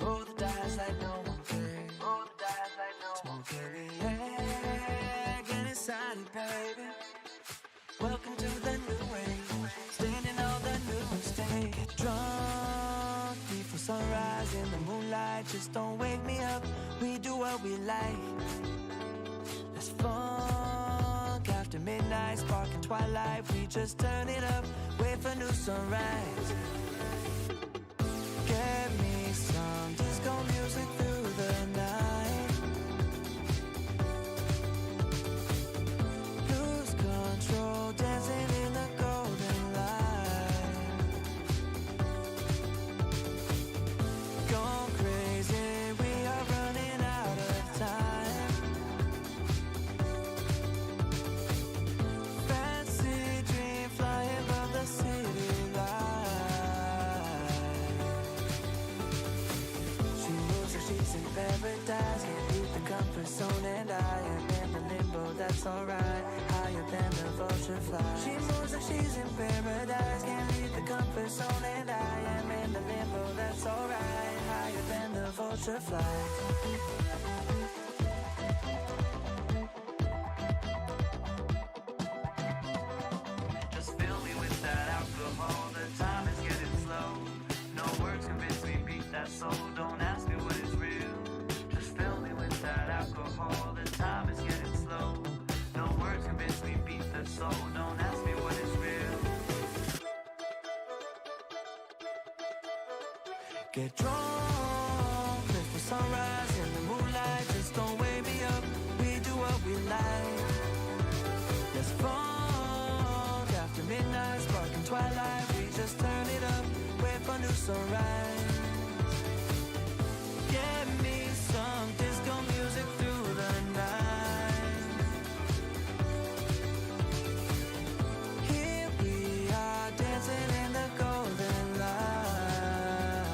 Roll the dice like no one cares. Smoke in the air, get excited, baby. Welcome to the new age, standing on the new stage. Get drunk before sunrise in the moonlight. Just don't wake me up, we do what we like. Let's funk after midnight, sparking twilight. We just turn it up, wait for new sunrise. Get me some disco music through the night. Lose control, dancing in the golden light. Gone crazy, we are running out of time. Fancy dream, flying above the city light. She moves like she's in paradise, can't leave the comfort zone, and I am in the limbo, that's alright. Higher than the vulture fly. She moves like she's in paradise, can't leave the comfort zone, and I am in the limbo, that's alright. Higher than the vulture fly. Just fill me with that alcohol, the time is getting slow. No words convince me, beat that soul, don't ask me what is real. Just fill me with that alcohol, the time is getting slow. No words convince me, beat the soul, don't ask me what is real. Get drunk, live for sunrise in the moonlight. Just don't wake me up, we do what we like. Let's funk after midnight, sparking twilight. We just turn it up, wait for new sunrise. Get me some disco music through the night. Here we are, dancing in the golden light.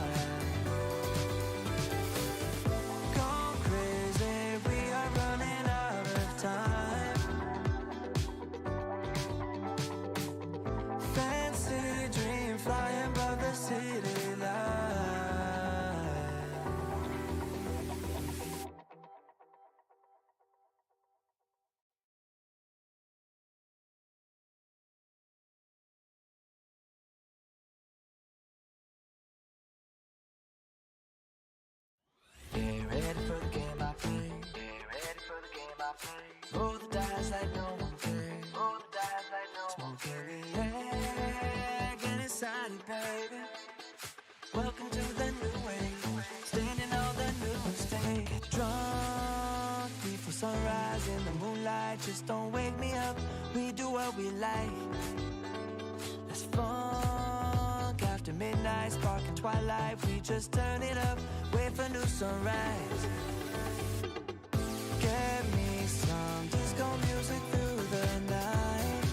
Gone crazy, we are running out of time. Fancy dream, flying above the city light. Get ready for the game I play. Roll the dice like no one cares. Smoke in the air, get excited, baby. Welcome to the new age, standing on the new stage. Get drunk before sunrise in the moonlight. Just don't wake me up, we do what we like. Let's funk after midnight, sparking twilight. We just turn it up, wait for new sunrise. Get me some disco music through the night.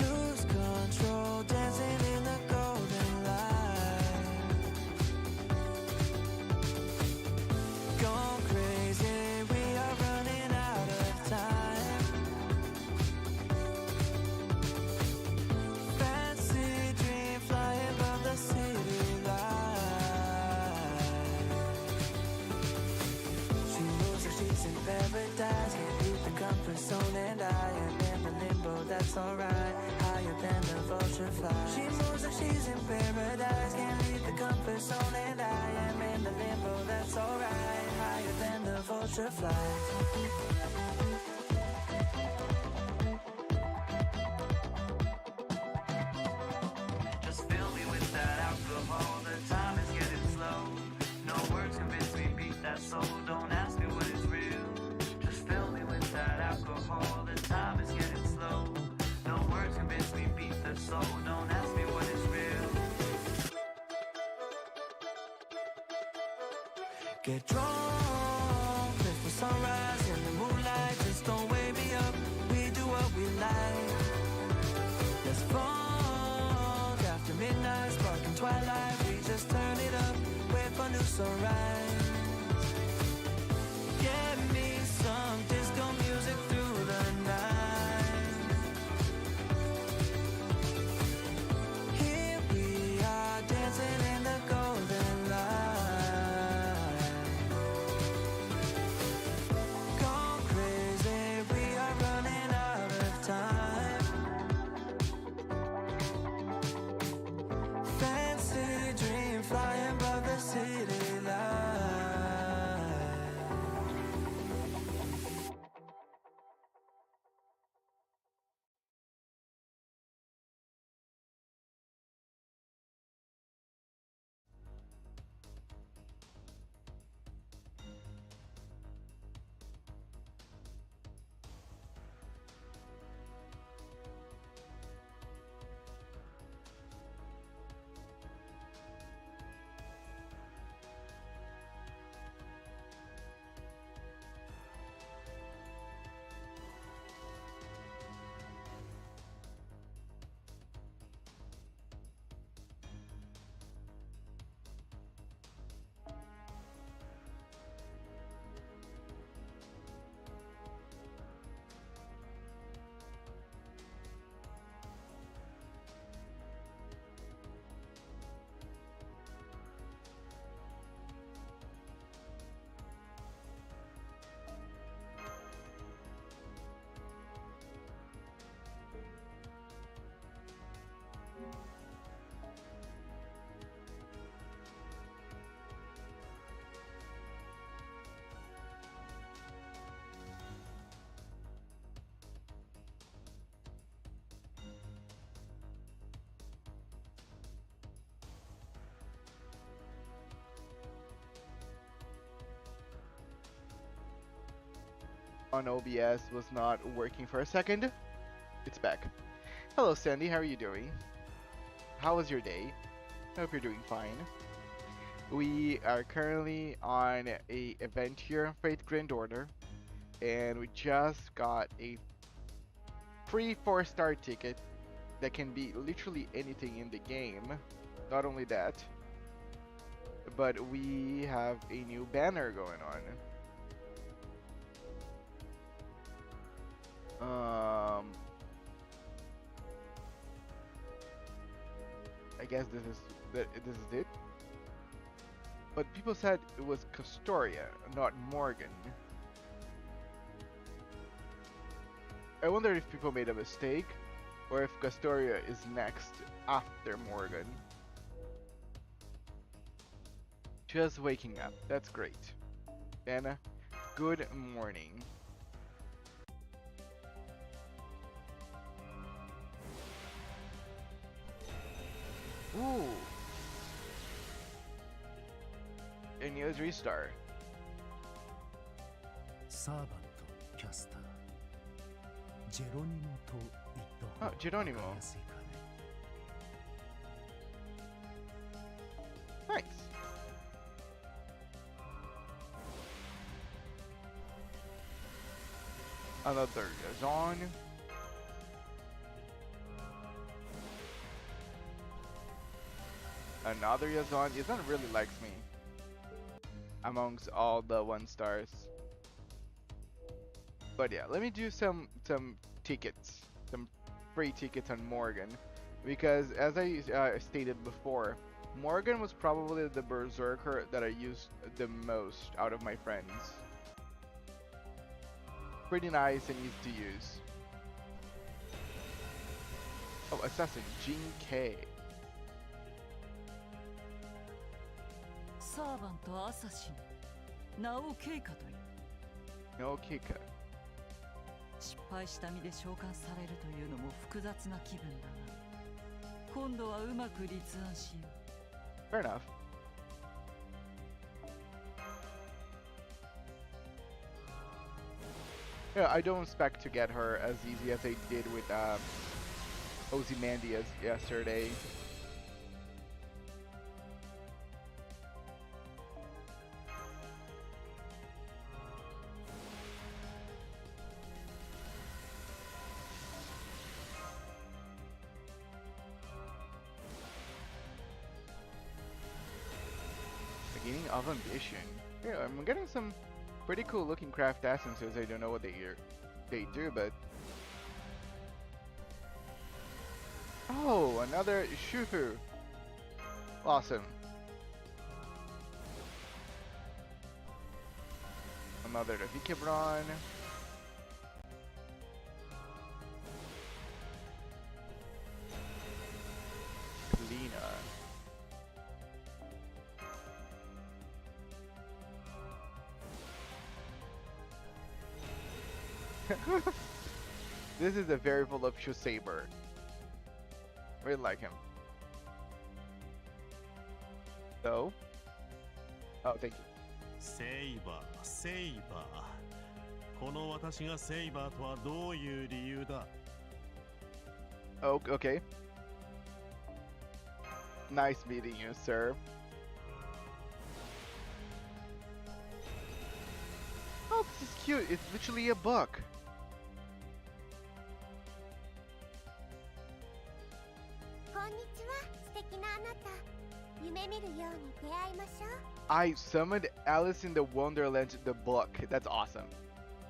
Lose control, dancing in the golden light. Gone crazy, we are running out of time. Fancy dream, flying above the city light. She moves like she's in paradise, can't leave the comfort zone, and I am in the limbo, that's alright. Higher than the vulture fly. She moves like she's in paradise, can't leave the comfort zone, and I am in the limbo, that's alright. Higher than the vulture fly. Just fill me with that alcohol, the time is getting slow. No words convince me, beat that soul, don't ask me what is real. Just fill me with that alcohol, the time is getting slow. No words convince me, beat the soul, don't ask me what is real. Get drunk, live for sunrise in the moonlight. Just don't wake me up, we do what we like. Let's funk after midnight, sparking twilight. We just turn it up, wait for new sunrise. Get me some disco music through the night. Here we on OBS was not working for a second. It's back. Hello, Sandy. How are you doing? How was your day? I hope you're doing fine. We are currently on a event here in Fate Grand Order, and we just got a free 4-star ticket that can be literally anything in the game. Not only that, but we have a new banner going on. I guess this is it. But people said it was Castoria, not Morgan. I wonder if people made a mistake, or if Castoria is next after Morgan. Just waking up, that's great. Then, good morning. Ooh! A new 3-star. サーバントキャスタージェロニモと言った方が Geronimo. わかりやすいかね Nice. Another Yazan. Another Yazan. Yazan really likes me amongst all the 1-stars. But yeah, let me do some tickets, some free tickets on Morgan, because as I stated before, Morgan was probably the berserker that I used the most out of my friends. Pretty nice and easy to use. Oh, Assassin, Jin K. サーバントアサシン名をケイカという No Kika. 失敗した身で召喚されるというのも複雑な気分だが今度はうまく立案しよう Fair enough. Yeah, I don't expect to get her as easy as I did with Ozymandias yesterday. Beginning of Ambition. Yeah, I'm getting some pretty cool looking craft essences. I don't know what they do, but oh, another Shufu. Awesome. Another Vikibron. Kalina. This is a very voluptuous saber. Really like him. So, oh, thank you. セイバー、セイバー。この私がセイバーとはどういう理由だ Oh, okay. Nice meeting you, sir. Oh, this is cute. It's literally a book. こんにちは、素敵なあなた。夢見るように出会いましょう。 I summoned Alice in the Wonderland, the book. That's awesome.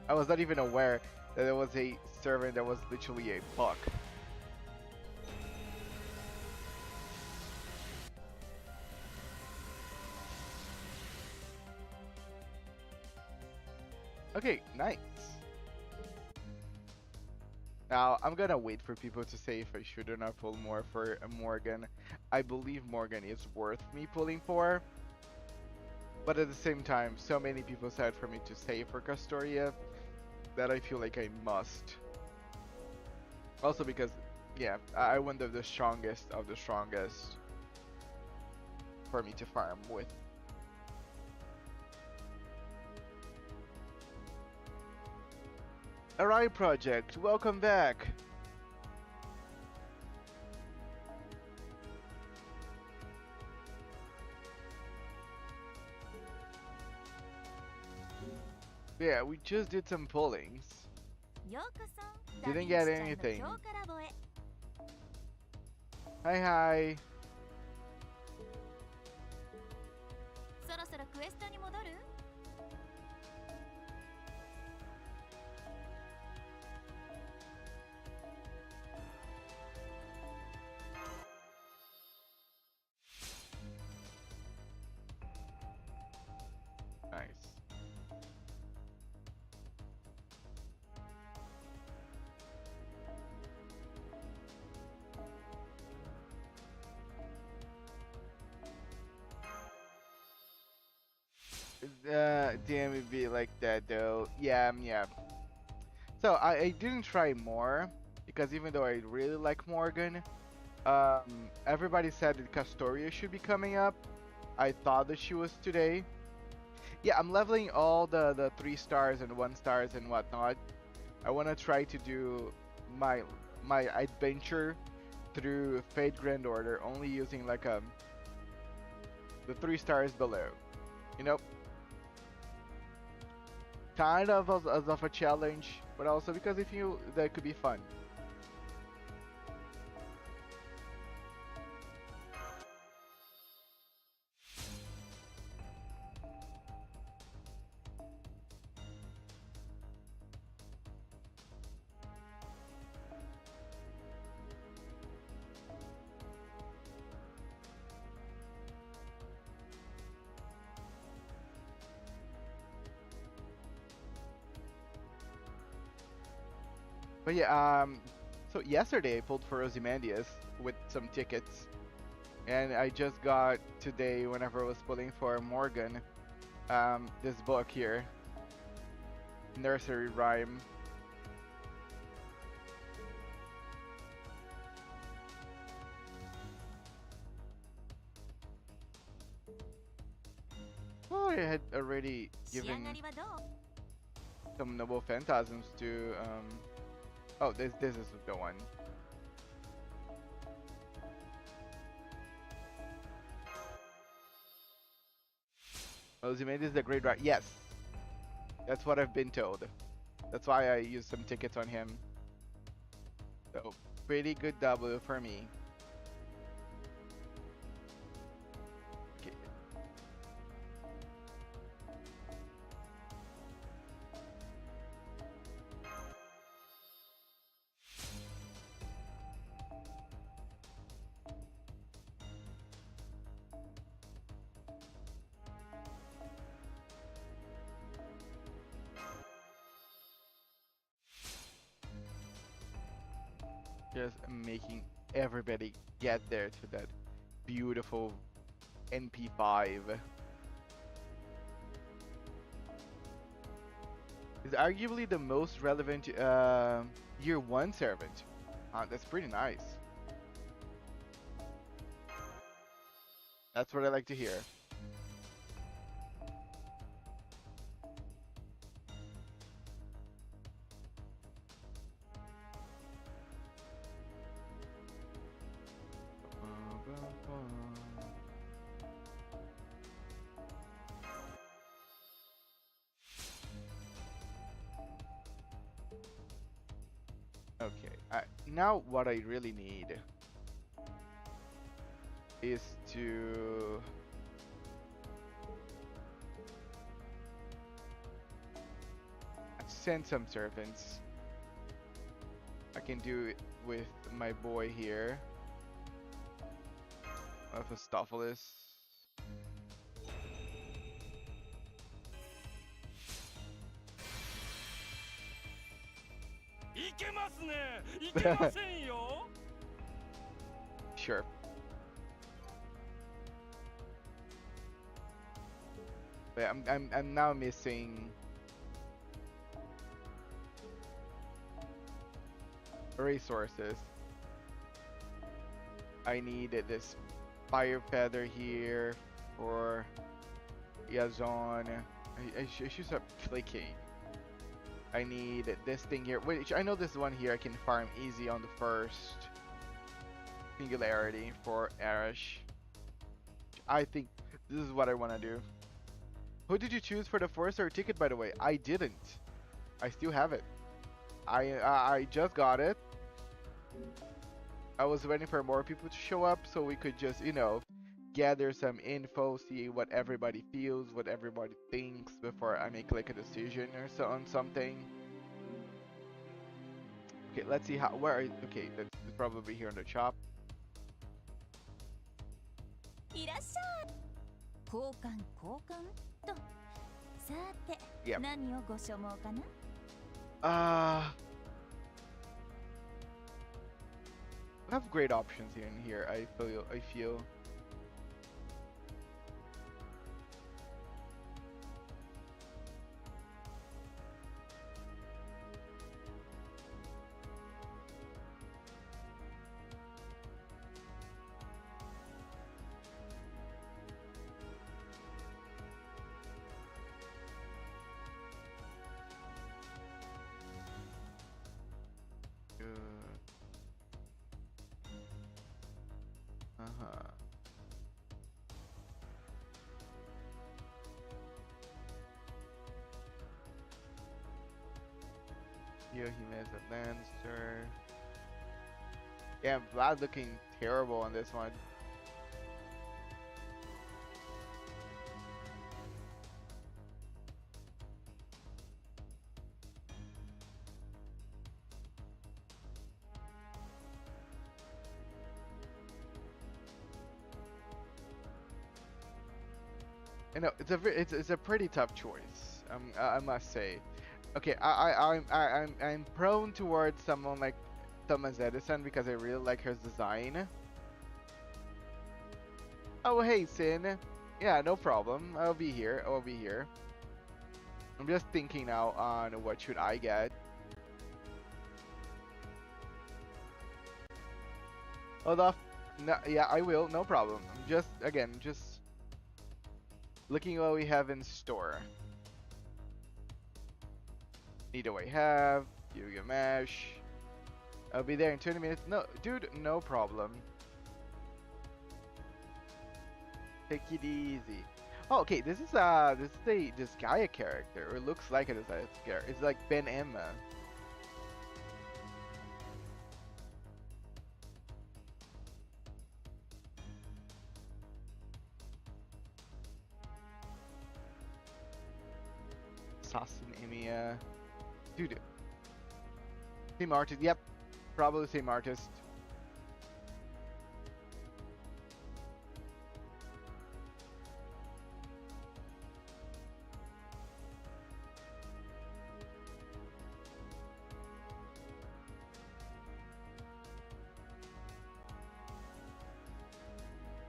I was not even aware that there was a servant that was literally a book. Okay, nice. Now, I'm gonna wait for people to say if I should or not pull more for Morgan. I believe Morgan is worth me pulling for. But at the same time, so many people said for me to save for Castoria that I feel like I must. Also because, yeah, I went the strongest of the strongest for me to farm with. Alright, Project, welcome back. Yeah, we just did some pullings. ようこそ Didn't ダヴィン get チちゃんの anything. 強化ラボへ Hi, hi. そろそろクエストに戻る Nice. Damn, it be like that though. Yeah, yeah. So I didn't try more because even though I really like Morgan, everybody said that Castoria should be coming up. I thought that she was today. Yeah, I'm leveling all the 3 stars and 1 stars and whatnot. I want to try to do my adventure through Fate Grand Order only using like the 3 stars below. You know, kind of as of a challenge, but also because if you that could be fun. But yeah, so yesterday I pulled for Ozymandias with some tickets, and I just got today, whenever I was pulling for Morgan, this book here, Nursery Rhyme. Oh, I had already 仕上 given がりはどう some noble phantasms to oh, this is the one. Ozymandias is the great right. Yes, that's what I've been told. That's why I used some tickets on him. So pretty good W for me. Okay. Just making everybody get there to that beautiful NP5. Is arguably the most relevant year 1 servant. That's pretty nice. That's what I like to hear. Okay, now what I really need is to send some servants. I can do it with my boy here, Mephistopheles. いけますね。いけませんよ。 Sure. But I'm now missing resources. I need this fire feather here for Yazon. I should start clicking. I need this thing here, which I know this one here I can farm easy on the first singularity for Arash. I think this is what I want to do. Who did you choose for the 4-star ticket, by the way? I didn't. I still have it. I just got it. I was waiting for more people to show up so we could just, you know, gather some info, see what everybody feels, what everybody thinks before I make like a decision or so on something. Okay, let's see how, okay, that's probably here in the shop. いらっしゃい。交換と。さて、Yep. 何をご所望かな？ We have great options here in here. I feel. Here he has a Lancer. Yeah, Vlad looking terrible on this one. I know it's a pretty tough choice. I must say. Okay, I'm prone towards someone like Thomas Edison because I really like his design. Oh hey Sin, yeah, no problem. I'll be here. I'm just thinking now on what should I get. Hold off. No, yeah, I will. No problem. Just looking at what we have in store. Need what we have. Yuga Mesh. I'll be there in 20 minutes. No, dude, no problem. Take it easy. Oh, okay. This is this Gaia character. Or it looks like it is a character. It's like Ben Emma. Assassin Emia. Dude. Same artist. Yep. Probably the same artist.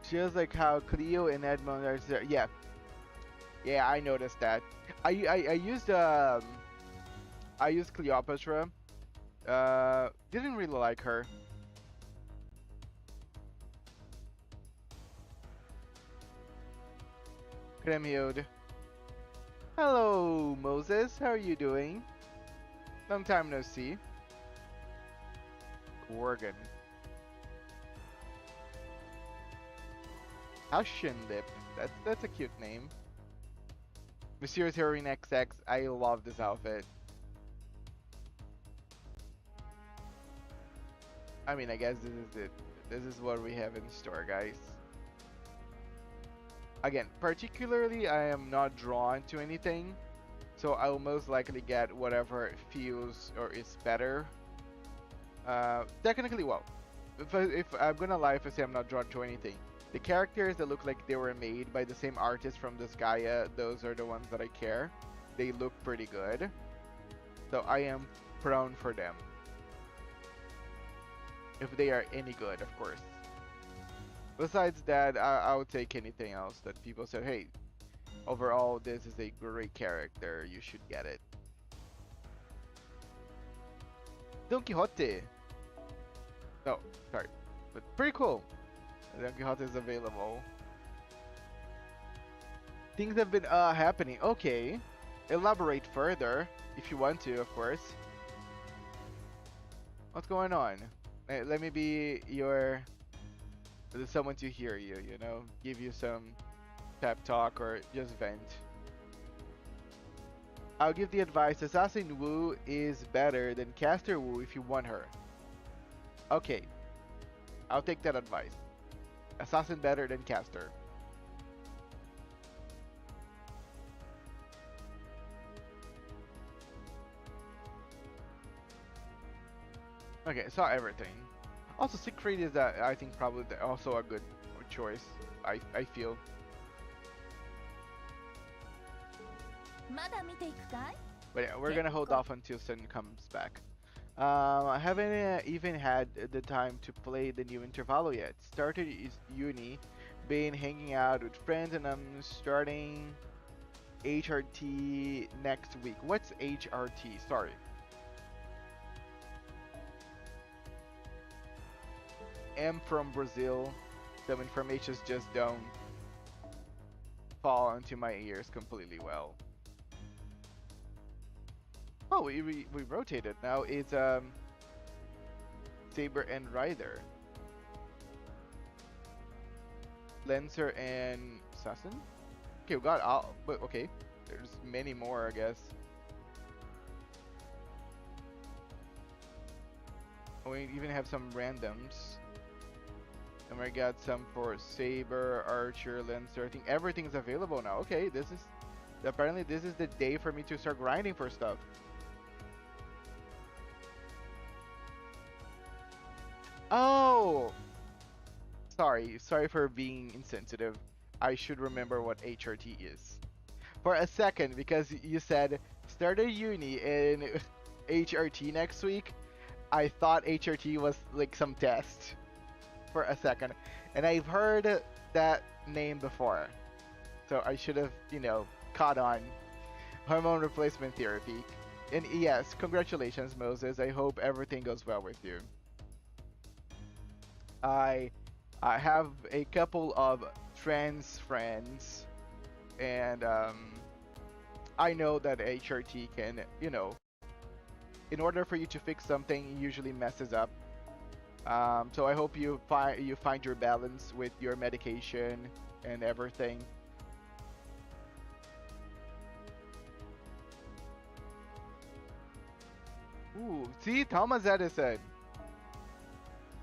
Just like how Cleo and Edmond are there. Yeah. Yeah, I noticed that. I used Cleopatra. Didn't really like her. Kremhild. Hello, Moses. How are you doing? Long time no see. Gorgon. Ashendip. That's a cute name. Mysterious Heroine XX. I love this outfit. I mean, I guess this is it. This is what we have in store, guys. Again, particularly, I am not drawn to anything, so I will most likely get whatever feels or is better. Technically, well, if I'm gonna lie if I say I'm not drawn to anything, the characters that look like they were made by the same artist from this Gaia, those are the ones that I care. They look pretty good, so I am prone for them. If they are any good, of course. Besides that, I would take anything else that people said, hey, overall, this is a great character, you should get it. Don Quixote. No, sorry. But pretty cool. Don Quixote is available. Things have been happening. Okay. elaborate further if you want to, of course. What's going on? Let me be your someone to hear you, you know, give you some pep talk or just vent. I'll give the advice: Assassin Wu is better than Caster Wu if you want her. Okay, I'll take that advice. Assassin better than Caster. Okay, saw everything. Also, Secret is I think probably also a good choice. I feel. But yeah, we're gonna hold off until Sun comes back. I haven't even had the time to play the new Intervallo yet. Started uni, been hanging out with friends, and I'm starting HRT next week. What's HRT? Sorry. I'm from Brazil. Some informations just don't fall into my ears completely well. Oh, we rotated. Now it's Saber and Rider. Lancer and Assassin? Okay, we got all, but okay. There's many more, I guess. We even have some randoms. And we got some for Saber, Archer, Lancer. I think everything's available now. Okay, this is apparently this is the day for me to start grinding for stuff. Oh, sorry for being insensitive. I should remember what HRT is. For a second, because you said started uni and HRT next week, I thought HRT was like some test for a second, and I've heard that name before, so I should have, you know, caught on. Hormone replacement therapy. And yes, congratulations, Moses. I hope everything goes well with you. I have a couple of trans friends, and I know that HRT can, you know, in order for you to fix something, it usually messes up. So I hope you find your balance with your medication and everything. Ooh, see, Thomas Edison.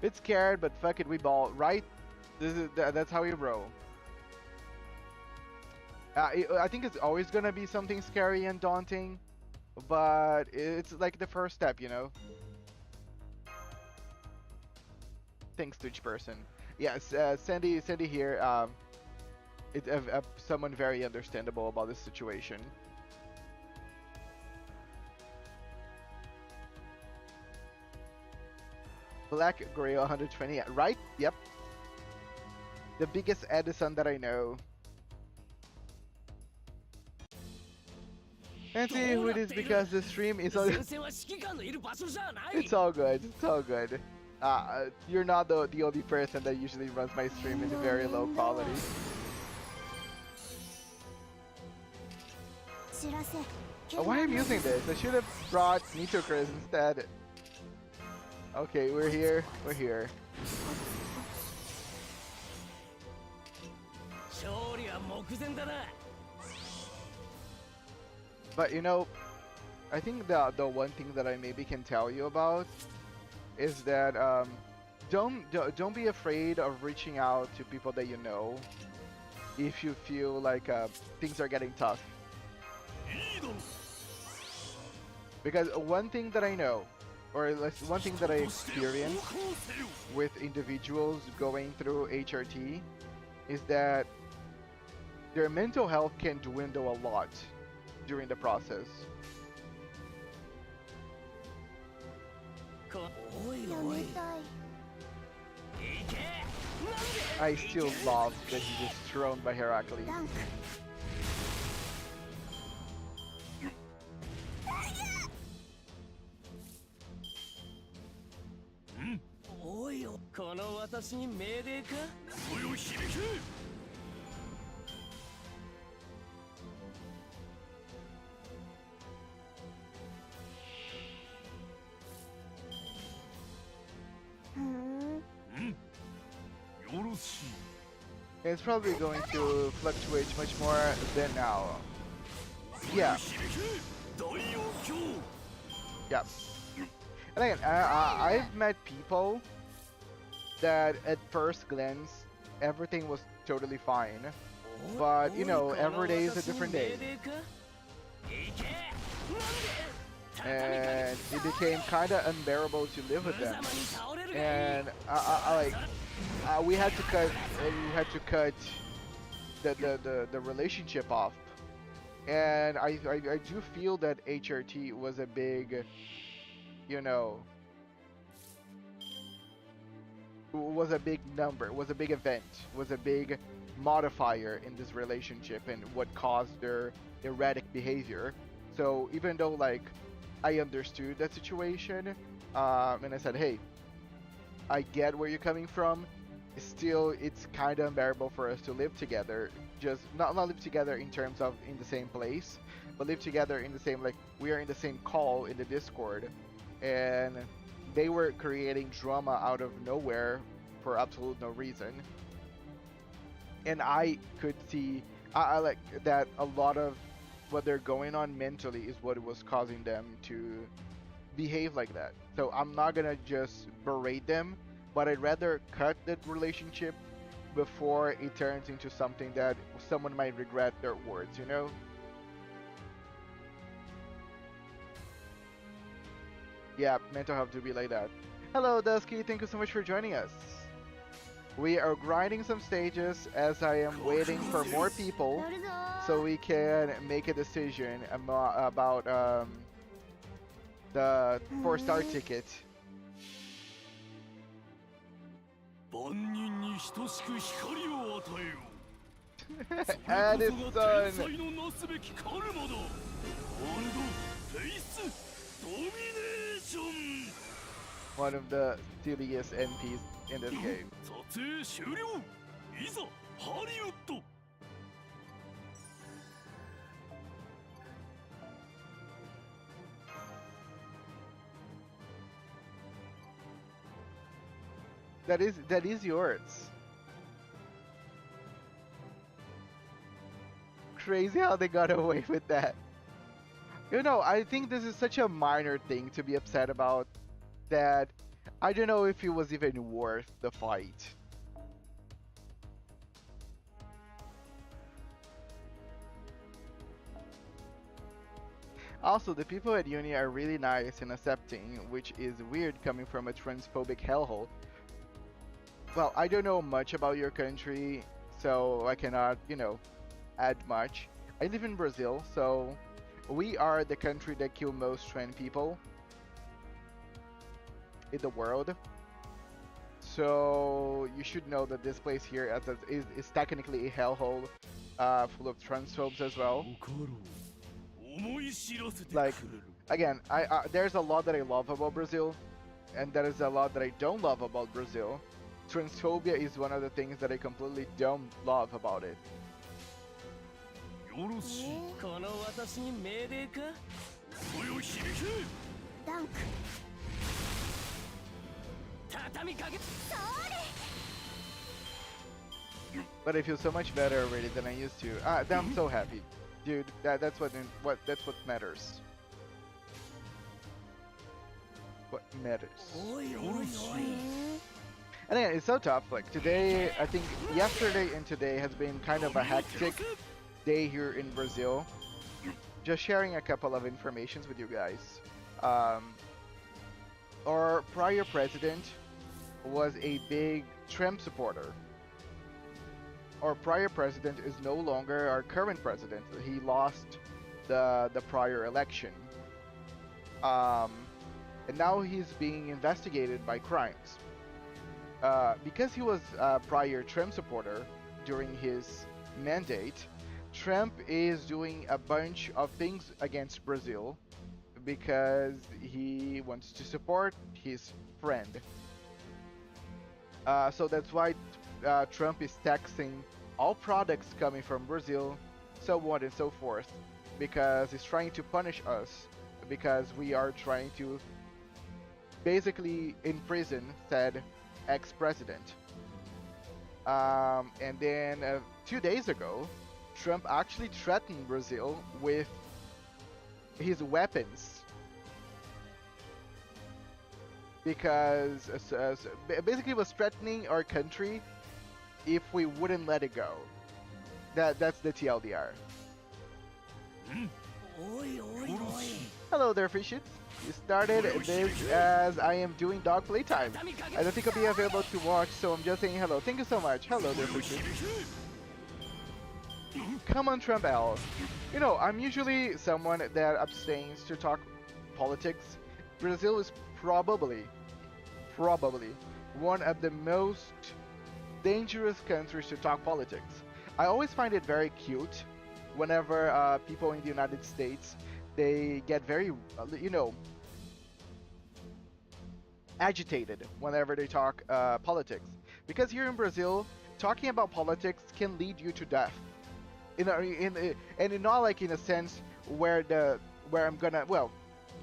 Bit scared, but fuck it, we ball, right? That's how we roll. I think it's always gonna be something scary and daunting, but it's like the first step, you know. Thanks to each person. Yes, Sandy here. It's someone very understandable about this situation. Black Grail 120, right? Yep. The biggest Edison that I know. And see who it is because the stream is on. It's all good. It's all good. You're not the only person that usually runs my stream in very low quality. Why am I using this? I should have brought Pngtuber instead. Okay, we're here. We're here. But you know, I think the one thing that I maybe can tell you about is that don't be afraid of reaching out to people that you know if you feel like things are getting tough. Because one thing that I know, or one thing that I experience with individuals going through HRT is that their mental health can dwindle a lot during the process. I still love that he was thrown by Heracles. It's probably going to fluctuate much more than now. Yeah, yeah. And again, I've met people that at first glance everything was totally fine, but you know, every day is a different day, and it became kind of unbearable to live with them. And we had to cut the relationship off. And I do feel that HRT was a big, you know, was a big number, was a big event, was a big modifier in this relationship and what caused their erratic behavior. So even though like I understood that situation, and I said, hey, I get where you're coming from. Still, it's kind of unbearable for us to live together. Just not live together in terms of in the same place, but live together in the same, like, we are in the same call in the Discord, and they were creating drama out of nowhere for absolute no reason. And I could see, I like that a lot of what they're going on mentally is what was causing them to behave like that. So I'm not gonna just berate them, but I'd rather cut that relationship before it turns into something that someone might regret their words, you know? Yeah, mental health to be like that. Hello, Dusky, thank you so much for joining us. We are grinding some stages as I am waiting for more people so we can make a decision about the 4-star ticket. And his son. One of the silliest NPs in this game. That is yours. Crazy how they got away with that. You know, I think this is such a minor thing to be upset about that I don't know if it was even worth the fight. Also, the people at uni are really nice and accepting, which is weird coming from a transphobic hellhole. Well, I don't know much about your country, so I cannot, you know, add much. I live in Brazil, so we are the country that kill most trans people in the world. So you should know that this place here is technically a hellhole, full of transphobes as well. Like, again, there's a lot that I love about Brazil, and there is a lot that I don't love about Brazil. Transphobia is one of the things that I completely don't love about it. But I feel so much better already than I used to. I'm so happy, dude. That's what matters. What matters. And again, it's so tough. Like today, I think yesterday and today has been kind of a hectic day here in Brazil. Just sharing a couple of informations with you guys. Our prior president was a big Trump supporter. Our prior president is no longer our current president. He lost the prior election. And now he's being investigated by crimes. Because he was a prior Trump supporter during his mandate, Trump is doing a bunch of things against Brazil because he wants to support his friend. So that's why Trump is taxing all products coming from Brazil, so on and so forth, because he's trying to punish us because we are trying to basically imprison said ex-president. And then 2 days ago, Trump actually threatened Brazil with his weapons because basically was threatening our country if we wouldn't let it go. That's the TLDR. Hello there, fishes. You started this as I am doing dog playtime. I don't think I'll be available to watch, so I'm just saying hello. Thank you so much. Hello there, fishes. Come on, Trump L. You know, I'm usually someone that abstains to talk politics. Brazil is probably one of the most dangerous countries to talk politics. I always find it very cute whenever people in the United States, they get very, you know, agitated whenever they talk politics. Because here in Brazil, talking about politics can lead you to death. And not like in a sense where I'm gonna, well,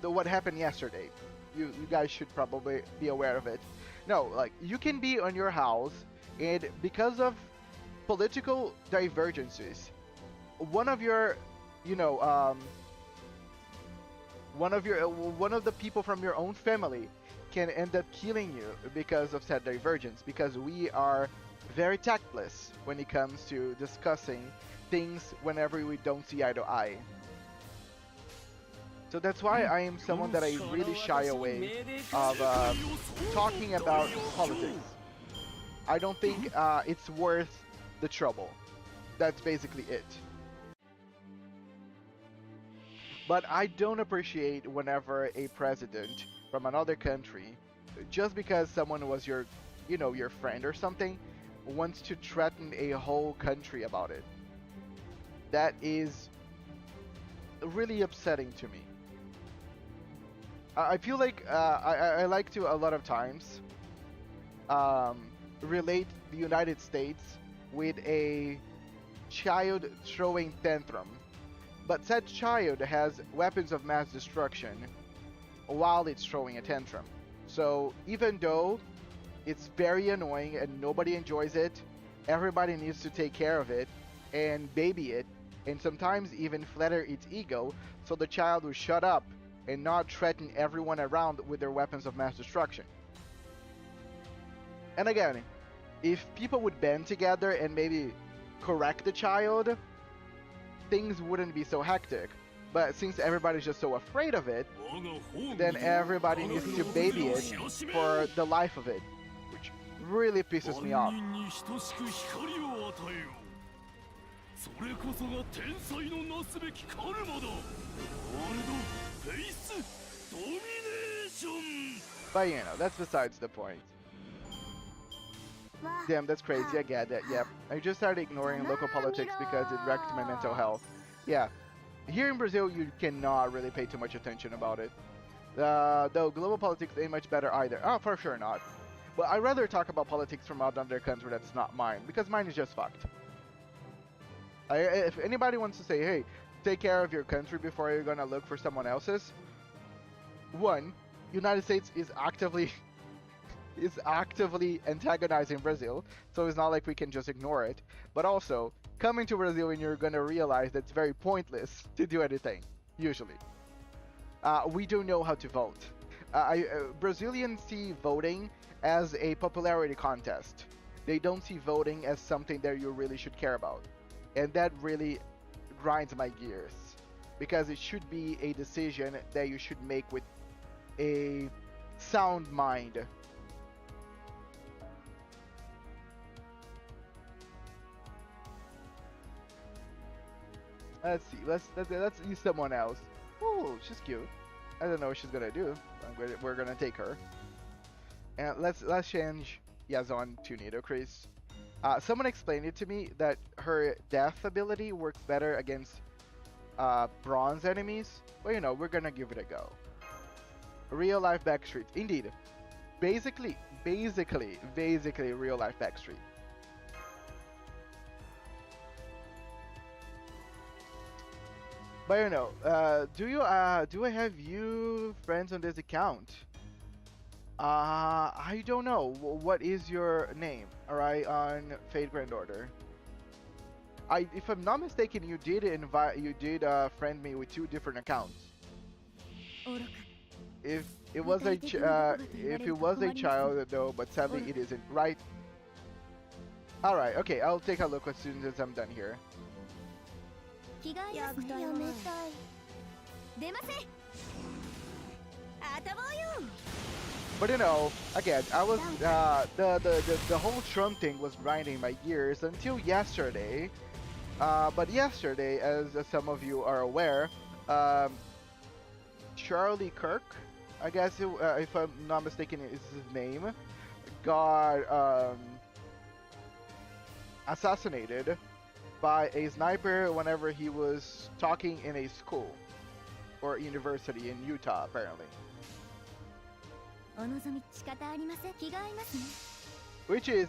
what happened yesterday. You guys should probably be aware of it. No, like you can be on your house and because of political divergences, one of your, you know, one of the people from your own family can end up killing you because of said divergence, because we are very tactless when it comes to discussing things whenever we don't see eye to eye. So that's why I am someone that I really shy away of talking about politics. I don't think it's worth the trouble. That's basically it. But I don't appreciate whenever a president from another country, just because someone was your, you know, your friend or something, wants to threaten a whole country about it. That is really upsetting to me. I feel like I like to a lot of times relate the United States with a child throwing tantrum, but said child has weapons of mass destruction while it's throwing a tantrum. So even though it's very annoying and nobody enjoys it, everybody needs to take care of it and baby it, and sometimes even flatter its ego so the child will shut up and not threaten everyone around with their weapons of mass destruction. And again, if people would band together and maybe correct the child, things wouldn't be so hectic. But since everybody's just so afraid of it, then everybody needs to baby it for the life of it, which really pisses me off. But you know, that's besides the point. Damn, that's crazy, I get it, yep. I just started ignoring local politics because it wrecked my mental health. Yeah, here in Brazil you cannot really pay too much attention about it. Though global politics ain't much better either. Oh, for sure not. But I'd rather talk about politics from another country that's not mine, because mine is just fucked. If anybody wants to say, hey, take care of your country before you're gonna look for someone else's, one, United States is actively antagonizing Brazil, so it's not like we can just ignore it. But also, coming to Brazil and you're gonna realize that it's very pointless to do anything, usually. We don't know how to vote. Brazilians see voting as a popularity contest. They don't see voting as something that you really should care about. And that really grinds my gears, because it should be a decision that you should make with a sound mind. Let's see. Let's use someone else. Oh, she's cute. I don't know what she's gonna do. We're gonna take her. And let's change Yazon to Nidochris. Someone explained it to me that her death ability works better against bronze enemies. Well, you know, we're gonna give it a go. Real life Backstreet, indeed. Basically real life Backstreet. But you know, do I have you friends on this account? I don't know. What is your name? Alright, on Fate Grand Order. If I'm not mistaken, you did friend me with 2 different accounts. If it was a child though, but sadly it isn't, right? Alright, okay, I'll take a look as soon as I'm done here. But you know, again, I was the whole Trump thing was grinding my gears until yesterday. But yesterday, as some of you are aware, Charlie Kirk, I guess if I'm not mistaken is his name, got assassinated by a sniper whenever he was talking in a school or university in Utah, apparently. Which is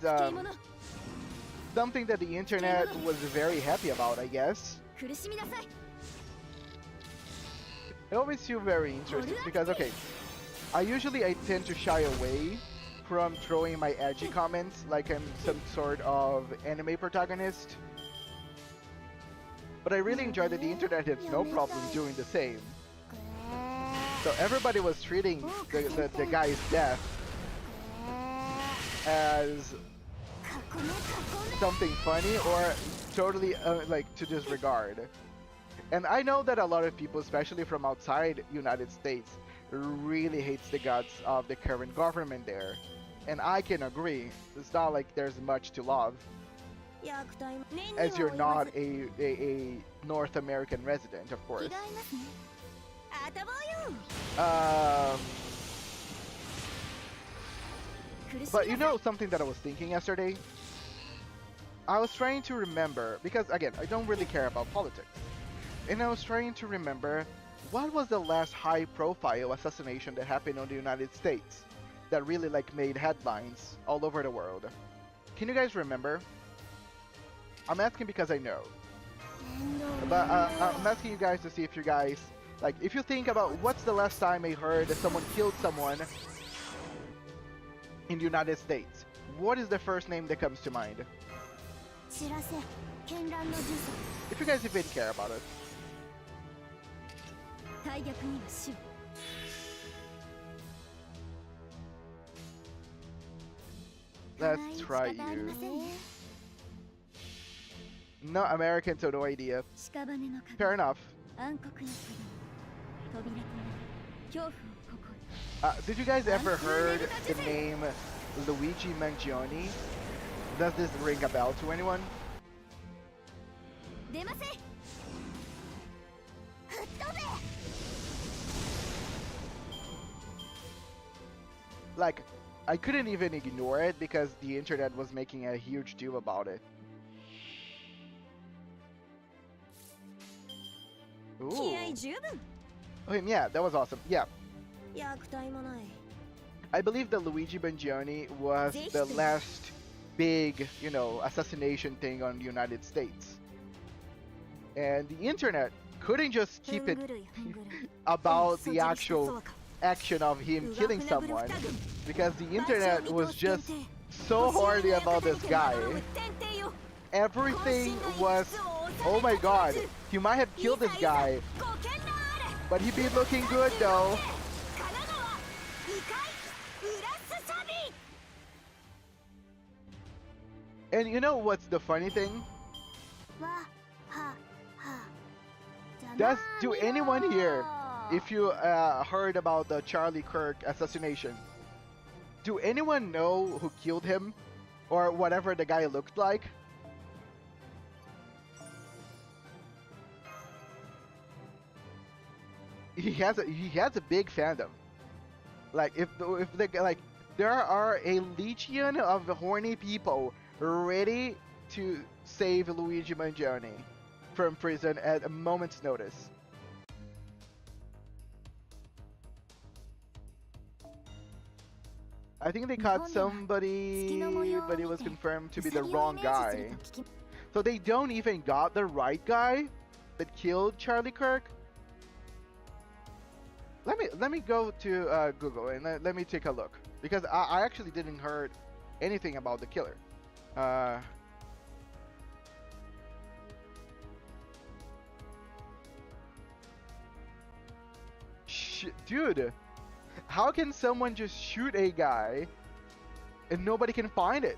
something that the internet was very happy about, I guess. I always feel very interested because, okay, I tend to shy away from throwing my edgy comments like I'm some sort of anime protagonist. But I really enjoy that the internet has no problem doing the same. So everybody was treating the guy's death as something funny or totally like to disregard. And I know that a lot of people, especially from outside United States, really hates the guts of the current government there. And I can agree. It's not like there's much to love, as you're not a North American resident, of course. But you know something that I was thinking yesterday? I was trying to remember, because again, I don't really care about politics. And I was trying to remember, what was the last high-profile assassination that happened in the United States that really like made headlines all over the world? Can you guys remember? I'm asking because I know. But I'm asking you guys to see if you guys, like, if you think about what's the last time I heard that someone killed someone in the United States, what is the first name that comes to mind? If you guys even care about it. Let's try you. No American, so no idea. Fair enough. Did you guys ever heard the name Luigi Mangione? Does this ring a bell to anyone? Like, I couldn't even ignore it because the internet was making a huge deal about it. Ooh. Oh, yeah, that was awesome. Yeah. I believe that Luigi Mangione was the last big, you know, assassination thing on the United States. And the internet couldn't just keep it about the actual action of him killing someone, because the internet was just so horny about this guy. Everything was, oh my god, he might have killed this guy, but he be looking good though. And you know what's the funny thing? Do anyone here, if you heard about the Charlie Kirk assassination, do anyone know who killed him? Or whatever the guy looked like? He has a big fandom. Like there are a legion of horny people ready to save Luigi Mangione from prison at a moment's notice. I think they caught somebody, but it was confirmed to be the wrong guy. So they don't even got the right guy that killed Charlie Kirk? Let me go to Google and let me take a look. because I actually didn't heard anything about the killer. Uh, Dude, how can someone just shoot a guy and nobody can find it?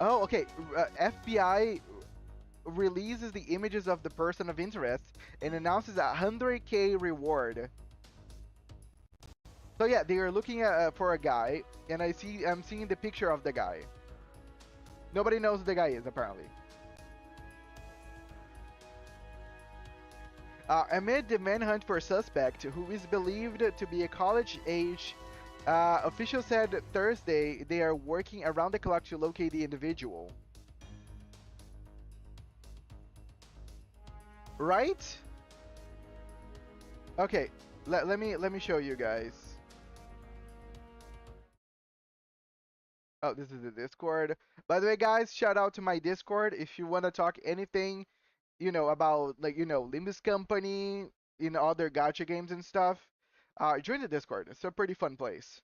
Oh, okay. FBI releases the images of the person of interest and announces a 100K reward. So yeah, they are looking at, for a guy, and I'm seeing the picture of the guy. Nobody knows who the guy is, apparently. Amid the manhunt for a suspect who is believed to be a college-age, officials said Thursday they are working around the clock to locate the individual. Right? Okay, let me show you guys. Oh, this is the Discord. By the way, guys, shout out to my Discord if you want to talk anything, you know, about like, you know, Limbus Company, in other gacha games and stuff. Join the Discord. It's a pretty fun place.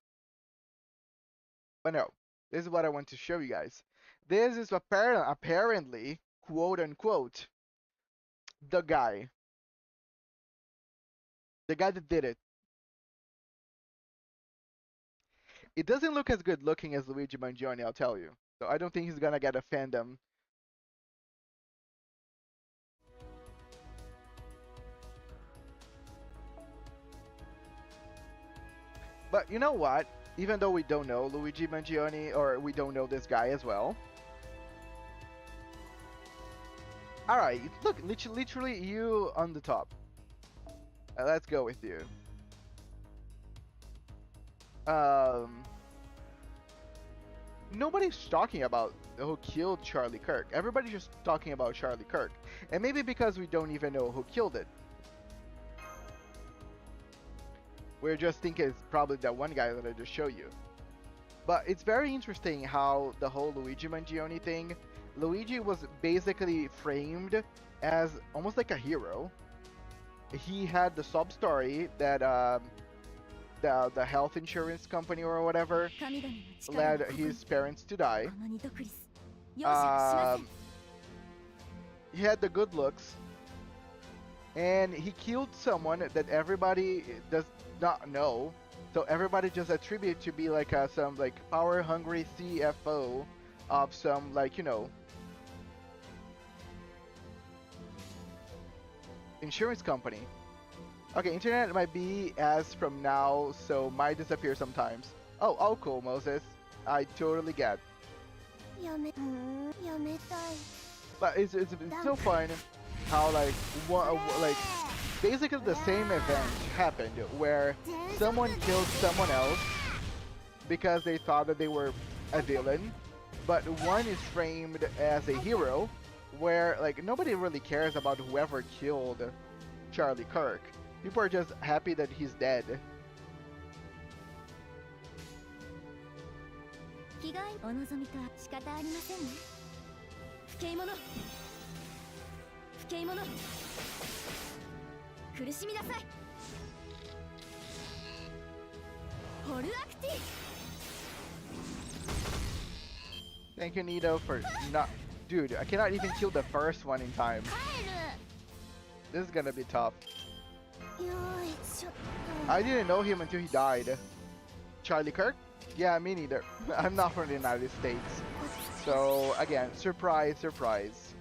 But no, this is what I want to show you guys. This is apparently, quote unquote, the guy. The guy that did it. It doesn't look as good looking as Luigi Mangione, I'll tell you. So I don't think he's gonna get a fandom. But you know what? Even though we don't know Luigi Mangione, or we don't know this guy as well. Alright, look, literally you on the top. Let's go with you. Nobody's talking about who killed Charlie Kirk. Everybody's just talking about Charlie Kirk. And maybe because we don't even know who killed it. We're just thinking it's probably that one guy that I just showed you. But it's very interesting how the whole Luigi Mangione thing, Luigi was basically framed as almost like a hero. He had the sub story that the health insurance company or whatever led his parents to die. He had the good looks, and he killed someone that everybody does not know. So everybody just attribute to be like some like power hungry CFO of some, like, you know, insurance company. Okay, internet might be as from now, so might disappear sometimes. Oh, cool, Moses. I totally get. But it's so fun how like basically the same event happened where someone killed someone else because they thought that they were a villain, but one is framed as a hero, where like nobody really cares about whoever killed Charlie Kirk. People are just happy that he's dead. Thank you, Nito, for not... Dude, I cannot even kill the first one in time. This is gonna be tough. I didn't know him until he died. Charlie Kirk? Yeah, me neither. I'm not from the United States. So, again, surprise, surprise.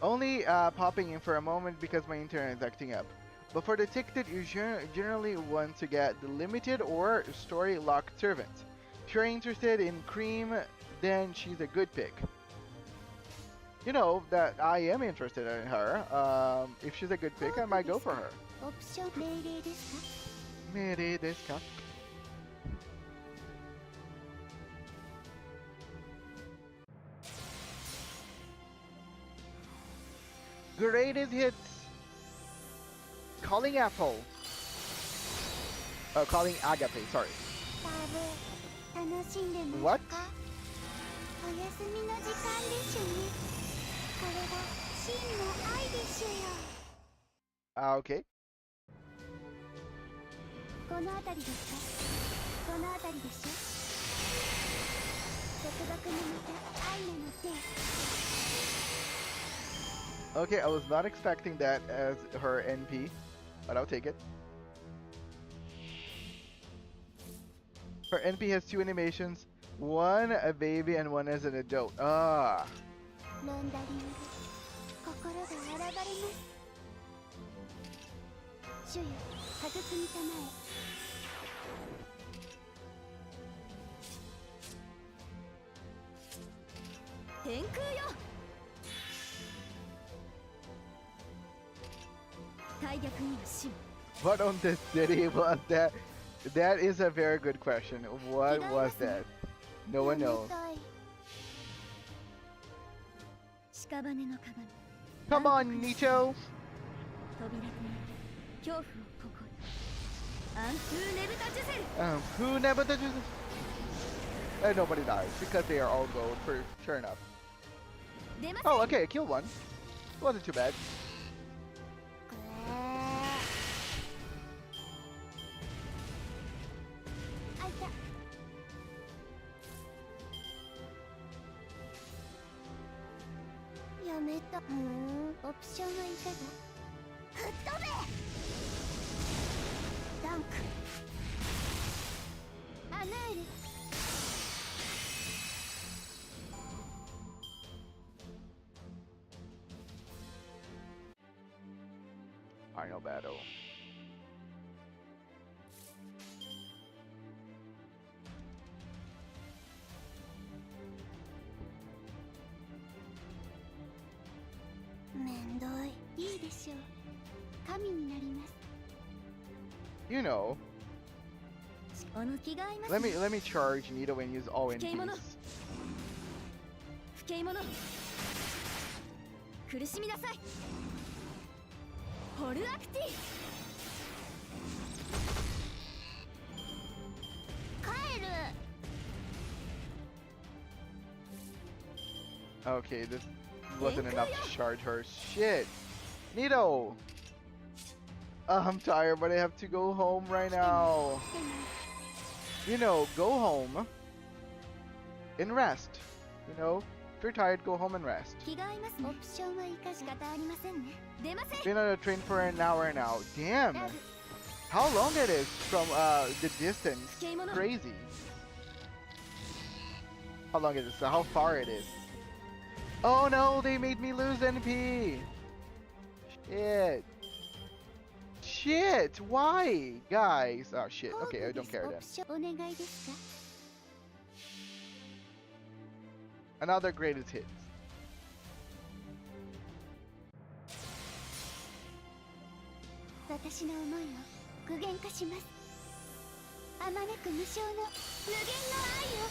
Only popping in for a moment because my internet is acting up. But for the ticket, you generally want to get the limited or story locked servant. If you're interested in Cream, then she's a good pick. You know that I am interested in her. If she's a good pick, I might go for her. Greatest hits. Calling Apple. calling Agape, sorry. タブ楽しんでますか What? お休みの時間でしゅね。これが真の愛でしゅよ。 Okay. この辺りですか？この辺りでしょ。独学のまた愛なので。 Okay, I was not expecting that as her NP, but I'll take it. Her NP has 2 animations, one a baby and one as an adult. Ah. ロンダリング、心が洗われます。主よ、育みたまえ。 天空よ。大逆には死。 What on this city was that? That is a very good question. What was that? No one knows. 屍の鏡。 Come on, Nicho! 扉に恐怖をここに。アンフーネブタジュセル。 Who never did this? Nobody dies because they are all gold. Sure enough. 出ません。 Oh, okay, I killed one. Wasn't too bad. あいた。やめた。オプションはいかが？吹っ飛べ。ダンク。アナール。 Final battle. You know, let me charge Nito and use all in peace. 不敬者。苦しみなさい。ホルアクティ。帰る。 Okay, this wasn't enough to charge her. Shit! Nito! I'm tired, but I have to go home right now. You know, go home and rest. You know, if you're tired, go home and rest. 着替えますね。オプションは生かし方ありませんね。出ません。 Been on a train for an hour now. Damn! How long it is from the distance? Crazy. How long it is? How far it is? Oh no! They made me lose NP. Shit. Shit! Why, guys? Oh shit. Okay, I don't care then. お願いですか。 Another greatest hits. 私の思いを具現化します。あまねく無償の無限の愛を。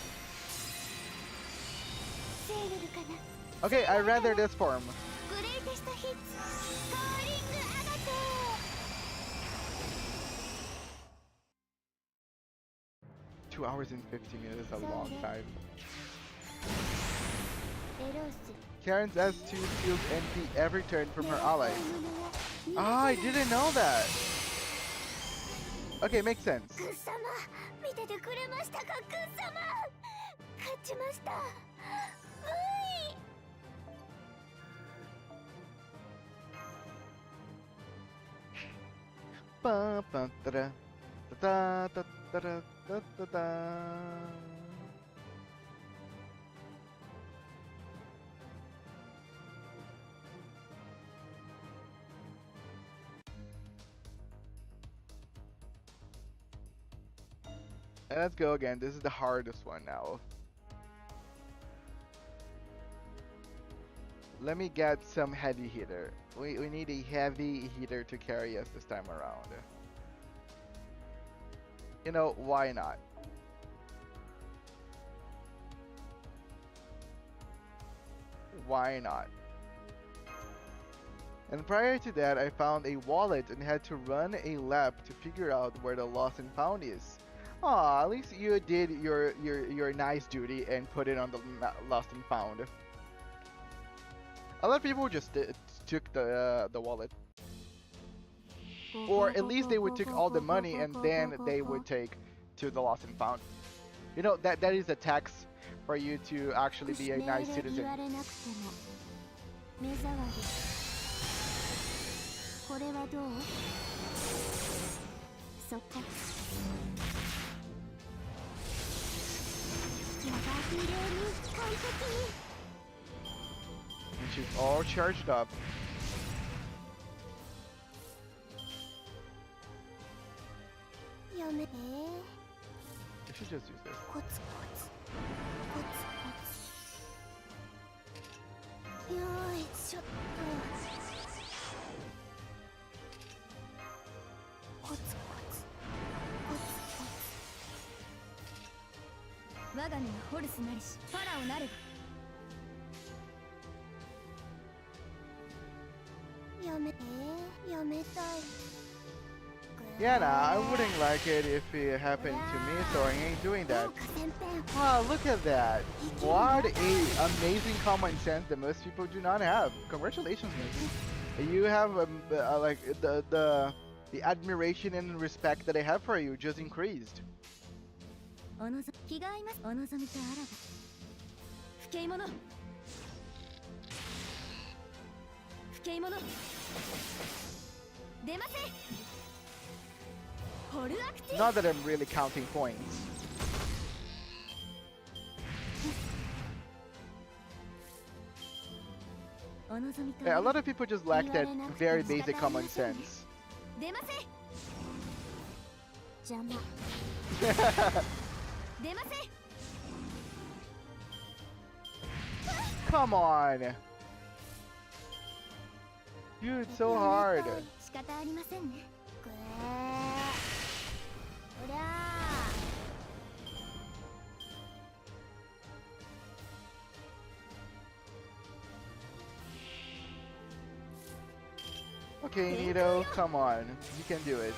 セールルかな。 Okay, I rather this form. グレイテストヒッツカーリングアガト。 2 hours and 15 minutes is a long time. エロース。 Karen's S2 steals NP every turn from her allies. Ah, I didn't know that. Okay, makes sense. クッ様見ててくれましたか。クッ様勝ちました。うい。 Ba, ba, da, da, da, da, da, da, da, da. And let's go again. This is the hardest one now. Let me get some heavy hitter. We need a heavy hitter to carry us this time around. You know, why not? Why not? And prior to that, I found a wallet and had to run a lap to figure out where the lost and found is. Aw, at least you did your nice duty and put it on the lost and found. A lot of people just took the wallet. Or at least they would take all the money and then they would take to the lost and found. You know, that is a tax for you to actually be a nice citizen. 目障り。これはどう？そっか。やばきれいに完璧に。 And she's all charged up. やめて。I should just use this. コツコツ。コツコツ。よーい、ちょっと。コツコツ。コツコツ。我が身はホルスなりし、ファラオなれば。やめて、やめたい。 Yeah, nah, I wouldn't like it if it happened to me, so I ain't doing that. Wow, look at that. What a amazing common sense that most people do not have. Congratulations, Missy. You have like the admiration and respect that I have for you just increased. おのぞ気が合います。お望みとあらば。不敬者。不敬者。出ませ。 Not that I'm really counting points. Yeah, a lot of people just lack that very basic common sense. Come on! Dude, it's so hard. Okay, Nito, come on. You can do it.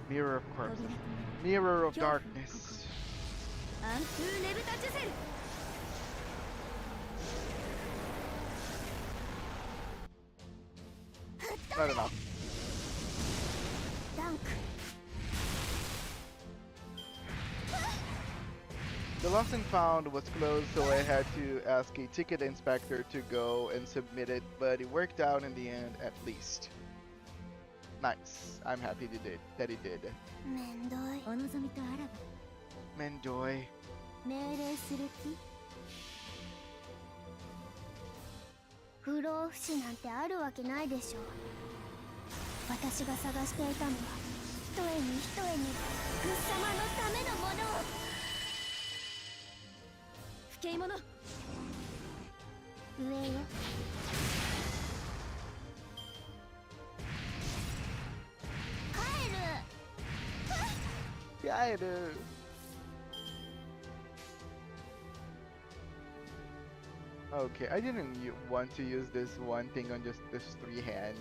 Mirror of corpses. Mirror of darkness. Not enough. The lost and found was closed, so I had to ask a ticket inspector to go and submit it, but it worked out in the end at least. Nice. I'm happy that he did. Mendoy. 命令する気？不老不死なんてあるわけないでしょう。私が探していたのは一重に一重にグッ様のためのものを。不敬者。上よ。帰る。 Okay, I didn't want to use this one thing on just this 3 hands.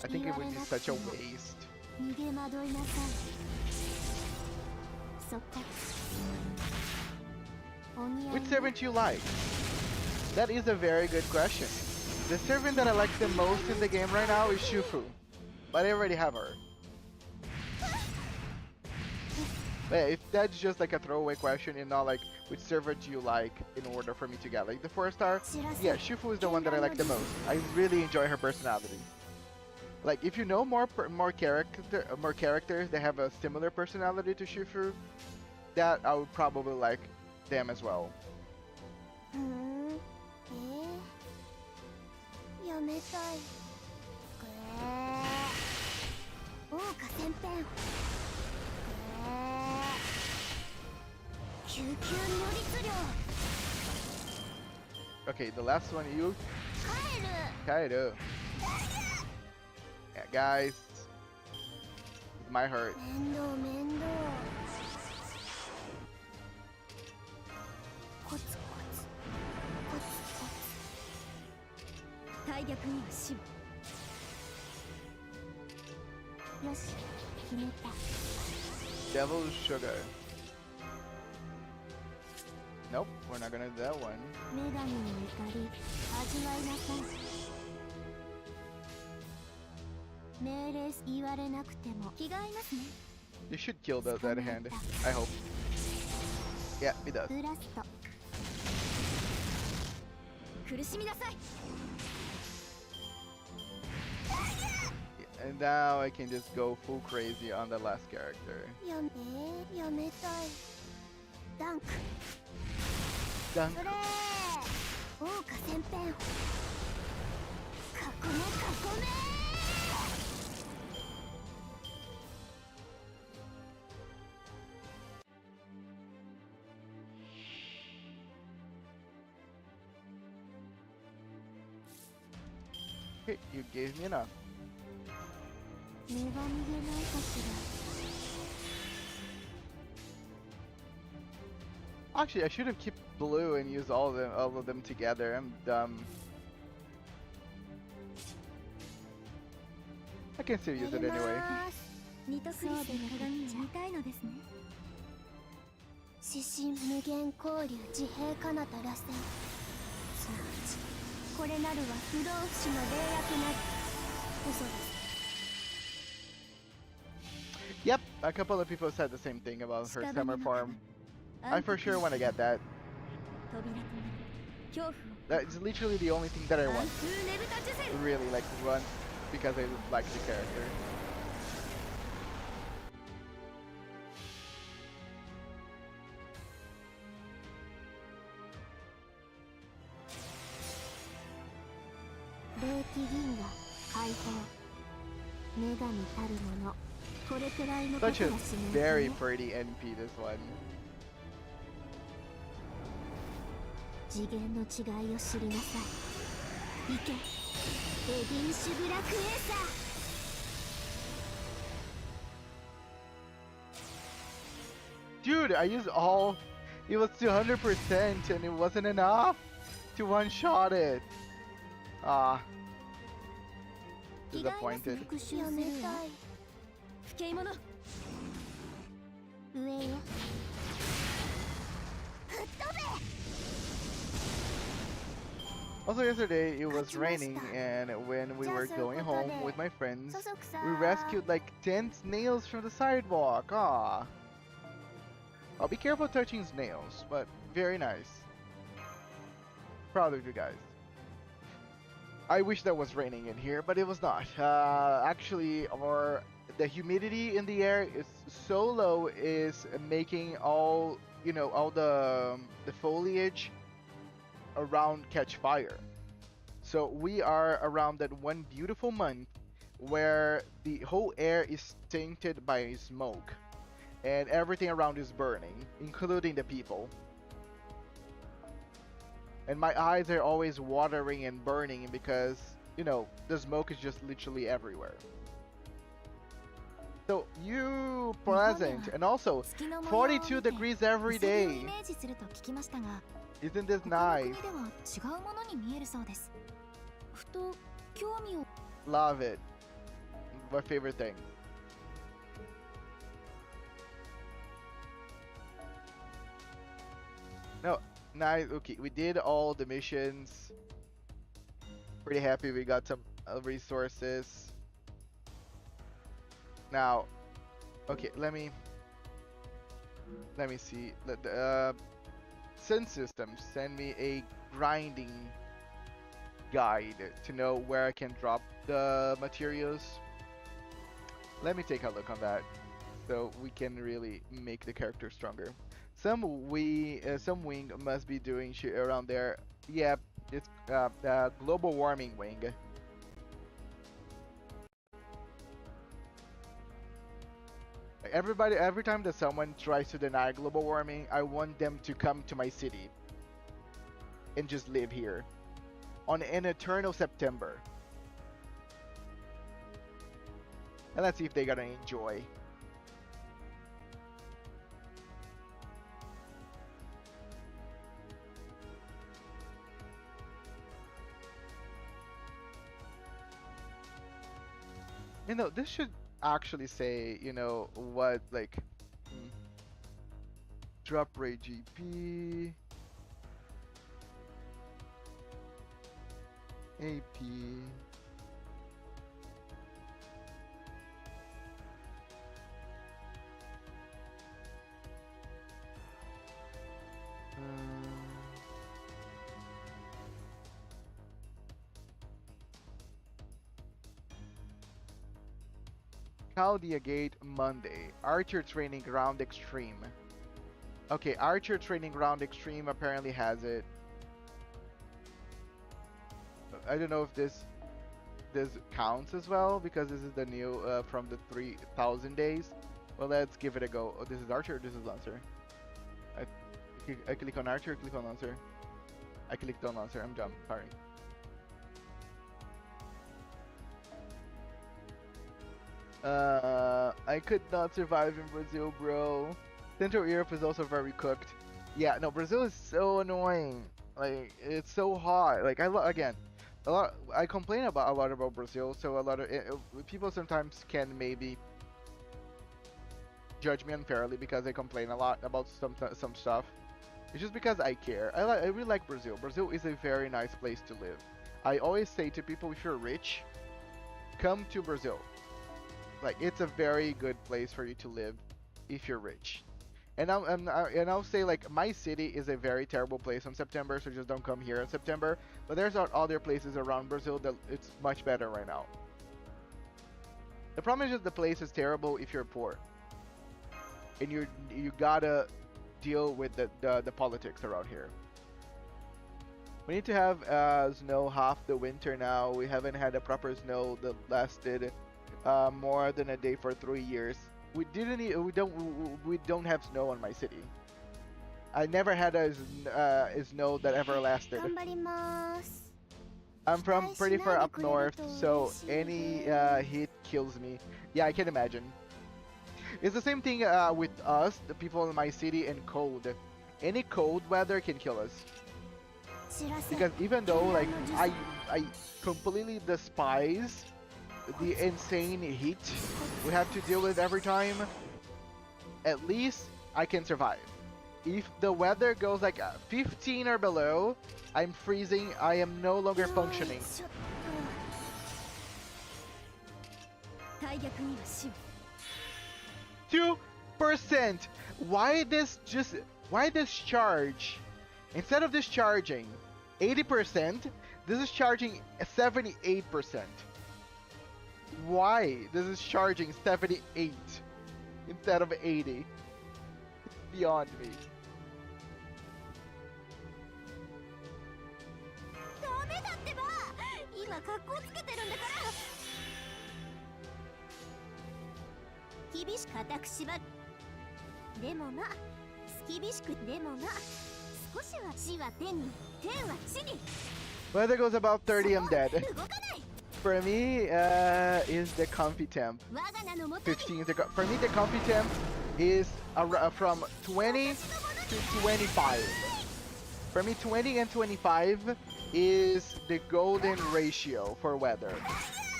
I think it would be such a waste. Which servant you like? That is a very good question. The servant that I like the most in the game right now is Shufu, but I already have her. But if that's just like a throwaway question and not like which servant do you like in order for me to get like the 4-star, yeah, Shufu is the one that I like the most. I really enjoy her personality. Like if you know more characters that have a similar personality to Shufu, that I would probably like them as well. やめたい。桜花先編。救急乗り量。 Okay, the last one, you. 帰る。 Kaido. Yeah, guys. might hurt. 面倒面倒。コツコツコツコツ。大逆には死を。よし、決めた。 Devil's sugar. Nope, we're not gonna do that one. 女神の怒り、味わいなさい。命令言われなくても着替えますね。 You should kill that hand. I hope. Yeah, he does. ブラスト。苦しみなさい。 And now I can just go full crazy on the last character. やめたい。ダンク。 Dunk. それ。豪華旋編。囲め囲め。 Okay, you gave me enough. 目が逃げないかし Actually, I should have kept blue and used all of them together. I'm dumb. I can still use it anyway. ニトクリスの鏡を見たいのですね。指針無限交流自閉彼方螺旋。すなわちこれなるは不老不死の霊薬なり。嘘です。 Yep, a couple of people said the same thing about her summer farm. I for sure want to get that. 扉となる恐怖を。 That's literally the only thing that I 暗 want. 空ねぶた受精。 Really like run because I like the character. Such a very pretty NP, this one. 次元の違いを知りなさい。行け、エディンシュブラクエーサー。 Dude, I used all. It was 200% and it wasn't enough to one-shot it. Ah. Disappointed. やめたい。不敬者。上よ。吹っ飛べ。 Also yesterday it was raining and when we were going home with my friends, we rescued like 10 snails from the sidewalk. Ah. I'll be careful touching snails, but very nice. Proud of you guys. I wish there was raining in here, but it was not. Actually, the humidity in the air is so low, is making all the foliage around catch fire. So we are around that one beautiful month where the whole air is tainted by smoke and everything around is burning, including the people. And my eyes are always watering and burning because, the smoke is just literally everywhere. So you present, and also 42 degrees every day. Isn't this nice? Love it. My favorite thing. No, nice. Okay, we did all the missions. Pretty happy we got some resources. Now, okay, let me see. Sun Systems send me a grinding guide to know where I can drop the materials. Let me take a look on that so we can really make the character stronger. Some wing must be doing shit around there. Yep, it's global warming wing. Every time that someone tries to deny global warming, I want them to come to my city and just live here on an eternal September. and let's see if they're gonna enjoy. You know, this should actually say, you know, what, like, drop rate GP, AP, Chaldea Gate Monday. Archer Training Ground Extreme. Okay, Archer Training Ground Extreme apparently has it. I don't know if this counts as well because this is the new from the 3000 days. Well, let's give it a go. Oh, this is Archer. This is Lancer. I click on Archer. Click on Lancer. I clicked on Lancer. I'm dumb. Sorry. I could not survive in Brazil, bro. Central Europe is also very cooked. Yeah, no, Brazil is so annoying. Like, it's so hot. Like, I complain about a lot about Brazil, so a lot of people sometimes can maybe judge me unfairly because I complain a lot about some stuff. It's just because I care. I really like Brazil. Brazil is a very nice place to live. I always say to people, if you're rich, come to Brazil. Like, it's a very good place for you to live if you're rich. And I'll say, like, my city is a very terrible place in September, so just don't come here in September. But there's other places around Brazil that it's much better right now. The problem is just the place is terrible if you're poor, and you gotta deal with the politics around here. We need to have snow half the winter now. We haven't had a proper snow that lasted more than a day for 3 years. We don't have snow in my city. I never had a snow that ever lasted. I'm from pretty far up north, so any heat kills me. Yeah, I can imagine. It's the same thing with us, the people in my city, and cold. Any cold weather can kill us. Because even though, like, I completely despise the insane heat we have to deal with every time, at least I can survive. If the weather goes like 15 or below, I'm freezing, I am no longer functioning. 2%! Why this charge? Instead of this charging 80%, this is charging 78%. Why this is charging 78 instead of 80? It's beyond me. Weather goes above 30, I'm dead. For me, is the comfy temp. 15 is for me, the comfy temp is from 20 to 25. For me, 20 and 25 is the golden ratio for weather.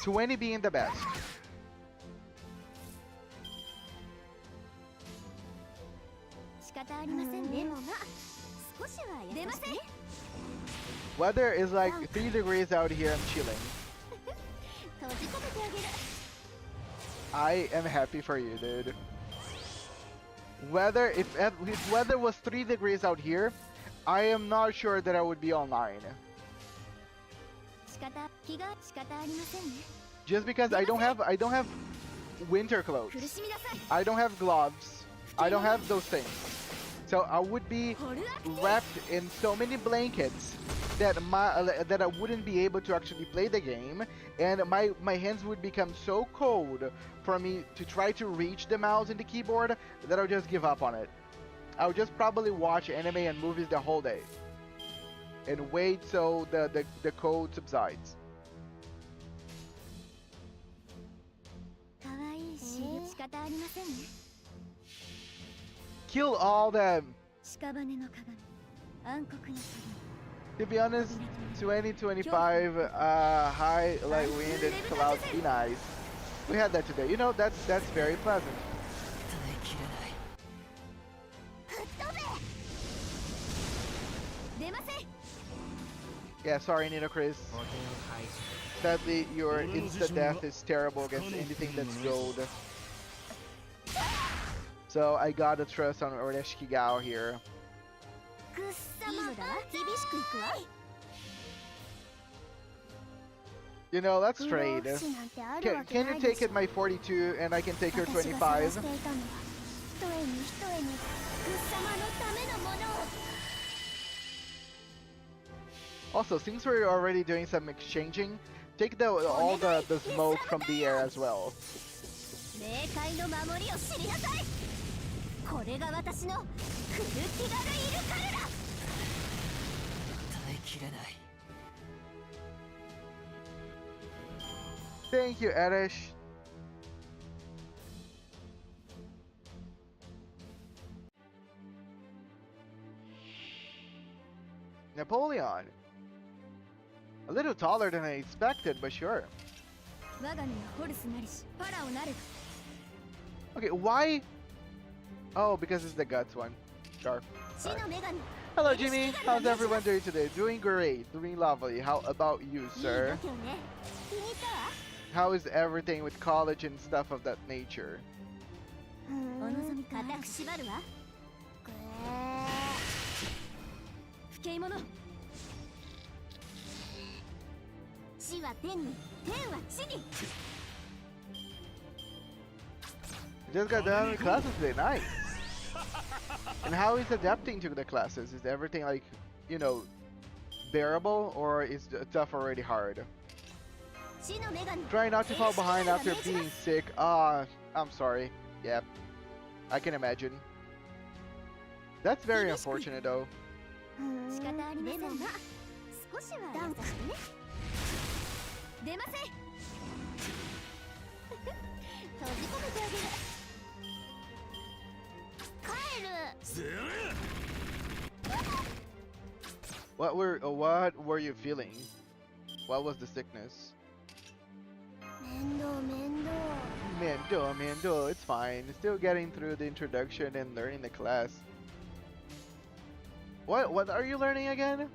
20 being the best. Weather is like 3 degrees out here, I'm chilling. I am happy for you, dude. Weather, if weather was 3 degrees out here, I am not sure that I would be online. Just because I don't have winter clothes. I don't have gloves. I don't have those things. So I would be wrapped in so many blankets that I wouldn't be able to actually play the game, and my hands would become so cold for me to try to reach the mouse and the keyboard that I'll just give up on it. I'll just probably watch anime and movies the whole day and wait so the cold subsides. 方ありませんね。 Kill all them. 屍の鏡、暗黒の To be honest, 2025 high light wind and clouds be nice. We had that today. You know, that's very pleasant. 耐えきれない。鏡出ません。 Yeah, sorry, Nino Chris. Sadly, your insta death is terrible against anything that's gold. So I gotta trust on Oreshiki Gao here. くっさまだわ、厳しくいくわ。 You know, let's 不老 trade. 不死なんてあるわ Can, け can な you いで take しょ。 it my 42 and I can take your 私が探し 25? ていたのは一重に一重にくっさまのためのものを。 Also, since we're already doing some exchanging, take all the smoke from the air as well. 冥界の守りを知りなさい。これが私のクルティガルイルカルだ。 耐えきれない。 Thank you, Erish. Napoleon. A little taller than I expected, but sure. 我が身はホルスなりしパラオなる。 Okay, why? Oh, because it's the guts one. Sure. 死の女神。 Hello, Jimmy. How's everyone doing today? Doing great. Doing lovely. How about you, いい度 sir? 胸ね。気に入ったわ。 How is everything with college and stuff of that nature? お望みか。固く縛るわ。ぐ不敬者。地は天に、天は地に。 Just got done with classes today. Nice. And how is adapting to the classes? Is everything like, you know, bearable or is the stuff already hard? 地の女神。 Try not to fall behind after being sick. Ah, I'm sorry. Yep. I can imagine. That's very unfortunate though. 仕方ありませんが、少しは優しくね。出ません。閉じ込めてあげる。帰る。せやれ What were you feeling? What was the sickness? 面倒面倒。 Mando, it's fine. Still getting through the introduction and learning the class. What are you learning again?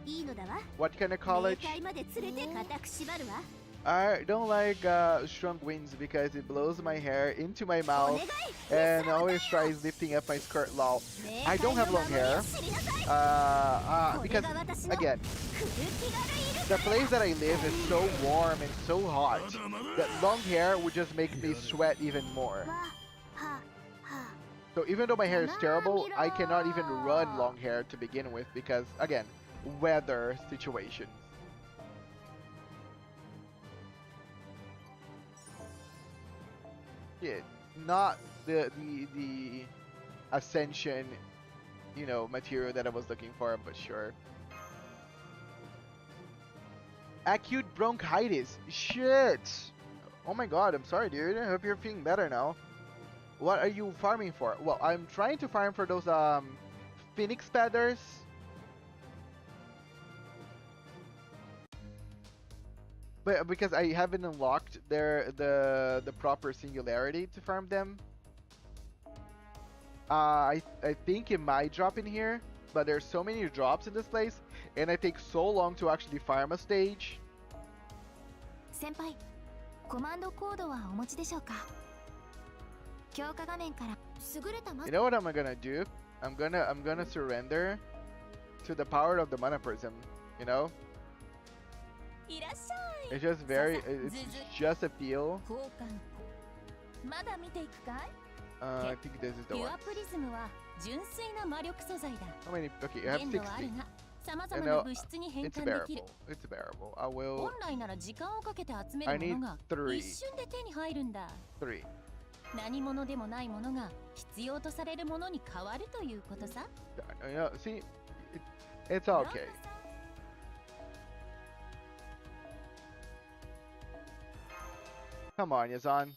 いいのだわ。 What kind of 冥 college? 界まで連れて固く縛るわ。 I don't like strong winds because it blows my hair into my お mouth 願い。 and always tries lifting up my skirt. Lol. 冥 I 界 don't の have long 守り hair. を知りなさい。 Because これが私の again, クルティガルイル the place that I live is so warm and so hot まだまだ that long hair would just make me sweat even more. わはは。 So even though my hair is terrible, I cannot even run long hair to begin with because again, weather situation. Yeah, not the ascension, you know, material that I was looking for, but sure. Acute bronchitis. Shit. Oh my god, I'm sorry, dude. I hope you're feeling better now. What are you farming for? Well, I'm trying to farm for those phoenix feathers. But because I haven't unlocked the proper singularity to farm them. I think it might drop in here, but there's so many drops in this place, and it takes so long to actually farm a stage. 先輩、コマンドコードはお持ちでしょうか。強化画面から優れたマ You know what I'm gonna do? I'm gonna surrender to the power of the mana prism. You know? いらっしゃい。 It's just it's just a feel. 交換。まだ見ていくかい。 I think this is the ピュ one. アプリズムは純粋な魔力素材だ。 How many? Okay, you have 限度はある 60. が、様 You 々 know, な物質に変 it's 換できる。 bearable. It's bearable. I will. 本来なら時間をかけて集め I るも need のが 3. 一瞬で手に入るんだ。 3. 何者でもないものが必要とされるものに変わるということさ。 You know, see, it's okay. Come on, Yazan.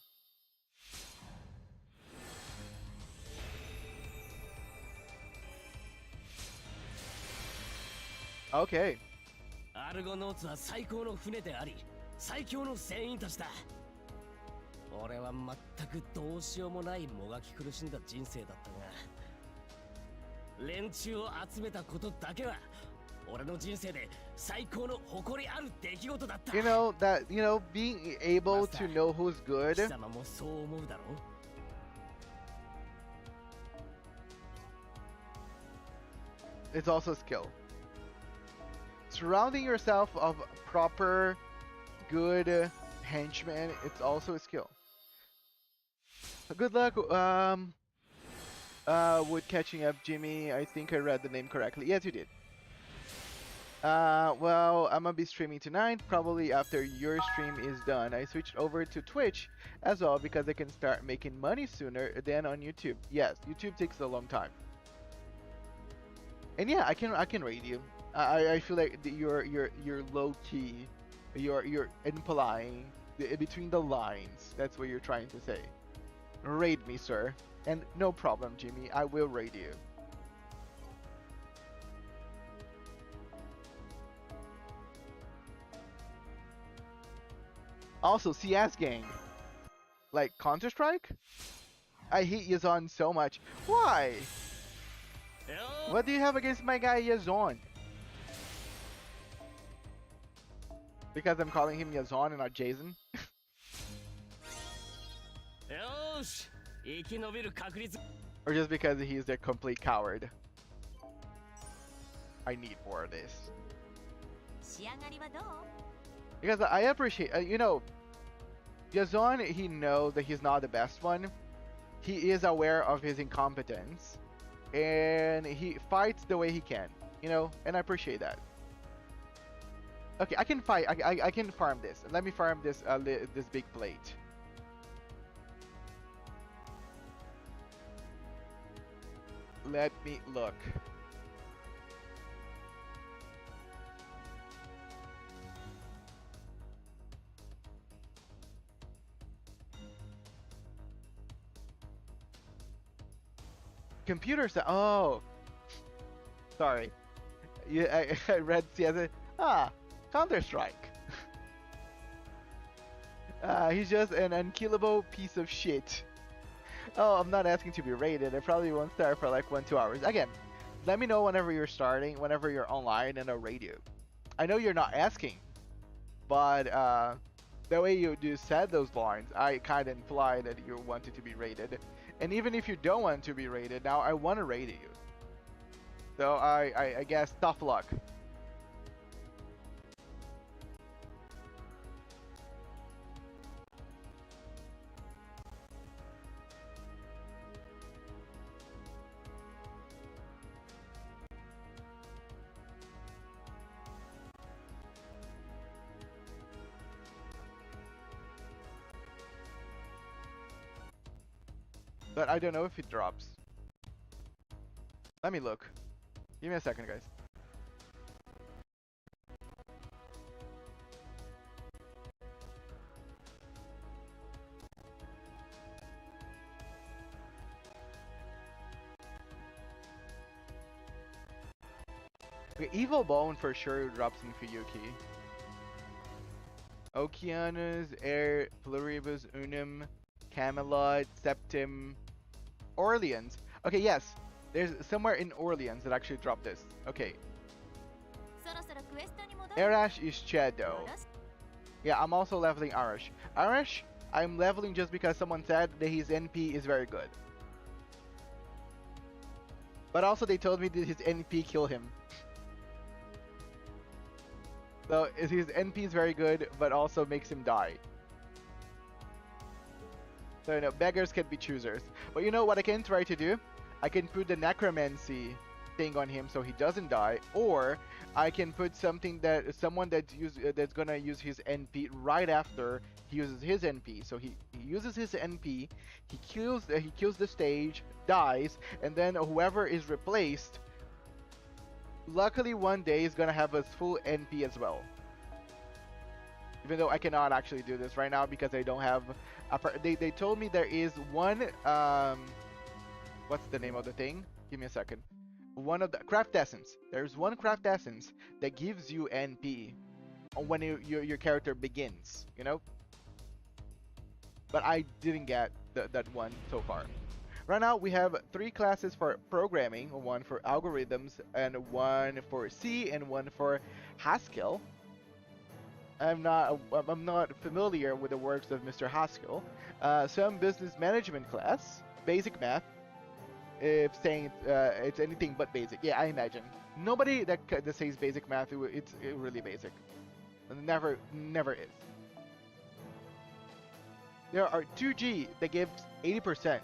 Okay. アルゴノーツは最高の船であり最強の船員たちだ。俺は全くどうしようもないもがき苦しんだ人生だったが、連中を集めたことだけは俺の人生で最高の誇りある出来事だった。 You know that, being able to know who's good. 貴様もそう思うだろう。 It's also a skill. Surrounding yourself of proper, good henchmen, it's also a skill. Good luck with catching up, Jimmy. I think I read the name correctly. Yes, you did. Well, I'm gonna be streaming tonight, probably after your stream is done. I switched over to Twitch as well because I can start making money sooner than on YouTube. Yes, YouTube takes a long time. And yeah, I can raid you. I feel like you're low key, you're implying between the lines. That's what you're trying to say. Raid me, sir, and no problem, Jimmy. I will raid you. Also, CS gang, like Counter-Strike. I hate Yazon so much. Why? What do you have against my guy Yazon? Because I'm calling him Yazon and not Jason? よし、生き延びる確率。 Or just because he's a complete coward? I need more of this. 仕上がりはどう？ Because I appreciate, Yazon, he knows that he's not the best one. He is aware of his incompetence. And he fights the way he can, and I appreciate that. Okay, I can fight. I can farm this. Let me farm this this big plate. Let me look. Computer set. Oh, sorry. Yeah, I read CS. Counter-Strike. He's just an unkillable piece of shit. Oh, I'm not asking to be rated. I probably won't start for like 1-2 hours. Again, let me know whenever you're starting, whenever you're online, and I'll raid you. I know you're not asking, but the way you said those lines, I kind of imply that you wanted to be rated. And even if you don't want to be rated, now I want to raid you. So I guess tough luck. But I don't know if it drops. Let me look. Give me a second, guys. Okay, Evil Bone for sure drops in Fuyuki. Okeanos, Air, Pluribus Unum, Camelot, Septim, Orleans. Okay, yes. There's somewhere in Orleans that actually dropped this. Okay. そろそろクエストに戻る。 Arash is Shadow. よろし Yeah, I'm also leveling Arash. Arash, I'm leveling just because someone said that his NP is very good. But also they told me that his NP kill him. So his NP is very good, but also makes him die. So beggars can be choosers. But you know what I can try to do? I can put the necromancy thing on him so he doesn't die, or I can put someone that's gonna use his NP right after he uses his NP. So he uses his NP, he kills the stage, dies, and then whoever is replaced, luckily one day is gonna have a full NP as well. Even though I cannot actually do this right now because I don't have. They told me there is one. What's the name of the thing? Give me a second. one of the craft essence. There's one craft essence that gives you NP when your character begins, you know? But I didn't get that one so far. Right now we have 3 classes for programming, one for algorithms, and one for C, and one for Haskell. I'm not familiar with the works of Mr. Haskell. Some business management class, basic math. If saying it's anything but basic, yeah, I imagine nobody that says basic math, it's really basic. Never is. There are 2G that gives 80%.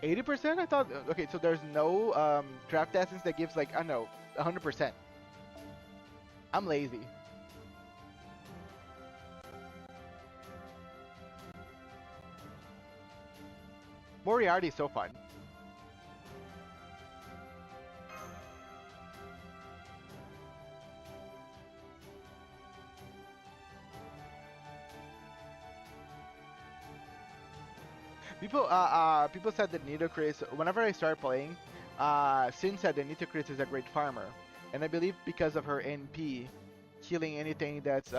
80%? I thought. Okay, so there's no craft essence that gives like I don't know 100%. I'm lazy. Moriarty is so fun. People said that Nitocris, whenever I start playing, Sin said that Nitocris is a great farmer, and I believe because of her NP, killing anything that's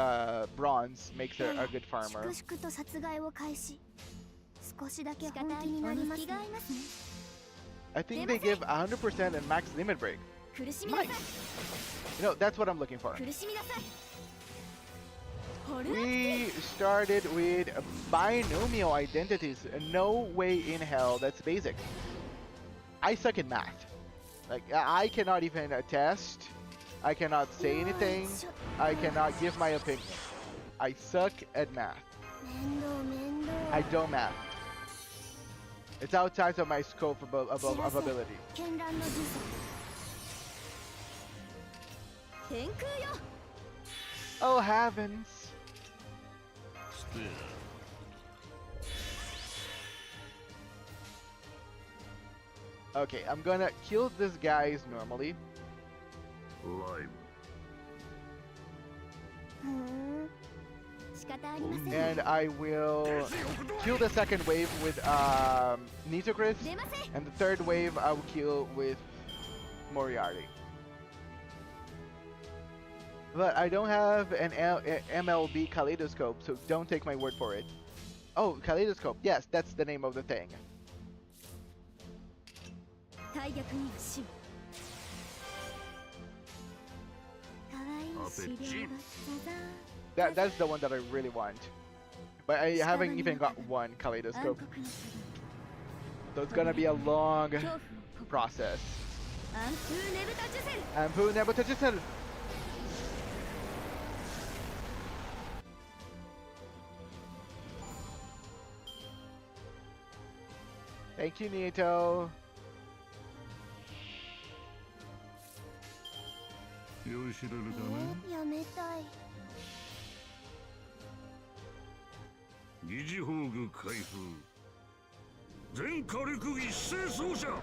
bronze makes her a good farmer. 粛々と殺害を開始。少しだけ本気になりますね。 I think they give 100% and max limit break. 苦しみなさい。 You know, that's what I'm looking for. 苦しみなさい。 We started with binomial identities. No way in hell. That's basic. I suck in math. Like, I cannot even attest. I cannot say anything. I cannot give my opinion. I suck at math. 面倒面倒。 I don't math. It's outside of my scope of ability. 絢爛の術。天空よ。 Oh heavens. Okay, I'm gonna kill these guys normally. ふーん。仕方ありません。 And I will kill the second wave with Nitocris. 出ません。 And the third wave I will kill with Moriarty. But I don't have an MLB kaleidoscope, so don't take my word for it. Oh, kaleidoscope. Yes, that's the name of the thing. 大逆には死を。可愛い資料が That's the one that I really want. But I haven't even got one 暗 kaleidoscope. 黒の So it's gonna be a long 恐怖を process. 暗風ねぶたジュセル。 And who never touches it? Thank you, Nito. よしれるかな。やめたい。疑似宝具開封。全火力一斉奏者。よ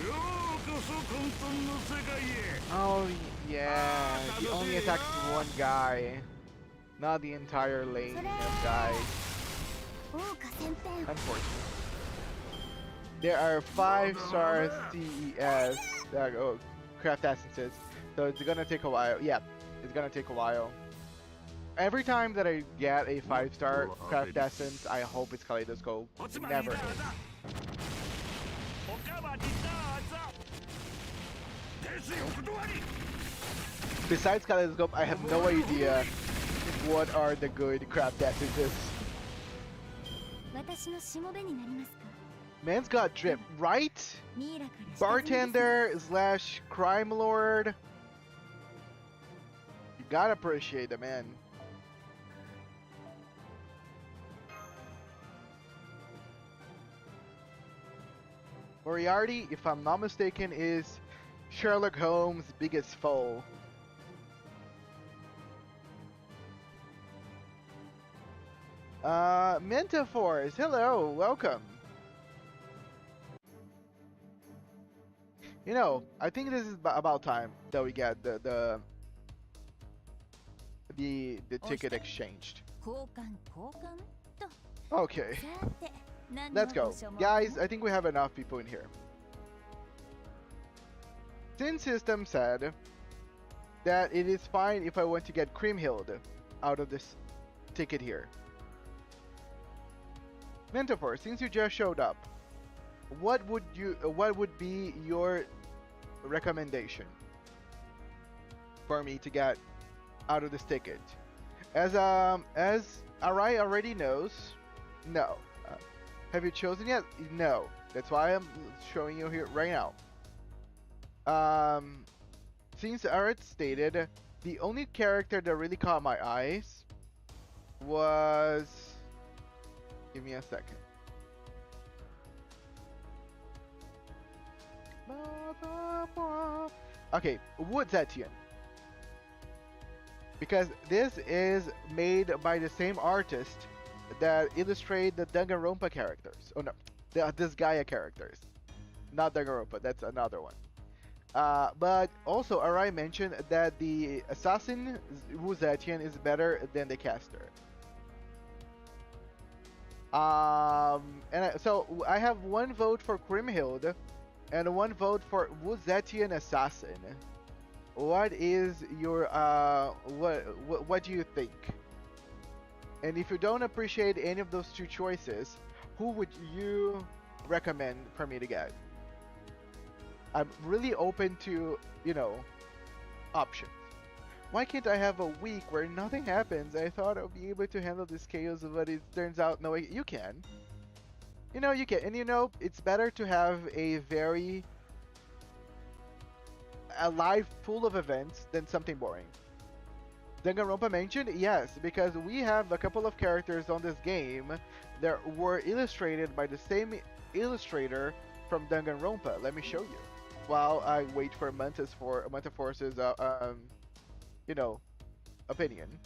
うこそ混沌の世界へ。 Oh, yeah. He only attacks one guy. Not the entire lane of guys. 豪華戦編。 Unfortunate. There are 5-star CES craft essences, so it's gonna take a while. Yeah, it's gonna take a while. Every time that I get a 5-star craft essence, I hope it's kaleidoscope. It never is. Besides kaleidoscope, I have no idea what are the good craft essences. 私のしもべになりますか。 Man's got drip, right? ミイラから下積みです。 Bartender slash crime lord. You gotta appreciate the man. Moriarty, if I'm not mistaken, is Sherlock Holmes' biggest foe. Metaphors, hello, welcome. You know, I think this is about time that we get the ticket exchanged. 交換交換と。 Okay. さて、let's go. Guys, I think we have enough people in here. Sin System said that it is fine if I want to get Kriemhild out of this ticket here. Pngtuber, since you just showed up, what would be your recommendation for me to get out of this ticket? As Arai already knows, no. Have you chosen yet? No. That's why I'm showing you here right now. Since Arai stated, the only character that really caught my eyes was... Give me a second. Okay, Wood Zetian. Because this is made by the same artist that illustrate the Danganronpa characters. Oh no, this Gaia characters. Not Danganronpa, that's another one. But also Arai mentioned that the assassin Wu Zetian is better than the caster. So I have one vote for Kriemhild and one vote for Wu Zetian assassin. What is your what do you think? And if you don't appreciate any of those two choices, who would you recommend for me to get? I'm really open to, you know, options. Why can't I have a week where nothing happens? I thought I'll be able to handle this chaos, but it turns out no, you can. You know, you can. And you know, it's better to have a life full of events than something boring. Danganronpa mentioned? Yes, because we have a couple of characters on this game that were illustrated by the same illustrator from Danganronpa. Let me show you. While I wait for Mantaforce's you know, opinion.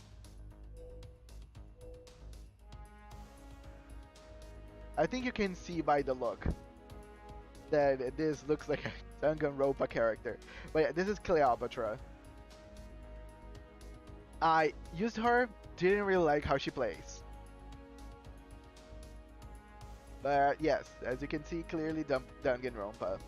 I think you can see by the look that this looks like a Danganronpa character. But yeah, this is Cleopatra. I used her, didn't really like how she plays. But yes, as you can see clearly Danganronpa.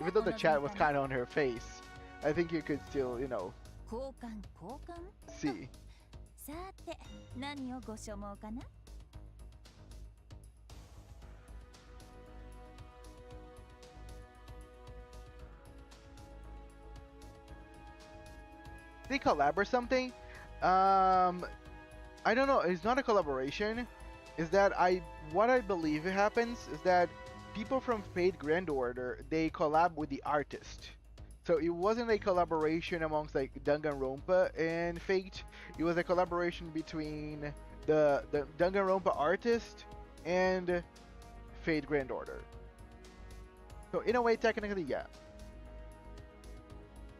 Even though the chat was kind of on her face, I think you could still, you know, see. They collab or something? I don't know. It's not a collaboration. Is that what I believe happens is that people from Fate Grand Order, they collab with the artist. So it wasn't a collaboration amongst like Danganronpa and Fate. It was a collaboration between the Danganronpa artist and Fate Grand Order. So in a way, technically, yeah.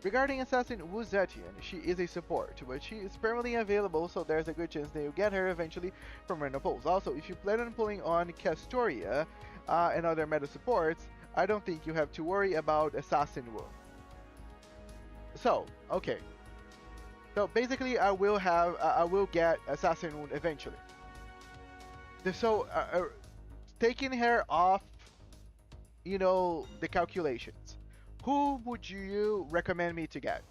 Regarding Assassin Wu Zetian, she is a support, but she is permanently available, so there's a good chance that you'll get her eventually from random pulls. Also, if you plan on pulling on Castoria and other meta supports, I don't think you have to worry about Assassin Wu. So, okay. So basically, I will get Assassin Wu eventually. So, taking her off, you know, the calculations. Who would you recommend me to get?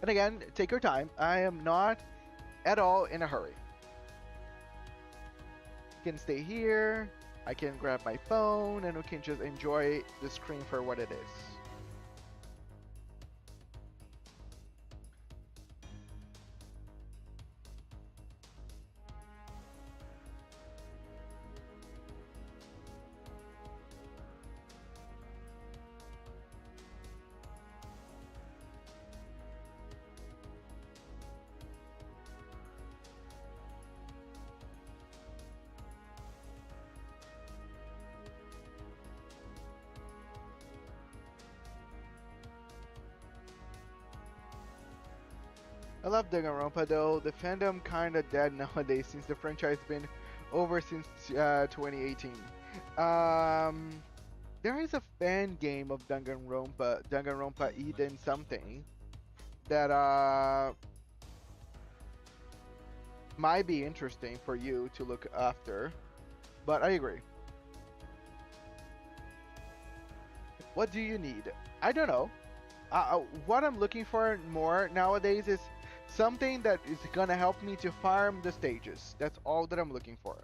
And again, take your time. I am not at all in a hurry. You can stay here. I can grab my phone and we can just enjoy the screen for what it is. I love Danganronpa though. The fandom kinda dead nowadays since the franchise been over since 2018. Um, there is a fan game of Danganronpa Eden something that might be interesting for you to look after. But I agree. What do you need? I don't know. What I'm looking for more nowadays is something that is gonna help me to farm the stages. That's all that I'm looking for.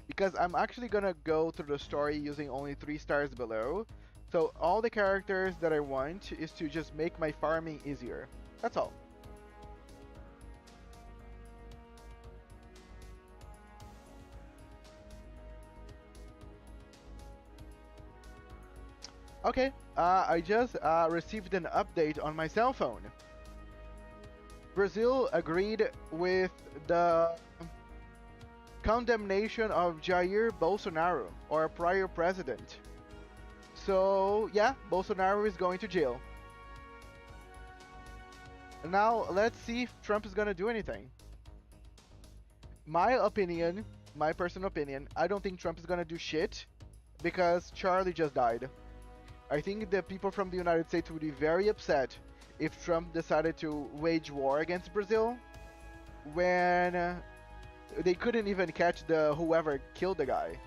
Because I'm actually gonna go through the story using only 3 stars below. So all the characters that I want is to just make my farming easier. That's all. Okay, I just received an update on my cell phone. Brazil agreed with the condemnation of Jair Bolsonaro, our prior president. So, yeah, Bolsonaro is going to jail. Now, let's see if Trump is going to do anything. My opinion, my personal opinion, I don't think Trump is going to do shit because Charlie just died. I think the people from the United States would be very upset if Trump decided to wage war against Brazil when they couldn't even catch whoever killed the guy.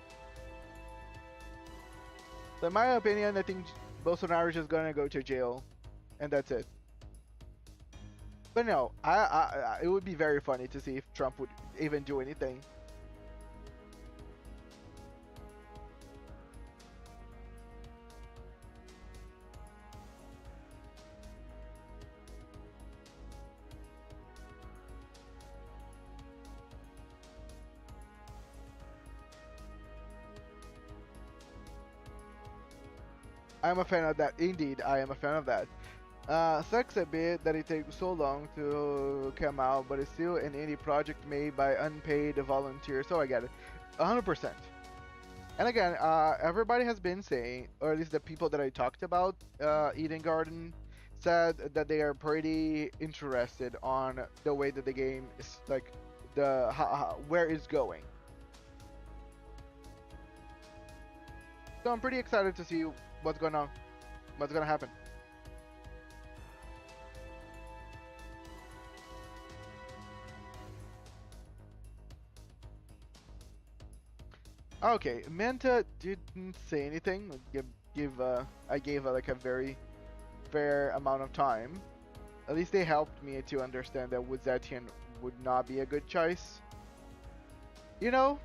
So in my opinion, I think Bolsonaro is just gonna go to jail, and that's it. But no, it would be very funny to see if Trump would even do anything. I'm a fan of that. Indeed, I am a fan of that. Sucks a bit that it takes so long to come out, but it's still an indie project made by unpaid volunteers, so I get it. 100%. And again, everybody has been saying, or at least the people that I talked about, Eden Garden, said that they are pretty interested on the way that the game is, like, where it's going. So I'm pretty excited to see what's going on, what's gonna happen. Okay, Manta didn't say anything. I gave like a very fair amount of time. At least they helped me to understand that Wuzetian would not be a good choice. You know,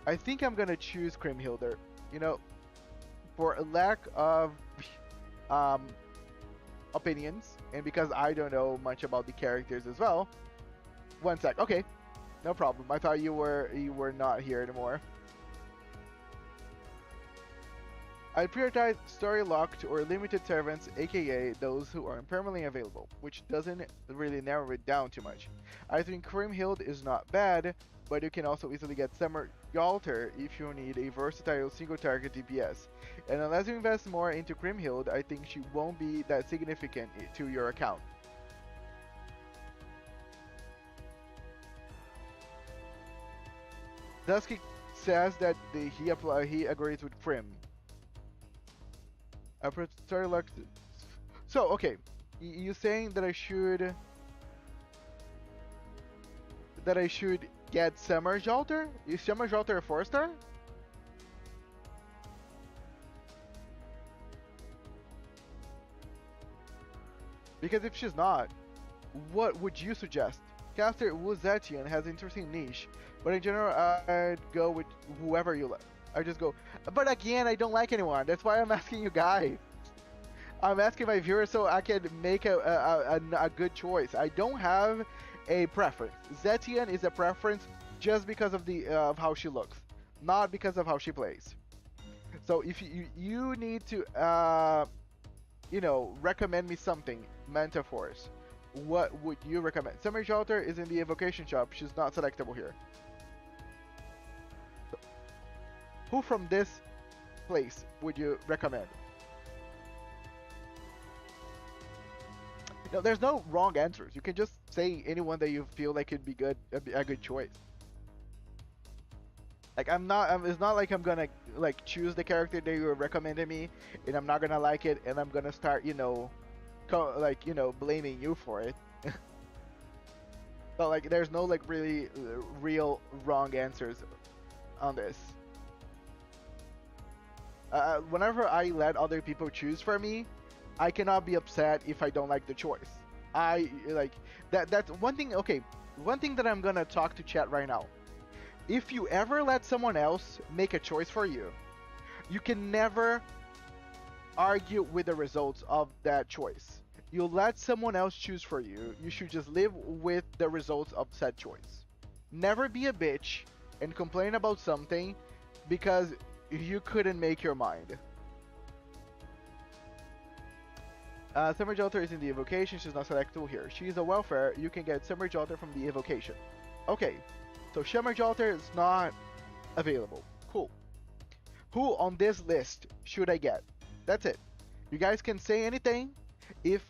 I think I'm gonna choose Kriemhilder. You know, for a lack of opinions, and because I don't know much about the characters as well. One sec. Okay, no problem. I thought you were not here anymore. I prioritize story locked or limited servants, aka those who are permanently available, which doesn't really narrow it down too much. I think Kriemhild is not bad, but you can also easily get Summer Yalter if you need a versatile single target DPS. And unless you invest more into Kriemhild, I think she won't be that significant to your account. Dusky says that he agrees with Krim. So okay, you saying that I should get Summer Jalter? Is Summer Jalter a 4-star? Because if she's not, what would you suggest? Caster Wuzetian has an interesting niche, but in general, I'd go with whoever you like. I just go, but again, I don't like anyone. That's why I'm asking you guys. I'm asking my viewers so I can make a good choice. I don't have a preference. Zetian is a preference just because of of how she looks, not because of how she plays. So if you need to you know, recommend me something, Manta Force, what would you recommend? Summer Shelter is in the evocation shop. She's not selectable here. So, who from this place would you recommend? No, there's no wrong answers. You can just say anyone that you feel like could be good, a good choice. Like it's not like I'm gonna like choose the character that you recommended me, and I'm not gonna like it, and I'm gonna start, blaming you for it. But like, there's no like really real wrong answers on this. Whenever I let other people choose for me, I cannot be upset if I don't like the choice. I like that. That's one thing. Okay, one thing that I'm gonna talk to chat right now. If you ever let someone else make a choice for you, you can never argue with the results of that choice. You let someone else choose for you, you should just live with the results of said choice. Never be a bitch and complain about something because you couldn't make your mind. Summer Jolter is in the evocation, she's not selectable here. She's a welfare, you can get Summer Jolter from the evocation. Okay, so Summer Jolter is not available. Cool. Who on this list should I get? That's it. You guys can say anything. If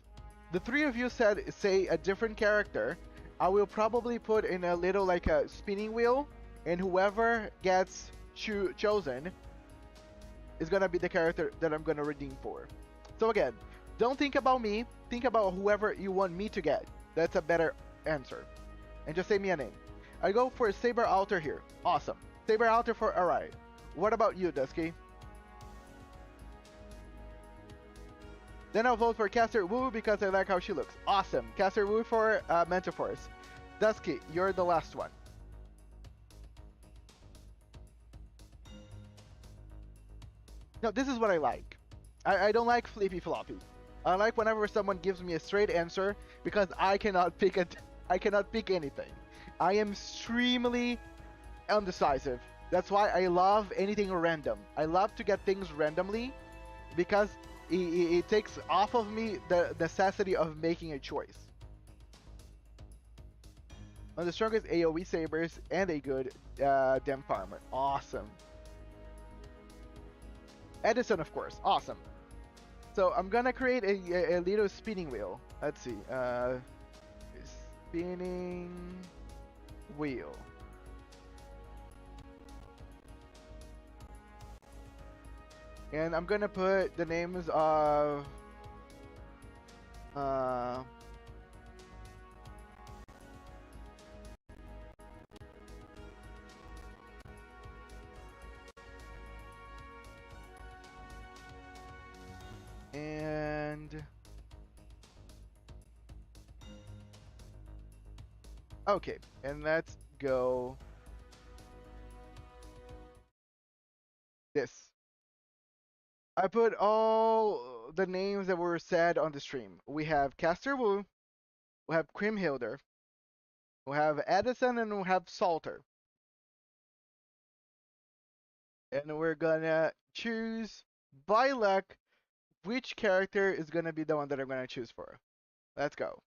the three of you say a different character, I will probably put in a little like a spinning wheel, and whoever gets chosen is gonna be the character that I'm gonna redeem for. So again, don't think about me, think about whoever you want me to get. That's a better answer. And just say me a name. I go for Saber Alter here. Awesome. Saber Alter for Arai. What about you, Dusky? Then I'll vote for Caster Wu because I like how she looks. Awesome. Caster Wu for Mentor Force. Dusky, you're the last one. Now, this is what I like. I don't like flippy floppy. I like whenever someone gives me a straight answer because I cannot pick anything. I am extremely undecisive. That's why I love anything random. I love to get things randomly because it takes off of me the necessity of making a choice. On the strongest AoE sabers and a good Dem Farmer. Awesome. Edison, of course. Awesome. So I'm gonna create a little spinning wheel. Let's see. Spinning wheel. And I'm gonna put the names of and okay, and let's go this. I put all the names that were said on the stream. We have Caster Wu, we have Crimhilder, we have Edison, and we have Salter. And we're gonna choose by luck which character is gonna be the one that I'm gonna choose for. Let's go.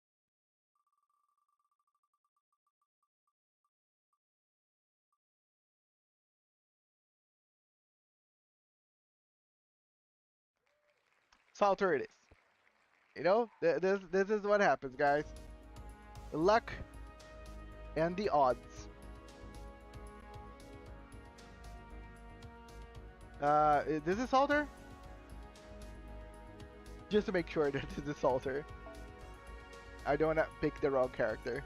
Salter it is. You know, this is what happens, guys. Luck and the odds. This is Salter? Just to make sure that this is Salter. I don't wanna pick the wrong character.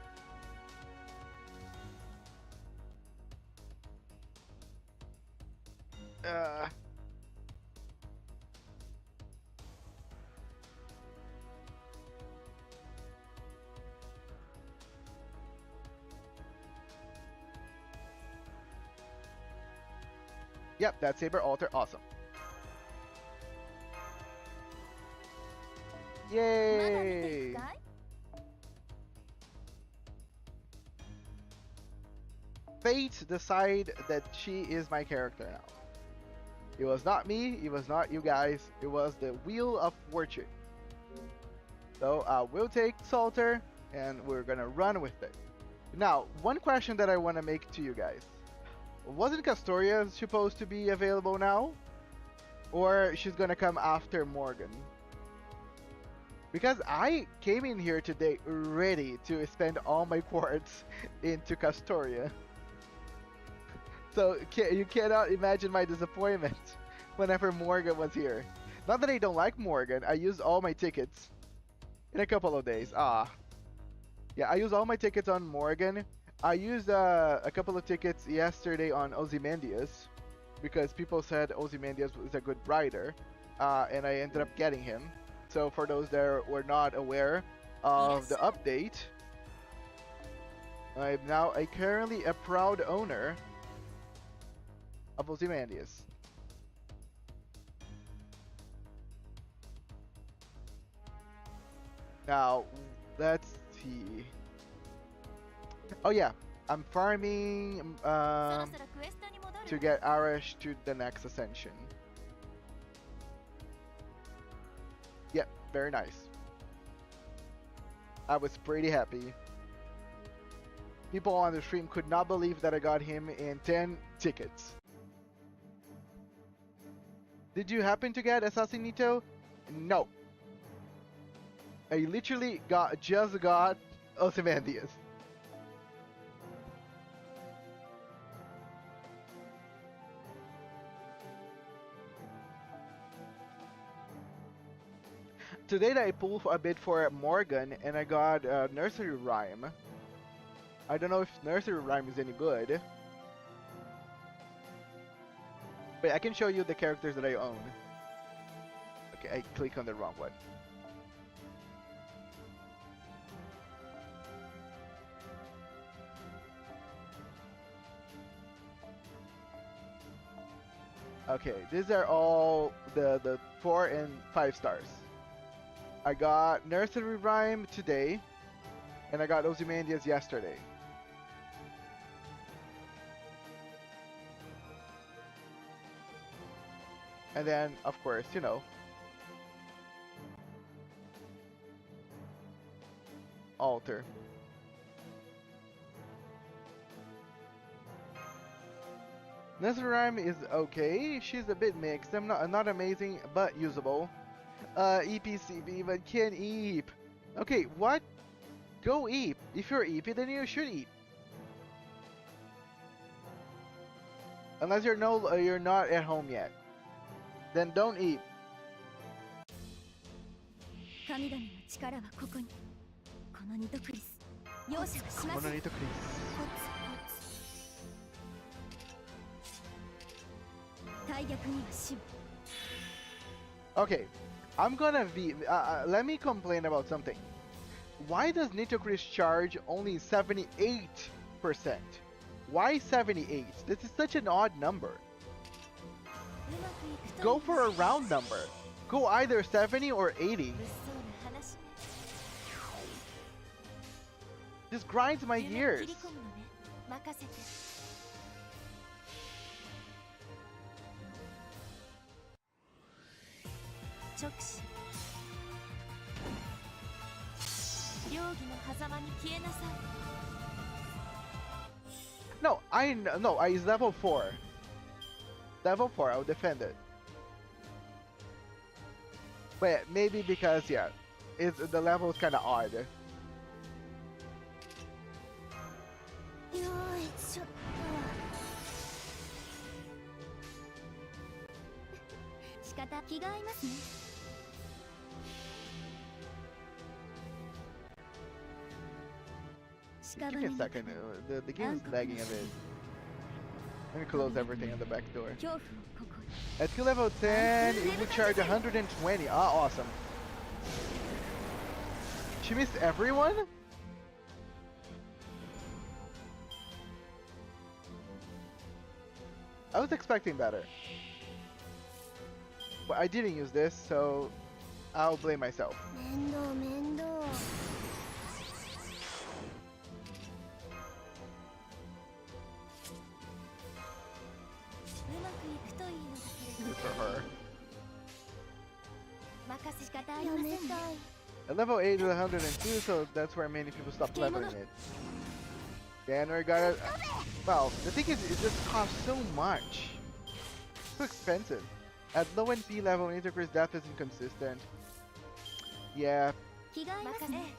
Yep, that's Saber Alter. Awesome. Yay! Fate decide that she is my character now. It was not me, it was not you guys, it was the Wheel of Fortune. So we'll take Salter and we're gonna run with it. Now, one question that I want to make to you guys. Wasn't Castoria supposed to be available now? Or she's gonna come after Morgan? Because I came in here today ready to spend all my quartz into Castoria. So you cannot imagine my disappointment whenever Morgan was here. Not that I don't like Morgan, I used all my tickets in a couple of days. Yeah, I used all my tickets on Morgan. I used a couple of tickets yesterday on Ozymandias because people said Ozymandias was a good rider, and I ended up getting him. So for those that were not aware of the update, I'm now currently a proud owner of Ozymandias. Now, let's see. Oh yeah, I'm farming そろそろクエストに戻る to get Arash to the next ascension. Yep, very nice. I was pretty happy. People on the stream could not believe that I got him in 10 tickets. Did you happen to get Assassinito? No. I literally just got Ozymandias. Today I pulled a bit for Morgan and I got Nursery Rhyme. I don't know if Nursery Rhyme is any good. But I can show you the characters that I own. Okay, I click on the wrong one. Okay, these are all the 4 and 5 stars. I got Nursery Rhyme today, and I got Ozymandias yesterday. And then, of course, you know, Alter. Nursery Rhyme is okay. She's a bit mixed. I'm not amazing, but usable. EPCB, but can't eep. Okay, what? Go eep. If you're eepy, then you should eep. Unless you're not at home yet. Then don't eep. 神々の力はここに。このニトクリス。容赦はしません。コツコツ。大逆には死を。Okay, I'm gonna be. Let me complain about something. Why does Nitocris charge only 78%? Why 78? This is such an odd number. Go for a round number. Go either 70 or 80. This grinds my gears. No, it's level 4. Level 4, I'll defend it. But maybe because, yeah, the level is kind of odd. 仕方気が合いますね。Give me a second. The game is lagging a bit. Let me close everything on the back door. At skill level 10, it would charge 120. Ah, awesome. She missed everyone? I was expecting better. But I didn't use this, so I'll blame myself. 面倒面倒。うまくいくといいのだけれど。 Good for her. 任せ仕方ありませんね。 At level 8 is 102, so that's where many people stop leveling it. Banner got it. Well, the thing is, it just costs so much. So expensive. At low NP level, Nitocris death is inconsistent. Yeah. 気が合いますね。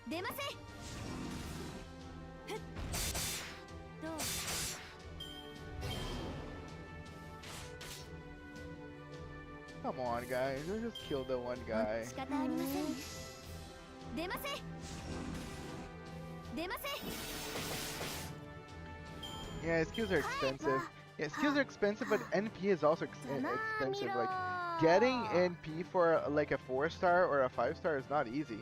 出ません。ふっ。どう？ Come on, guys. Let's just kill the one guy. 仕方ありませんね。出ません。出ません。 Yeah, skills are expensive. Yeah, skills are expensive, but NP is also expensive. Like, getting NP for like a 4-star or a 5-star is not easy.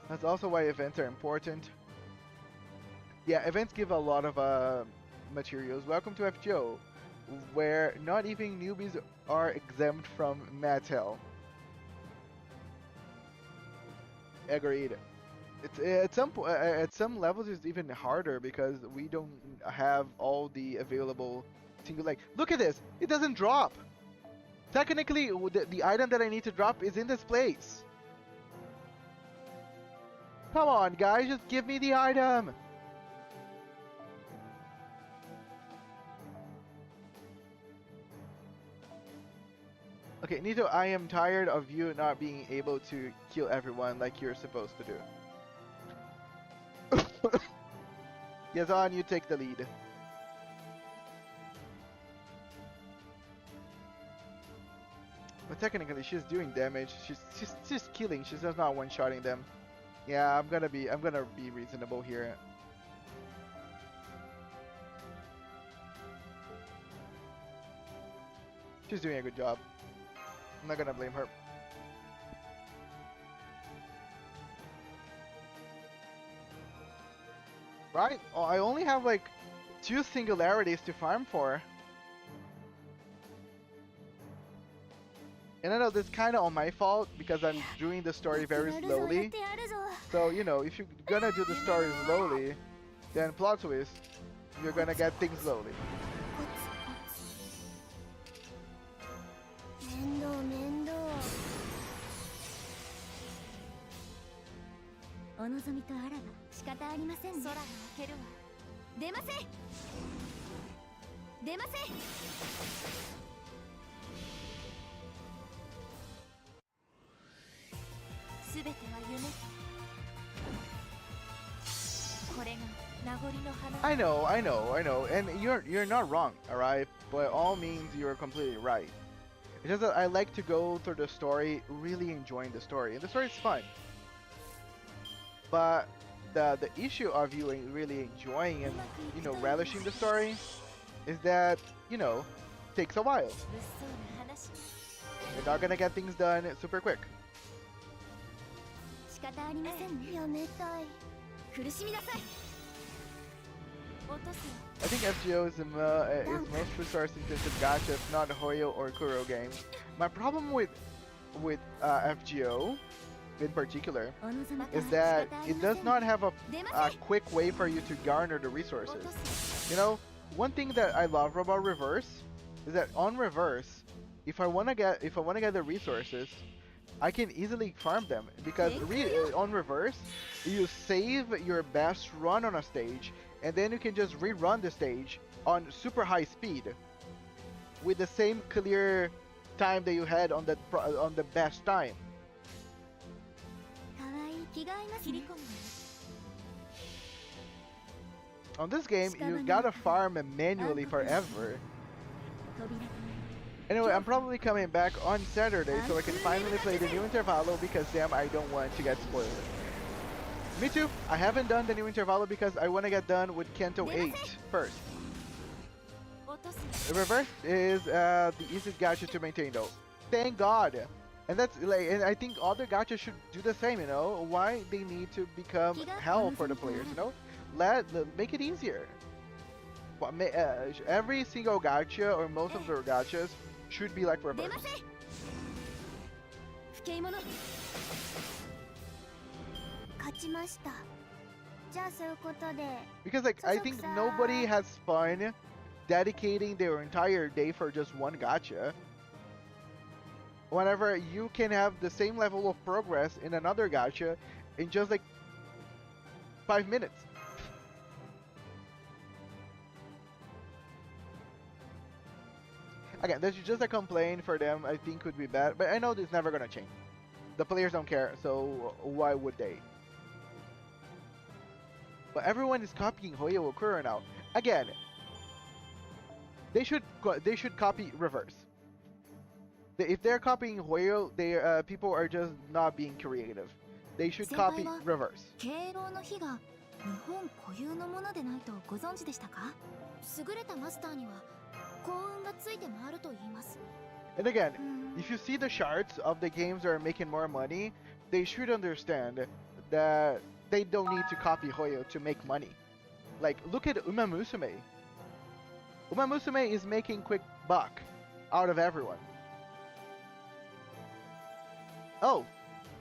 That's also why events are important. Yeah, events give a lot of materials. Welcome to FGO, where not even newbies are exempt from Mattel. Agreed. It's at some levels it's even harder because we don't have all the available single, like, look at this, it doesn't drop. Technically the item that I need to drop is in this place. Come on, guys, just give me the item. Okay, Nito, I am tired of you not being able to kill everyone like you're supposed to do. Yazan, you take the lead. But technically, she's doing damage. She's killing. She's just not one-shotting them. Yeah, I'm gonna be reasonable here. She's doing a good job. I'm not gonna blame her. Right? Oh, I only have like 2 singularities to farm for. And I know this kind of on my fault because I'm doing the story very slowly. So, you know, if you're gonna do the story slowly, then plot twist, you're gonna get things slowly. 面倒面倒。お望みとあらば仕方ありませんね。空が開けるわ。出ません。出ません。すべては夢。これが名残の花。 I know, and you're not wrong, alright? By all means, you're completely right. It's just that I like to go through the story, really enjoying the story, and the story is fun. But the issue of you really enjoying and, you know, relishing the story is that, you know, takes a while. You're not gonna get things done super quick. 仕方ありませんね。やめたい。苦しみなさい。落とすよ。 I think FGO is most resource-intensive gacha, if not Hoyo or Kuro game. My problem with FGO, in particular, is that it does not have a quick way for you to garner the resources. You know, one thing that I love about Reverse is that on Reverse, if I wanna get the resources, I can easily farm them because on Reverse, you save your best run on a stage, and then you can just rerun the stage on super high speed with the same clear time that you had on the best time. On this game, you gotta farm manually forever. Anyway, I'm probably coming back on Saturday so I can finally play the new Intervallo because damn, I don't want to get spoiled. Me too. I haven't done the new Intervallo because I want to get done with Kanto 8 first. The Reverse is the easiest gacha to maintain though. Thank God. And that's like, and I think other gachas should do the same, you know? Why they need to become hell for the players, you know? Make it easier. Every single gacha or most of the gachas should be like Reverse. Because like I think nobody has fun dedicating their entire day for just one gacha. Whenever you can have the same level of progress in another gacha in just like 5 minutes. Again, that's just a complaint for them. I think would be bad, but I know it's never gonna change. The players don't care, so why would they? But everyone is copying Hoyo Okura now. Again, they should copy Reverse. If they're copying Hoyo, they people are just not being creative. They should copy reverse. 敬老の日が日本固有のものでないとご存知でしたか？優れたマスターには幸運がついて回ると言います。 And again, if you see the charts of the games that are making more money, they should understand that they don't need to copy Hoyo to make money. Like, look at Uma Musume. Uma Musume is making quick buck out of everyone. Oh,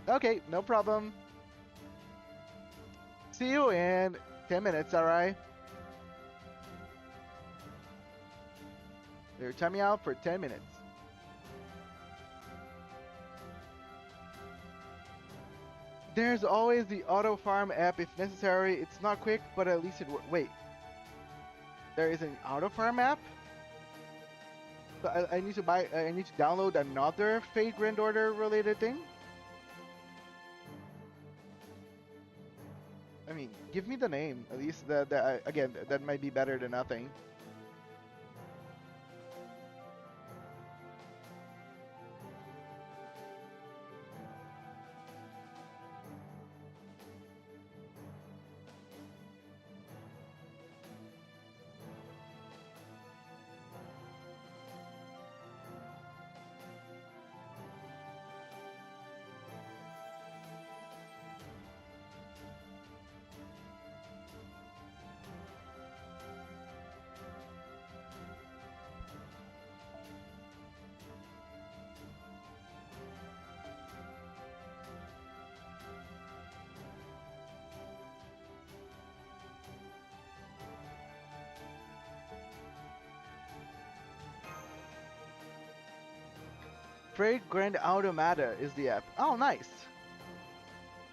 okay, no problem. See you in 10 minutes, alright? They're timing out for 10 minutes. There's always the auto farm app if necessary. It's not quick, but at least it works. Wait. There is an auto farm app? So I need to buy, I need to download another Fate Grand Order related thing? I mean, give me the name. At least again, that might be better than nothing. Freight Grand Automata is the app. Oh, nice.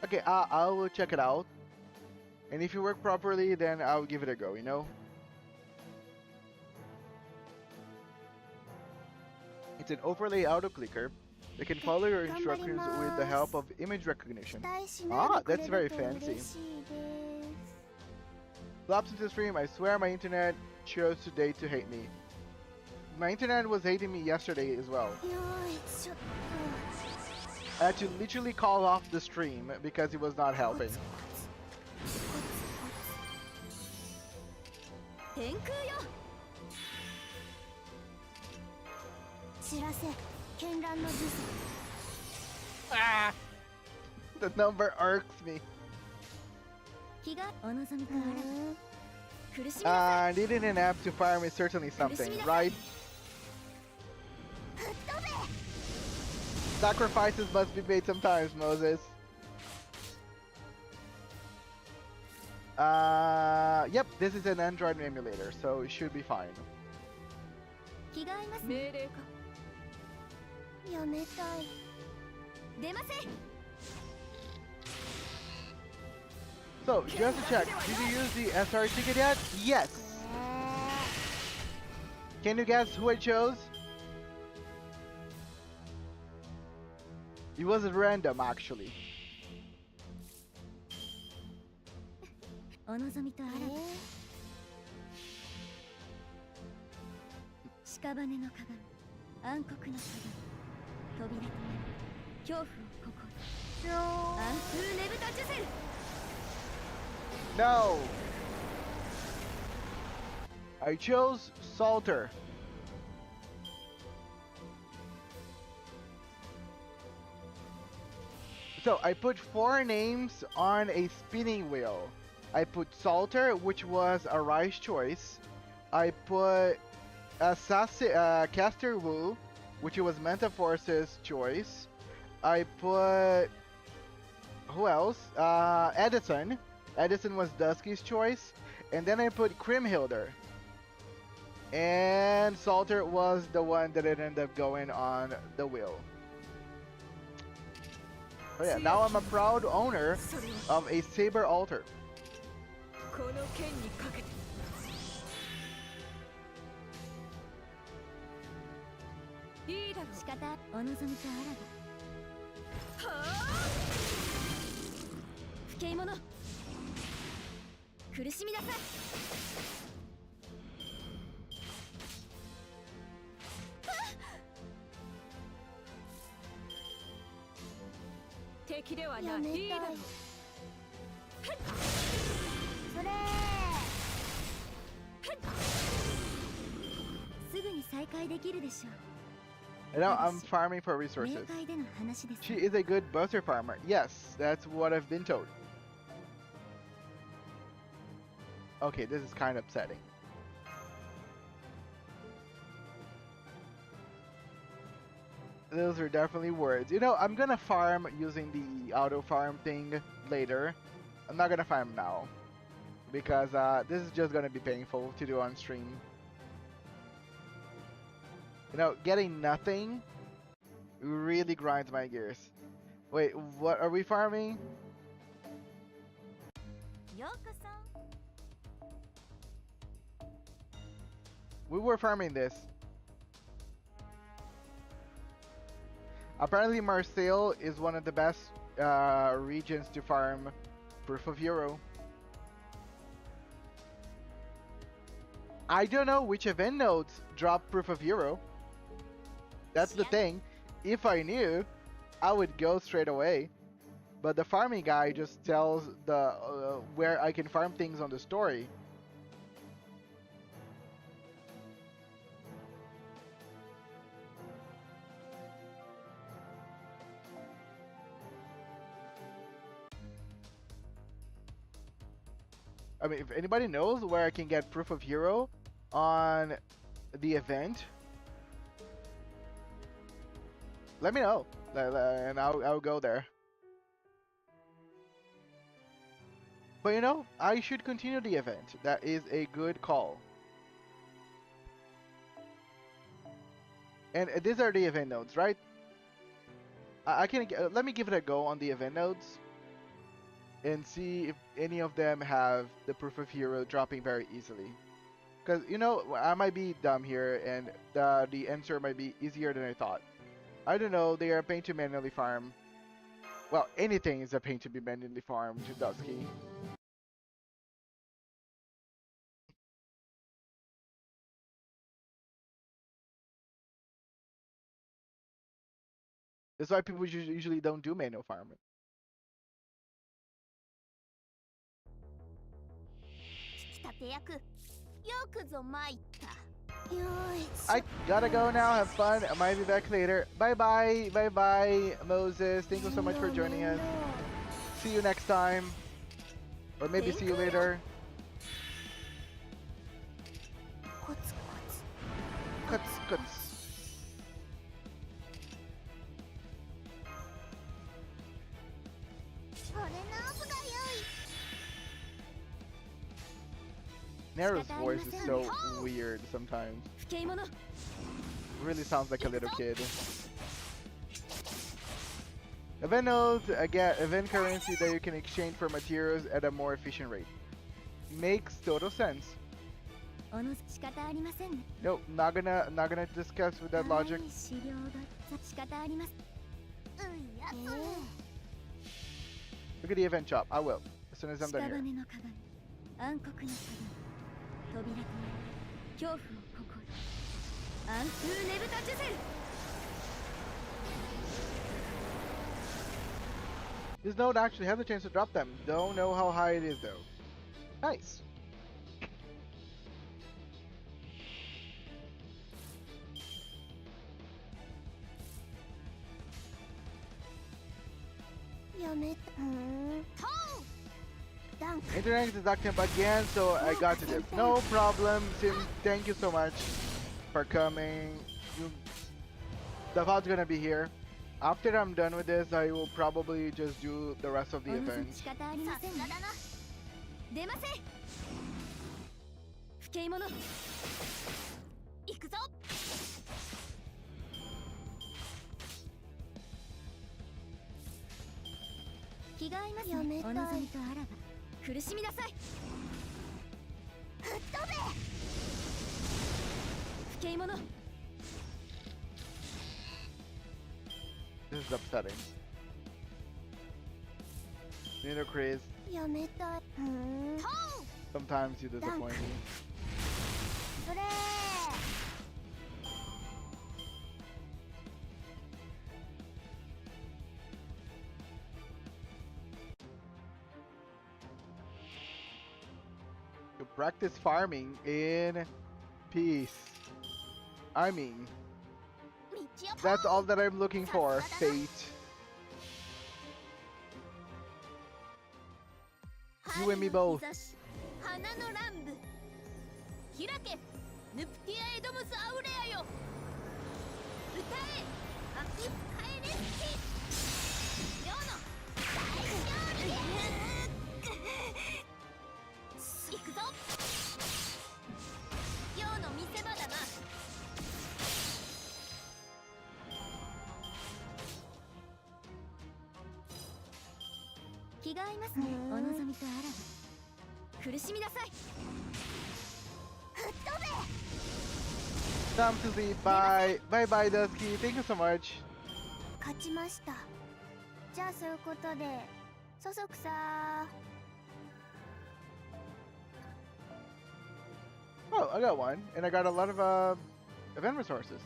Okay, I will check it out. And if you work properly, then I'll give it a go, you know? It's an overlay auto-clicker that can follow your instructions with the help of image recognition. Ah, that's very fancy. Flops into the stream, I swear my internet chose today to hate me. My internet was hating me yesterday as well. I had to literally call off the stream because it was not helping. Ah! The number irks me. Needing an app to farm is certainly something, right? Sacrifices must be made sometimes, Moses. Yep, this is an Android emulator, so it should be fine. So, just to check, did you use the SR ticket yet? Yes! Can you guess who I chose? It wasn't random, actually. No! I chose Salter. So I put 4 names on a spinning wheel. I put Salter, which was a Rice choice. I put Caster Wu, which was Manta Force's choice. I put... who else? Edison. Edison was Dusky's choice. And then I put Crimhilder. And Salter was the one that ended up going on the wheel. So yeah, now I'm a proud owner of a Saber Altar. 敵ではやめたいないいいだろうそれすぐに再開できるでしょう You know, I'm farming for 冥 resources. 界での話です She is a good buster farmer. Yes, that's what I've been told. Okay, this is kind of upsetting. Those are definitely words. You know, I'm gonna farm using the auto farm thing later. I'm not gonna farm now. Because this is just gonna be painful to do on stream. You know, getting nothing really grinds my gears. Wait, what are we farming? ようこそ We were farming this. Apparently Marseille is one of the best regions to farm Proof of Hero. I don't know which event nodes drop Proof of Hero. That's the thing. If I knew, I would go straight away. But the farming guy just tells the where I can farm things on the story. I mean, if anybody knows where I can get Proof of Hero on the event, let me know, and I'll go there. But you know, I should continue the event. That is a good call. And these are the event nodes, right? I can let me give it a go on the event nodes and see if any of them have the Proof of Hero dropping very easily. Because, you know, I might be dumb here, and the answer might be easier than I thought. I don't know, they are paying to manually farm. Well, anything is a pain to be manually farmed, Dusky. That's why people usually don't do manual farming. 引き立て役よくぞ参ったよいしょ I gotta go now. Have fun. I might be back later. Bye bye. Bye bye, Moses. Thank you so much for joining us. See you next time. Or maybe see you later. コツコツ Cuts, cuts. それナーブが良い Nero's voice is so weird sometimes. 不敬者 Really sounds like a little kid. Event nodes get event currency that you can exchange for materials at a more efficient rate. Makes total sense. おの仕方ありませんね No, not gonna discuss with that 可愛 logic. い資料が仕方ありますうんやっとね Look at the event shop. I will. As soon as I'm 屍 done here. の鏡暗黒の鏡扉となる恐怖を心暗風ねぶたジュゼル This node actually has a chance to drop them. Don't know how high it is though. Nice. Internet is acting up again, so I got to this. No problem, Sim. Thank you so much for coming. The VOD's gonna be here. After I'm done with this, I will probably just do the rest of the おの event. 仕方ありませんね出ません不敬者行くぞ気が合いますねお望みとあらば苦しみなさい吹っ飛べ不敬者 This is upsetting. Nino Chris, やめたい sometimes you disappoint me. それ practice farming in peace. I mean, that's all that I'm looking for, Fate. You and me both. 花の乱舞開けヌプティアエドムスアウレアよ歌えアクスカエレスキ世の最強リ行くぞ世の見せ場だな気が合いますねお望みとあらば苦しみなさい吹っ飛べ Time to leave. Bye. Bye bye, Dusky. Thank you so much. 勝ちましたじゃあそういうことでそそくさ Oh, I got one, and I got a lot of event resources.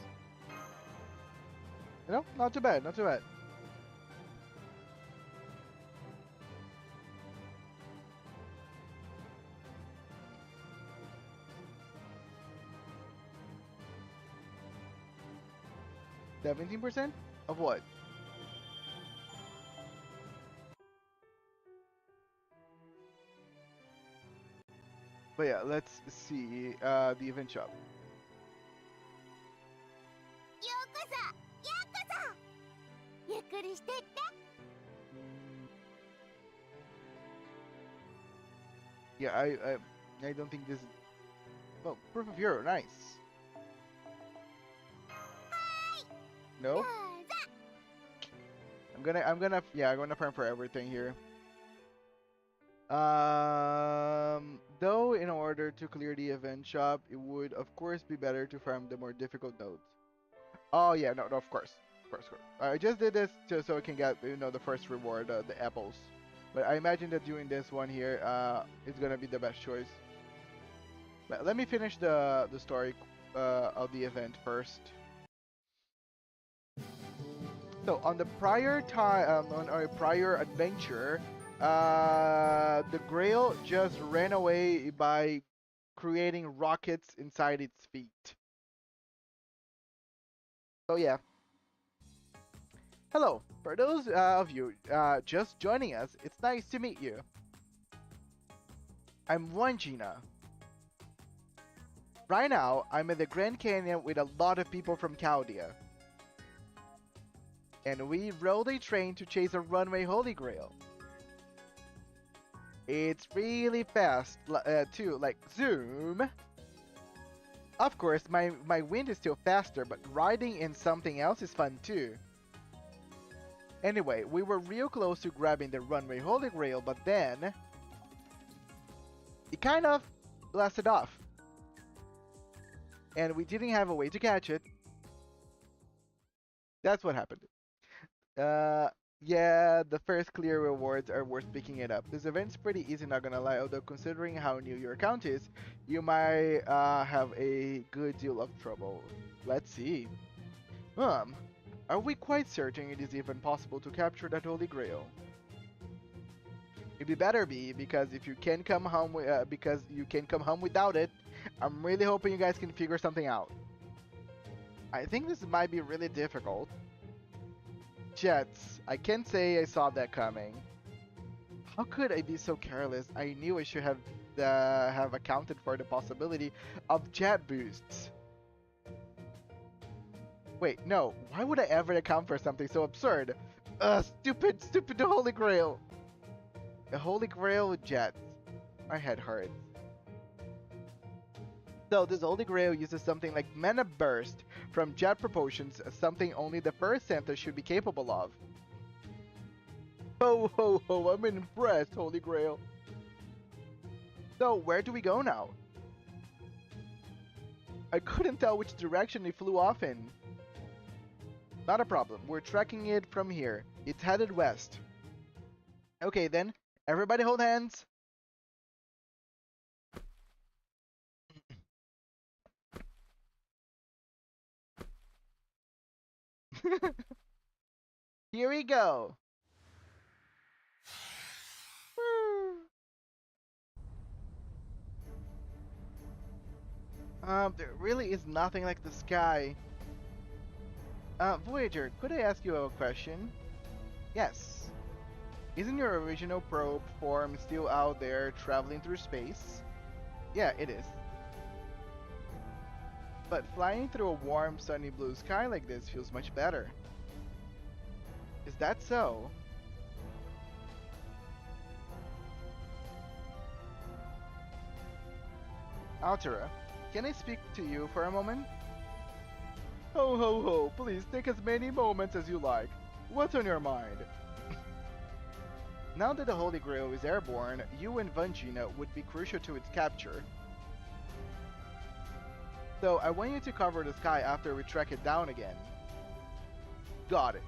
You know, not too bad, not too bad. %17% of what? But yeah, let's see the event shop. ようこそようこそゆっくりしてって Yeah, I don't think this is. Oh, proof of hero, nice. No. どうぞ I'm gonna farm for everything here. Though in order to clear the event shop, it would of course be better to farm the more difficult nodes. Oh yeah, no, of course. I just did this so I can get, you know, the first reward, the apples. But I imagine that doing this one here, is gonna be the best choice. But let me finish the story of the event first. So on the prior time, on our prior adventure, the Grail just ran away by creating rockets inside its feet. So yeah. Hello, for those of you just joining us, it's nice to meet you. I'm Wangina. Right now, I'm in the Grand Canyon with a lot of people from Chaldea. And we rode a train to chase a runway Holy Grail. It's really fast, too, like zoom. Of course, my wind is still faster, but riding in something else is fun too. Anyway, we were real close to grabbing the runway Holy Grail, but then it kind of blasted off. And we didn't have a way to catch it. That's what happened. Yeah, the first clear rewards are worth picking it up. This event's pretty easy, not gonna lie, although considering how new your account is, you might have a good deal of trouble. Let's see. Are we quite certain it is even possible to capture that Holy Grail? It better be, because if you can come home without it, I'm really hoping you guys can figure something out. I think this might be really difficult. Jets, I can't say I saw that coming. How could I be so careless? I knew I should have accounted for the possibility of jet boosts. Wait, no. Why would I ever account for something so absurd? Stupid Holy Grail. The Holy Grail with jets. My head hurts. So this Holy Grail uses something like Mana Burst from jet proportions, something only the first center should be capable of. Ho ho ho, I'm impressed, Holy Grail. So where do we go now? I couldn't tell which direction it flew off in. Not a problem, we're tracking it from here. It's headed west. Okay then, everybody hold hands. Here we go. There really is nothing like the sky. Voyager, could I ask you a question? Yes. Isn't your original probe form still out there traveling through space? Yeah, it is. But flying through a warm, sunny blue sky like this feels much better. Is that so? Altera, can I speak to you for a moment? Ho ho ho, please take as many moments as you like. What's on your mind? Now that the Holy Grail is airborne, you and Vangina would be crucial to its capture. So I want you to cover the sky after we track it down again. Got it.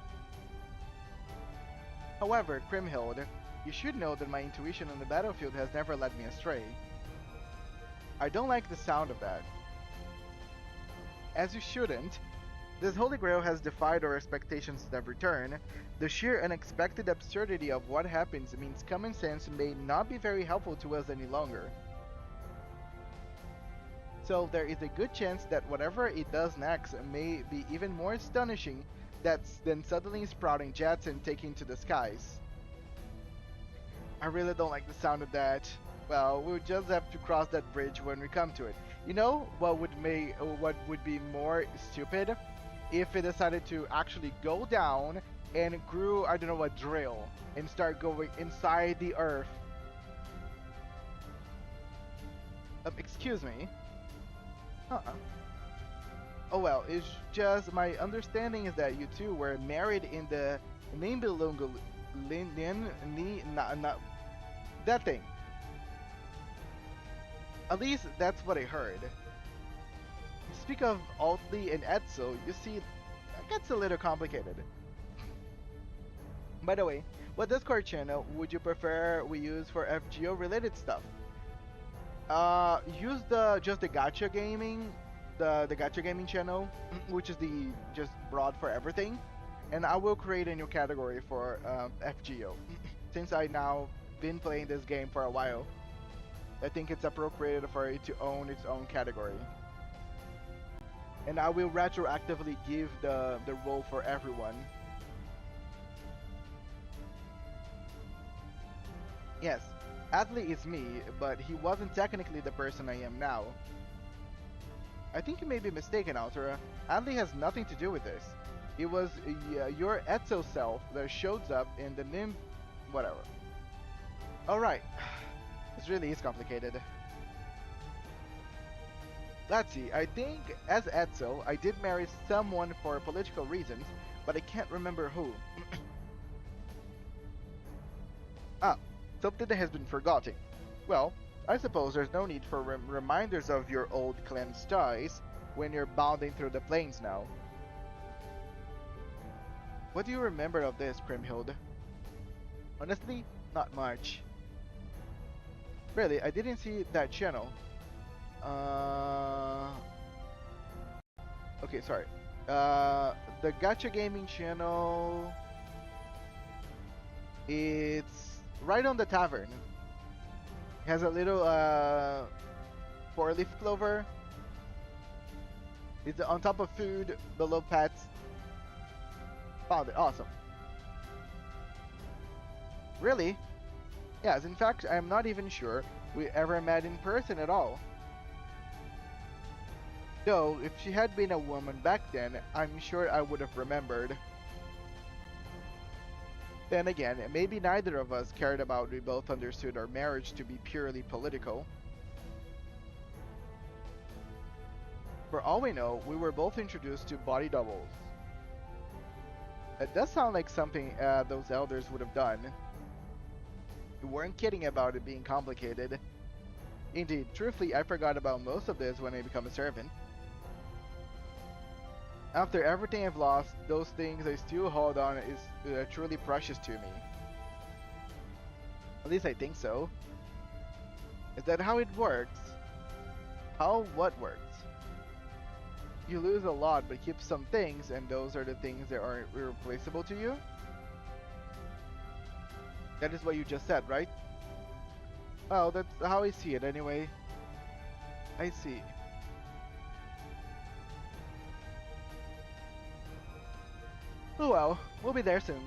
However, Crimhild, you should know that my intuition on the battlefield has never led me astray. I don't like the sound of that. As you shouldn't. This Holy Grail has defied our expectations at every turn. The sheer unexpected absurdity of what happens means common sense may not be very helpful to us any longer. So there is a good chance that whatever it does next may be even more astonishing than suddenly sprouting jets and taking to the skies. I really don't like the sound of that. Well, we'll just have to cross that bridge when we come to it. You know what would be more stupid? If it decided to actually go down and grew, I don't know, a drill and start going inside the earth. Excuse me? Oh well, it's just my understanding is that you two were married in the Nibelunga that thing. At least that's what I heard. Speak of Altli and Etzel, you see, that gets a little complicated. By the way, what Discord channel would you prefer we use for FGO related stuff? Use just the gacha gaming, the gacha gaming channel, which is the just broad for everything, and I will create a new category for FGO. Since I now been playing this game for a while, I think it's appropriate for it to own its own category. And I will retroactively give the role for everyone. Yes, Adley is me, but he wasn't technically the person I am now. I think you may be mistaken, Altera. Adley has nothing to do with this. It was your Etzo self that shows up in the whatever. Alright, this really is complicated. Let's see, I think as Etzel, I did marry someone for political reasons, but I can't remember who. Something that has been forgotten. Well, I suppose there's no need for reminders of your old clan's ties when you're bounding through the plains now. What do you remember of this, Crimhild? Honestly, not much. Really, I didn't see that channel. Okay, sorry. The gacha gaming channel, it's right on the tavern. It has a little 4-leaf clover. It's on top of food, below pets. Found it, awesome. Really? Yes, in fact, I'm not even sure we ever met in person at all. Though, if she had been a woman back then, I'm sure I would have remembered. Then again, maybe neither of us cared about we both understood our marriage to be purely political. For all we know, we were both introduced to body doubles. It does sound like something those elders would have done. We weren't kidding about it being complicated. Indeed, truthfully, I forgot about most of this when I become a servant. After everything I've lost, those things I still hold on is truly precious to me. At least I think so. Is that how it works? How what works? You lose a lot but keep some things, and those are the things that are irreplaceable to you? That is what you just said, right? Well, that's how I see it anyway. I see. Oh well, we'll be there soon.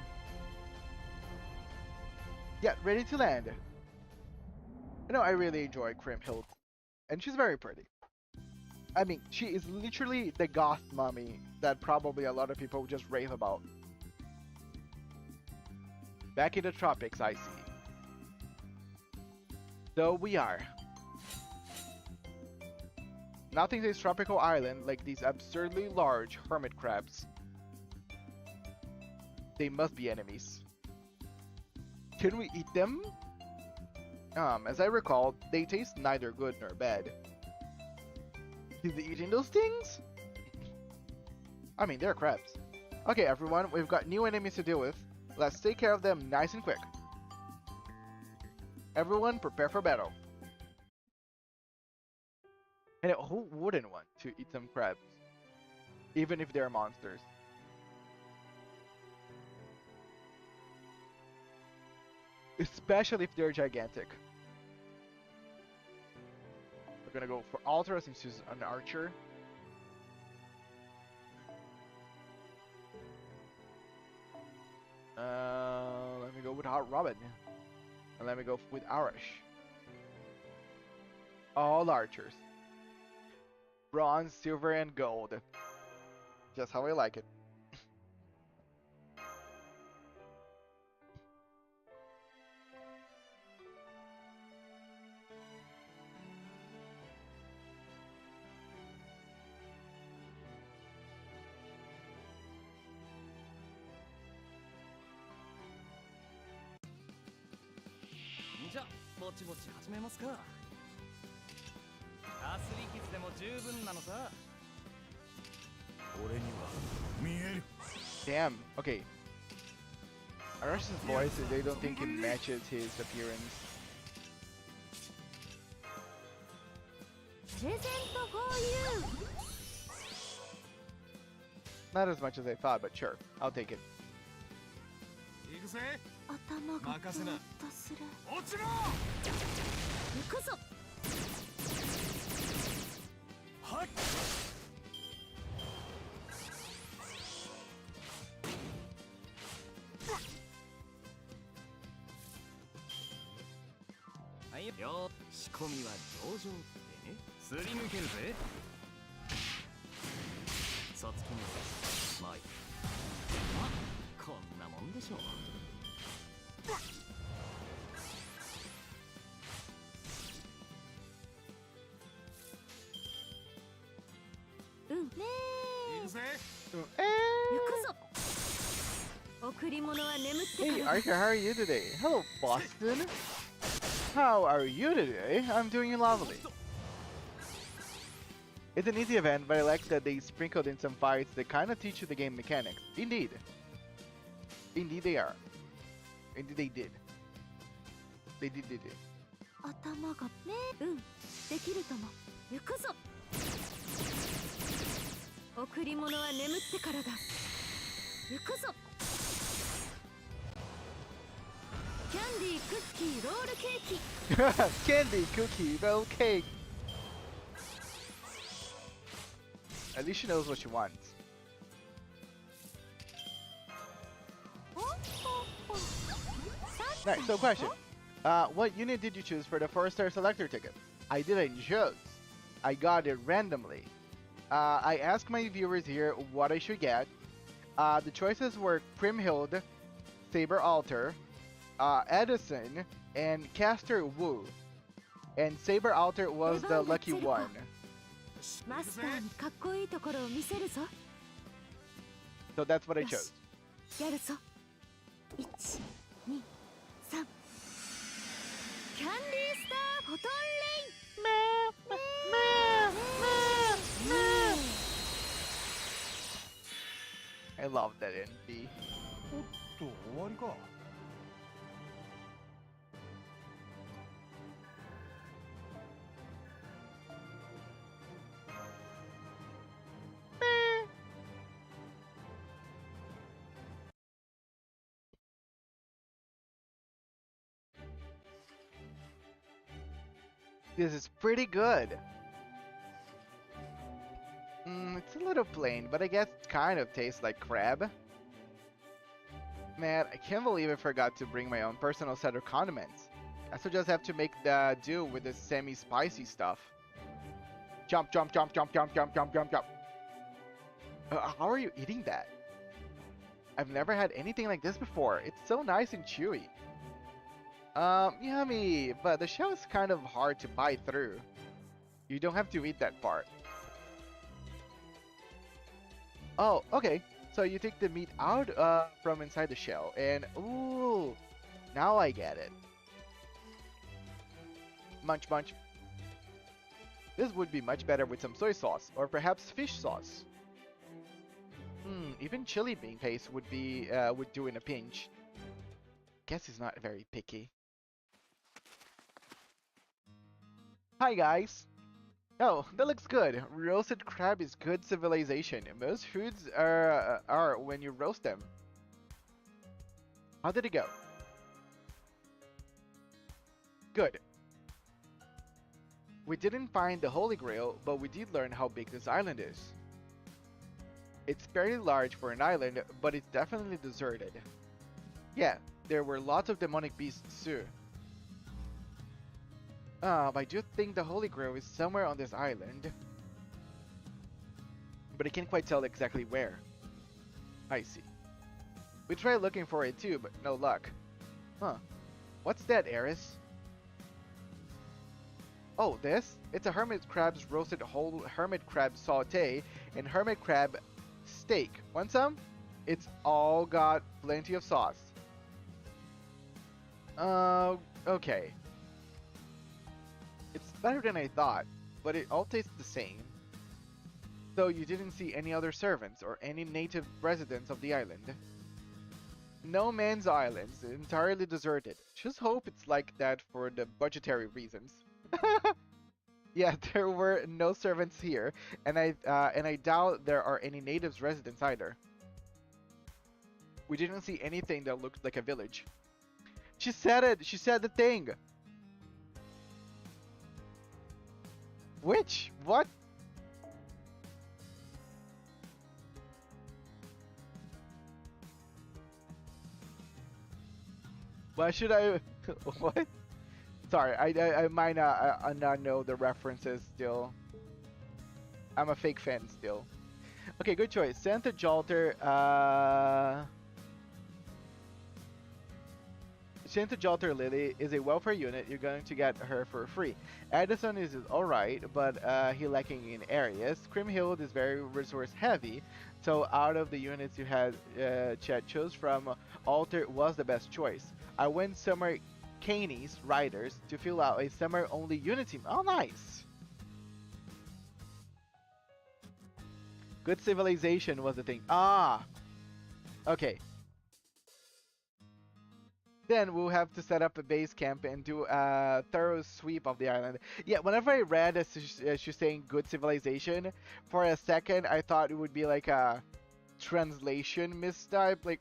Get ready to land. You know, I really enjoy Kriemhild, and she's very pretty. I mean, she is literally the goth mommy that probably a lot of people just rave about. Back in the tropics, I see. So we are. Nothing says tropical island like these absurdly large hermit crabs. They must be enemies. Can we eat them? As I recall, they taste neither good nor bad. Is he eating those things? I mean, they're crabs. Okay, everyone, we've got new enemies to deal with. Let's take care of them nice and quick. Everyone, prepare for battle. And who wouldn't want to eat some crabs? Even if they're monsters. Especially if they're gigantic. We're gonna go for Ultra since he's an archer. Let me go with Hot Robin. And let me go with Arash. All archers. Bronze, silver, and gold. Just how I like it. Damn, okay. Arash's voice, they don't think it matches his appearance. Not as much as I thought, but sure, I'll take it. Hey Archer, how are you today? Hello Boston. How are you today? I'm doing lovely. It's an easy event, but I like that they sprinkled in some fights that kind of teach you the game mechanics. Indeed. Indeed they are. Indeed they did. They did. Candy, cookie, roll cake. Candy, cookie, roll cake. At least she knows what she wants. Alright, so question. What unit did you choose for the 4-star selector ticket? I didn't choose. I got it randomly. I asked my viewers here what I should get. The choices were Kriemhild, Saber Alter, Edison, and Caster Wu. And Saber Alter was the lucky one. So that's what I chose. I love that NP. This is pretty good. It's a little plain, but I guess it kind of tastes like crab. Man, I can't believe I forgot to bring my own personal set of condiments. I still just have to make the do with the semi-spicy stuff. Jump, jump, jump, jump, jump, jump, jump, jump, jump. How are you eating that? I've never had anything like this before. It's so nice and chewy. Yummy, but the shell is kind of hard to bite through. You don't have to eat that part. Oh, okay. So you take the meat out from inside the shell, and ooh, now I get it. Munch, munch. This would be much better with some soy sauce, or perhaps fish sauce. Even chili bean paste would do in a pinch. Guess he's not very picky. Hi guys. Oh, that looks good. Roasted crab is good civilization. Most foods are when you roast them. How did it go? Good. We didn't find the Holy Grail, but we did learn how big this island is. It's fairly large for an island, but it's definitely deserted. Yeah, there were lots of demonic beasts too. I do think the Holy Grail is somewhere on this island. But I can't quite tell exactly where. I see. We tried looking for it too, but no luck. Huh. What's that, Eris? Oh, this? It's a hermit crab's roasted whole hermit crab saute and hermit crab steak. Want some? It's all got plenty of sauce. Okay. It's better than I thought, but it all tastes the same. So you didn't see any other servants or any native residents of the island? No man's islands, entirely deserted. Just hope it's like that for the budgetary reasons. Yeah, there were no servants here, and I doubt there are any natives residents either. We didn't see anything that looked like a village. She said it! She said the thing! Which? What? Why should I? What? Sorry, I might not know the references still. I'm a fake fan still. Okay, good choice. Santa Jalter, Santa Jalter Lily is a welfare unit. You're going to get her for free. Addison is alright, but he lacking in areas. Crimhild is very resource heavy, so out of the units you had Chet chose from, Alter was the best choice. I went Summer Caney's Riders to fill out a summer-only unit team. Oh, nice! Good civilization was the thing. Ah! Okay. Then we'll have to set up a base camp and do a thorough sweep of the island. Yeah, whenever I read she's saying good civilization, for a second I thought it would be like a translation mistype. Like,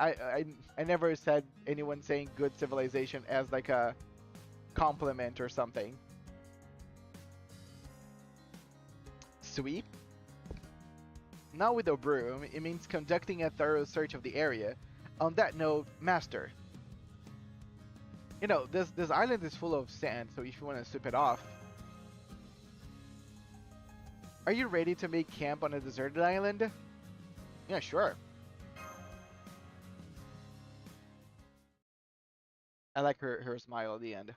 I never said anyone saying good civilization as like a compliment or something. Sweep? Now with a broom, it means conducting a thorough search of the area. On that note, Master. You know, this island is full of sand, so if you want to sweep it off. Are you ready to make camp on a deserted island? Yeah, sure. I like her smile at the end.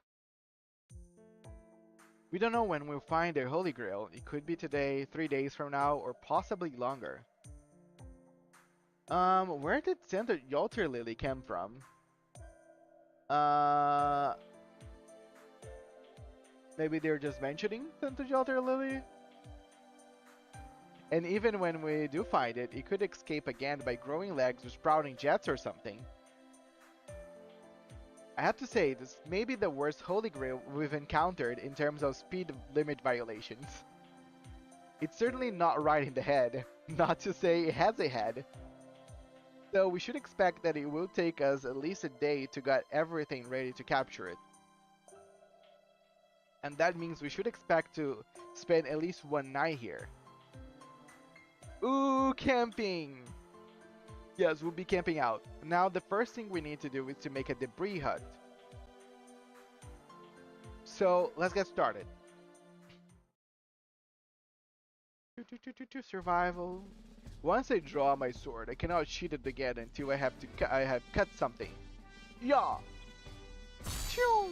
We don't know when we'll find a Holy Grail. It could be today, 3 days from now, or possibly longer. Where did Santa Yalter Lily come from? Maybe they're just mentioning Santa Yalter Lily? And even when we do find it, it could escape again by growing legs or sprouting jets or something. I have to say, this may be the worst Holy Grail we've encountered in terms of speed limit violations. It's certainly not right in the head, not to say it has a head. So we should expect that it will take us at least a day to get everything ready to capture it. And that means we should expect to spend at least one night here. Ooh, camping! Yes, we'll be camping out. Now the first thing we need to do is to make a debris hut. So let's get started. Survival. Once I draw my sword, I cannot shoot it again until I have cut something. Yeah. Choo!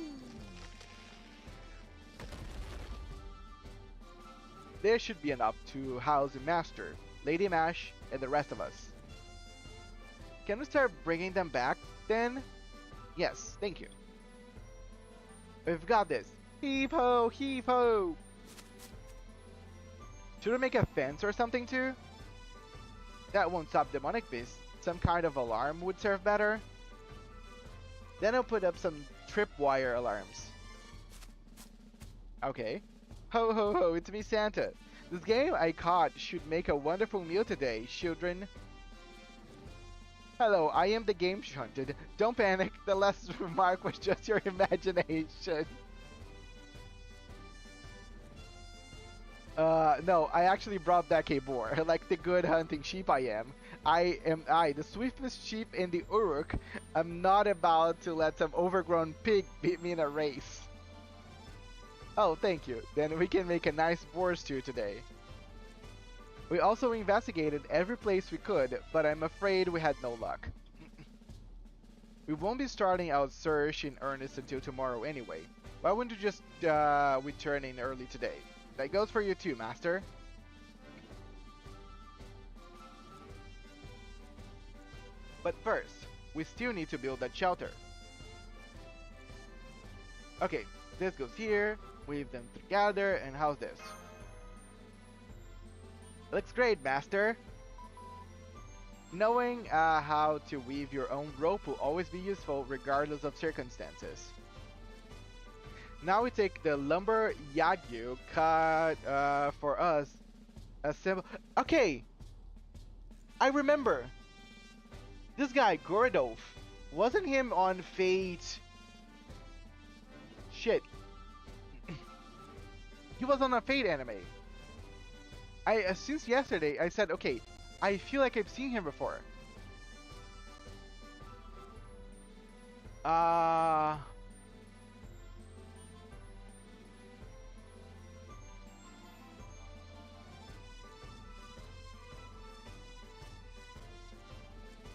There should be enough to house the master, Lady Mash, and the rest of us. Can we start bringing them back then? Yes, thank you. We've got this. Heave ho, heave ho. Should we make a fence or something too? That won't stop demonic beasts. Some kind of alarm would serve better. Then I'll put up some tripwire alarms. Okay. Ho ho ho, it's me Santa. This game I caught should make a wonderful meal today, children. Hello, I am the game shunted. Don't panic, the last remark was just your imagination. No, I actually brought back a boar, like the good hunting sheep I am. I, the swiftest sheep in the Uruk. I'm not about to let some overgrown pig beat me in a race. Oh, thank you. Then we can make a nice boar stew today. We also investigated every place we could, but I'm afraid we had no luck. We won't be starting our search in earnest until tomorrow anyway. Why wouldn't you just return in early today? That goes for you too, Master. But first, we still need to build that shelter. Okay, this goes here, weave them together, and how's this? Looks great, Master. Knowing how to weave your own rope will always be useful regardless of circumstances. Now we take the lumber yagyu cut for us a symbol. Okay, I remember. This guy Gorodov, wasn't him on Fate? Shit. He was on a Fate anime. Since yesterday I said, okay, I feel like I've seen him before.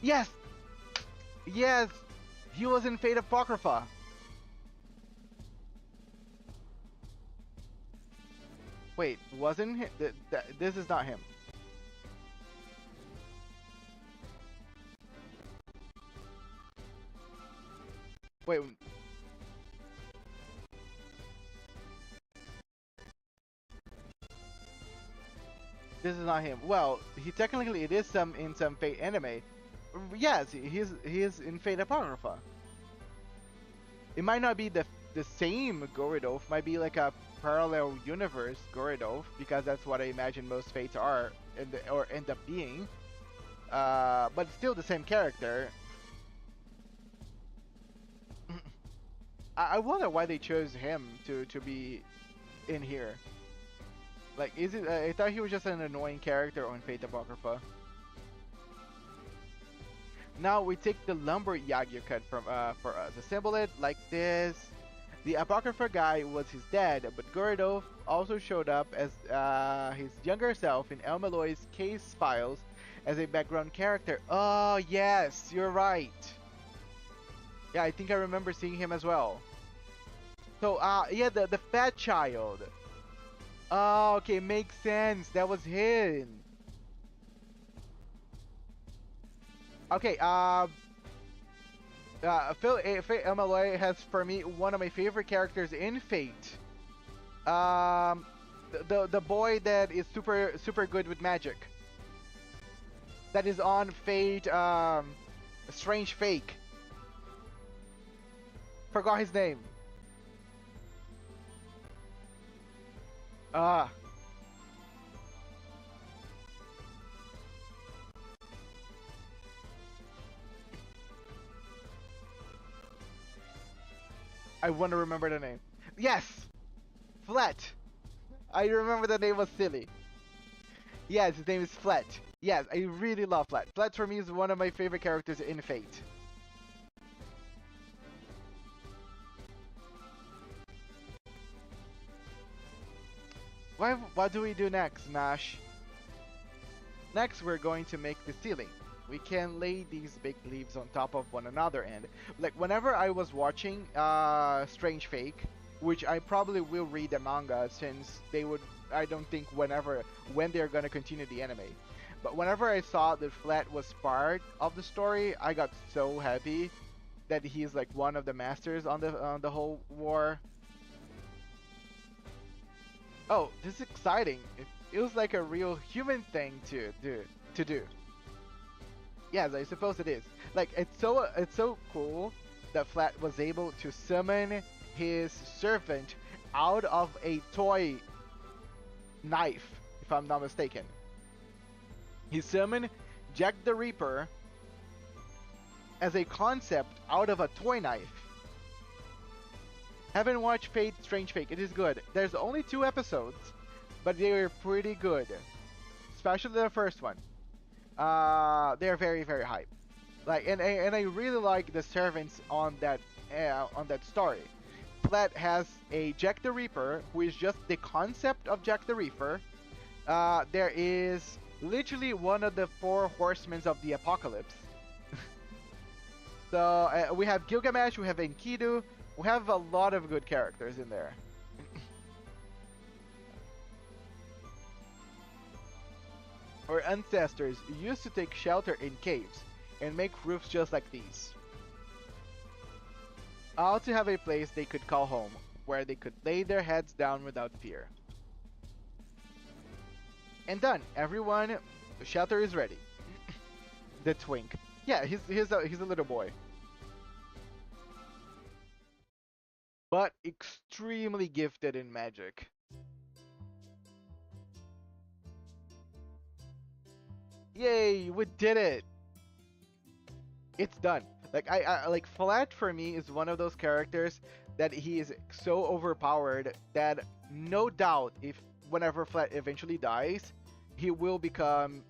Yes! Yes! He was in Fate Apocrypha! Wait, wasn't he? This is not him. Wait. This is not him. Well, he technically it is in some Fate anime. Yes, he's in Fate Apocrypha. It might not be the same Gorodov. Might be like a parallel universe Gorodov, because that's what I imagine most Fates are or end up being. But still the same character. I wonder why they chose him to be in here. Like, is it? I thought he was just an annoying character on Fate Apocrypha. Now we take the lumber yagyu cut from for us. Assemble it like this. The Apocrypha guy was his dad, but Gorodov also showed up as his younger self in El Meloy's case files as a background character. Oh yes, you're right. Yeah, I think I remember seeing him as well. So yeah, the fat child. Oh, okay, makes sense. That was him. Okay, Fate MLA has for me one of my favorite characters in Fate. The boy that is super good with magic. That is on Fate. Strange Fake. Forgot his name. I want to remember the name. Yes! Flet! I remember the name was silly. Yes, his name is Flet. Yes, I really love Flat. Flat for me is one of my favorite characters in Fate. What do we do next, Nash? Next, we're going to make the ceiling. We can lay these big leaves on top of one another, and like whenever I was watching Strange Fake, which I probably will read the manga since they would, I don't think when they're gonna continue the anime. But whenever I saw that Flat was part of the story, I got so happy that he's like one of the masters on the whole war. Oh, this is exciting. It feels like a real human thing to do. Yes, I suppose it is. Like it's so cool that Flat was able to summon his servant out of a toy knife, if I'm not mistaken. He summoned Jack the Reaper as a concept out of a toy knife. Haven't watched Fate Strange Fake. It is good. There's only 2 episodes, but they are pretty good. Especially the first one. They're very, very hype. Like, and I really like the servants on that story. Flat has a Jack the Reaper, who is just the concept of Jack the Reaper. There is literally one of the 4 horsemen of the apocalypse. So we have Gilgamesh, we have Enkidu, we have a lot of good characters in there. Our ancestors used to take shelter in caves and make roofs just like these. All to have a place they could call home, where they could lay their heads down without fear. And done, everyone, the shelter is ready. The twink. Yeah, he's a little boy. But extremely gifted in magic. Yay, we did it! It's done. Like I like Flat for me is one of those characters that he is so overpowered that no doubt if whenever Flat eventually dies, he will become,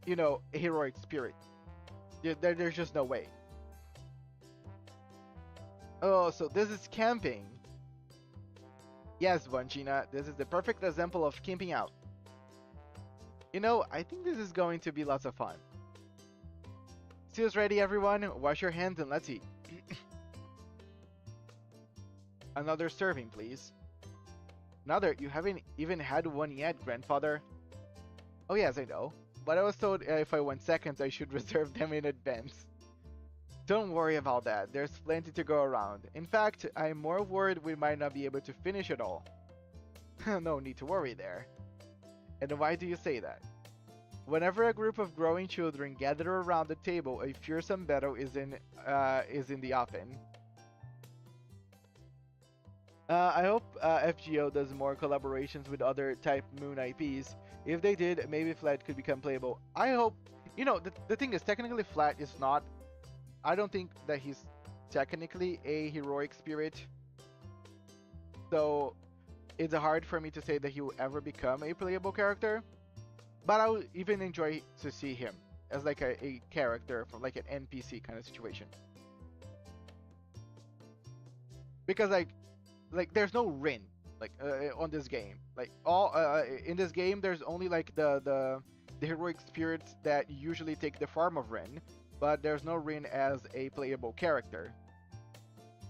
you know, a heroic spirit. There's just no way. Oh, so this is camping. Yes, Bunchina, this is the perfect example of camping out. You know, I think this is going to be lots of fun. Steel's ready, everyone. Wash your hands and let's eat. Another serving, please. Another? You haven't even had one yet, grandfather. Oh yes, I know. But I was told if I want seconds, I should reserve them in advance. Don't worry about that. There's plenty to go around. In fact, I'm more worried we might not be able to finish it all. No need to worry there. And why do you say that? Whenever a group of growing children gather around the table, a fearsome battle is in the offing. I hope FGO does more collaborations with other Type Moon IPs. If they did, maybe Flat could become playable. I hope. You know, the thing is, technically Flat is not. I don't think that he's technically a heroic spirit. So it's hard for me to say that he will ever become a playable character. But I would even enjoy to see him as like a character from like an NPC kind of situation. Because like there's no Rin like on this game. Like all in this game there's only like the heroic spirits that usually take the form of Rin, but there's no Rin as a playable character,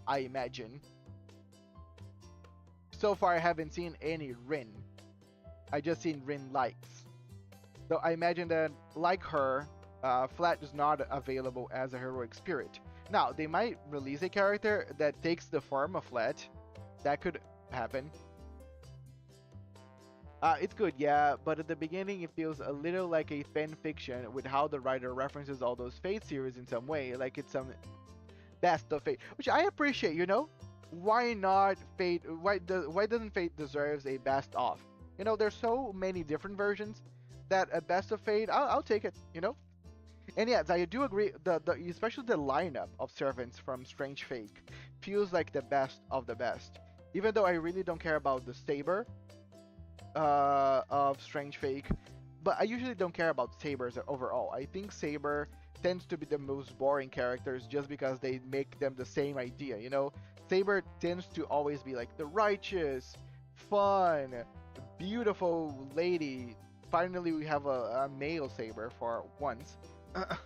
I imagine. So far I haven't seen any Rin. I just seen Rin likes. So I imagine that, like her, Flat is not available as a heroic spirit. Now, they might release a character that takes the form of Flat. That could happen. It's good, yeah, but at the beginning it feels a little like a fan fiction with how the writer references all those Fate series in some way, like it's some best of Fate, which I appreciate, you know? Why not Fate? Why doesn't Fate deserves a best of? You know, there's so many different versions that a best of Fate, I'll take it, you know? And yes, I do agree, especially the lineup of servants from Strange Fake feels like the best of the best. Even though I really don't care about the Saber, of Strange Fake, but I usually don't care about sabers overall. I think Saber tends to be the most boring characters just because they make them the same idea, you know? Saber tends to always be like the righteous, fun, beautiful lady. Finally, we have a male Saber for once. But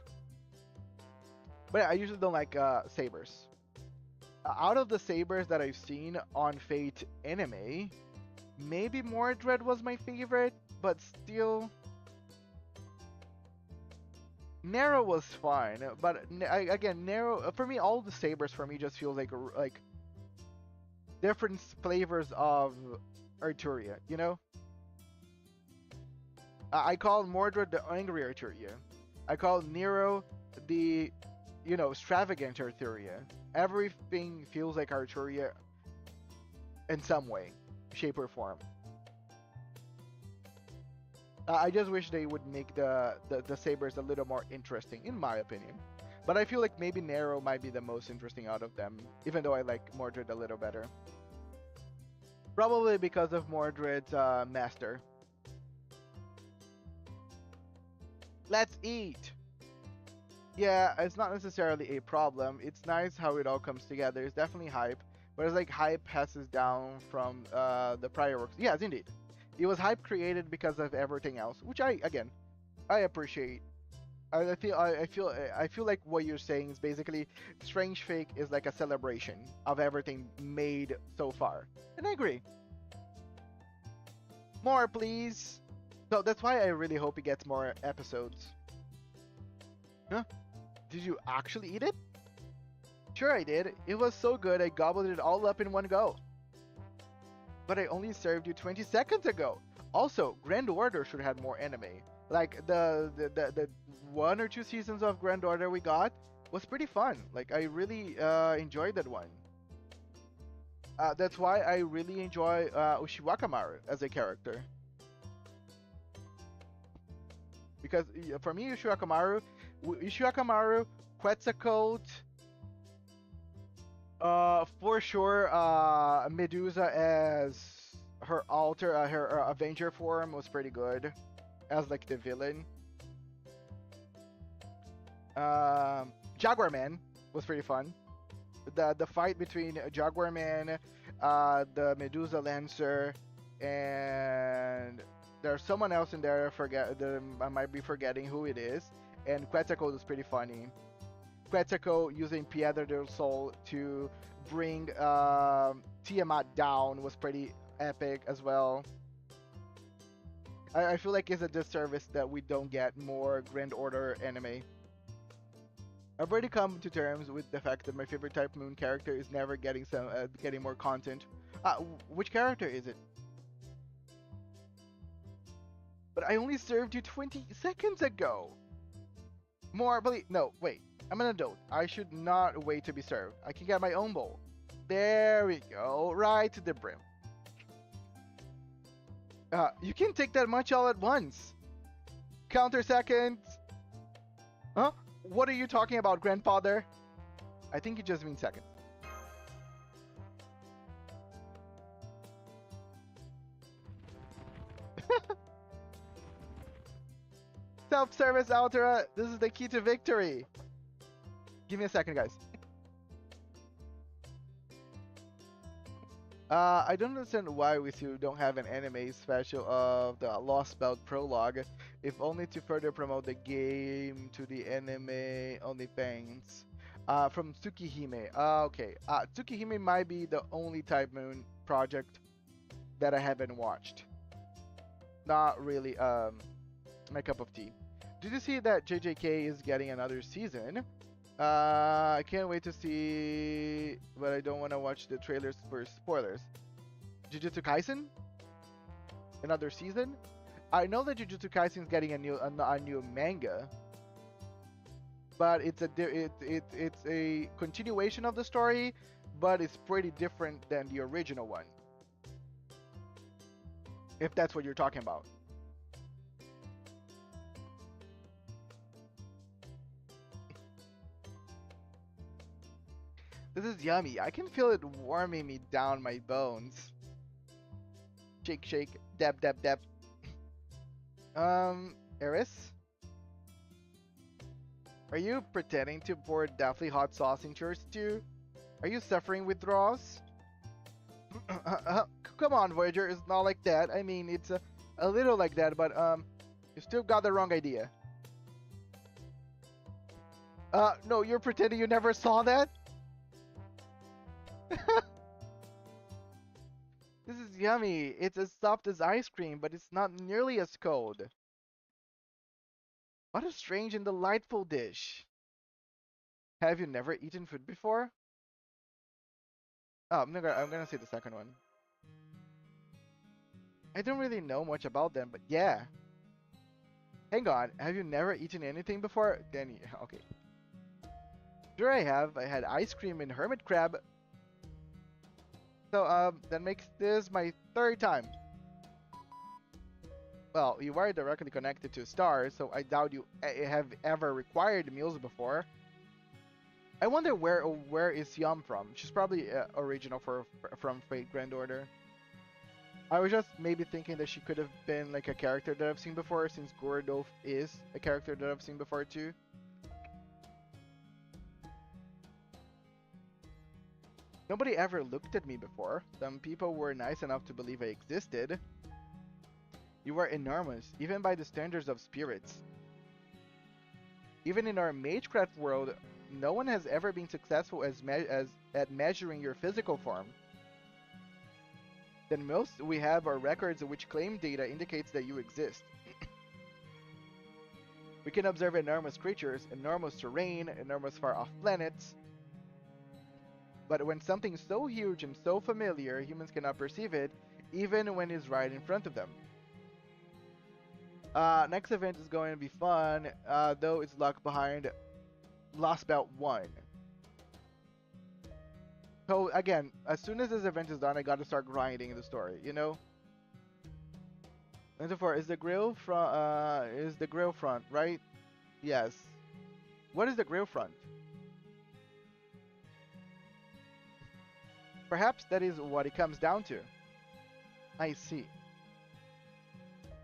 yeah, I usually don't like sabers. Out of the sabers that I've seen on Fate anime, maybe Mordred was my favorite, but still, Nero was fine. But again, Nero for me, all the sabers for me just feels like different flavors of Arturia. You know, I call Mordred the angry Arturia. I call Nero the extravagant Arturia. Everything feels like Arturia in some way, shape, or form. I just wish they would make the sabers a little more interesting, in my opinion. But I feel like maybe Nero might be the most interesting out of them, even though I like Mordred a little better. Probably because of Mordred's master. Let's eat! Yeah, it's not necessarily a problem. It's nice how it all comes together. It's definitely hype. Whereas like hype passes down from the prior works. Yes, indeed. It was hype created because of everything else, which I appreciate. I feel like what you're saying is basically Strange Fake is like a celebration of everything made so far. And I agree. More, please. So that's why I really hope he gets more episodes. Huh? Did you actually eat it? Sure I did. It was so good I gobbled it all up in one go. But I only served you 20 seconds ago. Also, Grand Order should have more anime. Like the 1 or 2 seasons of Grand Order we got was pretty fun. Like I really enjoyed that one. That's why I really enjoy Ushiwakamaru as a character. Because for me, Ushiwakamaru, Quetzalcoatl, for sure, Medusa as her her Avenger form was pretty good, as like the villain. Jaguar Man was pretty fun. The fight between Jaguar Man, the Medusa Lancer, and there's someone else in there. I might be forgetting who it is. And Quetzalcoatl is pretty funny. Quetzalcoatl using Piedra del Sol to bring Tiamat down was pretty epic as well. I feel like it's a disservice that we don't get more Grand Order anime. I've already come to terms with the fact that my favorite Type Moon character is never getting getting more content. Which character is it? But I only served you 20 seconds ago. More, please. No, wait. I'm an adult. I should not wait to be served. I can get my own bowl. There we go. Right to the brim. You can take that much all at once. Counter seconds. Huh? What are you talking about, grandfather? I think you just mean seconds. Self-service, Altera. This is the key to victory. Give me a second, guys. I don't understand why we still don't have an anime special of the Lost Belt prologue, if only to further promote the game to the anime only fans. From Tsukihime. Okay. Tsukihime might be the only Type Moon project that I haven't watched. Not really my cup of tea. Did you see that JJK is getting another season? I can't wait to see, but I don't want to watch the trailers for spoilers. Jujutsu Kaisen? Another season? I know that Jujutsu Kaisen is getting a new manga, but it's a continuation of the story, but it's pretty different than the original one. If that's what you're talking about. This is yummy. I can feel it warming me down my bones. Shake, shake. Dab, dab, dab. Eris? Are you pretending to pour deathly hot sauce into your stew? Are you suffering withdrawals? Come on, Voyager, it's not like that. I mean, it's a little like that, but you still got the wrong idea. No, you're pretending you never saw that? This is yummy. It's as soft as ice cream, but it's not nearly as cold. What a strange and delightful dish. Have you never eaten food before? Oh, I'm gonna say the second one. I don't really know much about them, but yeah. Hang on, have you never eaten anything before? Then okay. Sure I have. I had ice cream and hermit crab. So that makes this my third time. Well, you are directly connected to stars, so I doubt you have ever required meals before. I wonder where is Yum from? She's probably original from Fate Grand Order. I was just maybe thinking that she could have been like a character that I've seen before, since Gordolf is a character that I've seen before too. Nobody ever looked at me before. Some people were nice enough to believe I existed. You are enormous, even by the standards of spirits. Even in our Magecraft world, no one has ever been successful at measuring your physical form. The most we have are records which claim data indicates that you exist. We can observe enormous creatures, enormous terrain, enormous far-off planets. But when something so huge and so familiar, humans cannot perceive it, even when it's right in front of them. Next event is going to be fun, though it's locked behind Lost Belt 1. So again, as soon as this event is done, I gotta start grinding the story, you know? And so far, is the grill front, right? Yes. What is the grill front? Perhaps that is what it comes down to. I see.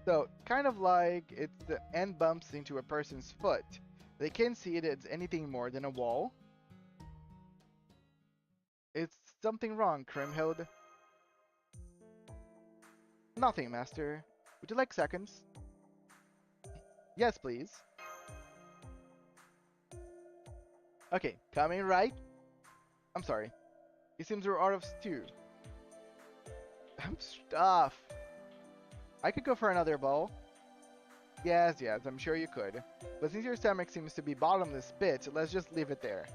So, kind of like it's the end bumps into a person's foot. They can't see it as anything more than a wall. It's something wrong, Kriemhild. Nothing, Master. Would you like seconds? Yes, please. Okay, coming right. I'm sorry. It seems we're out of stew. I'm stuffed. I could go for another bowl. Yes, I'm sure you could. But since your stomach seems to be bottomless pit, let's just leave it there.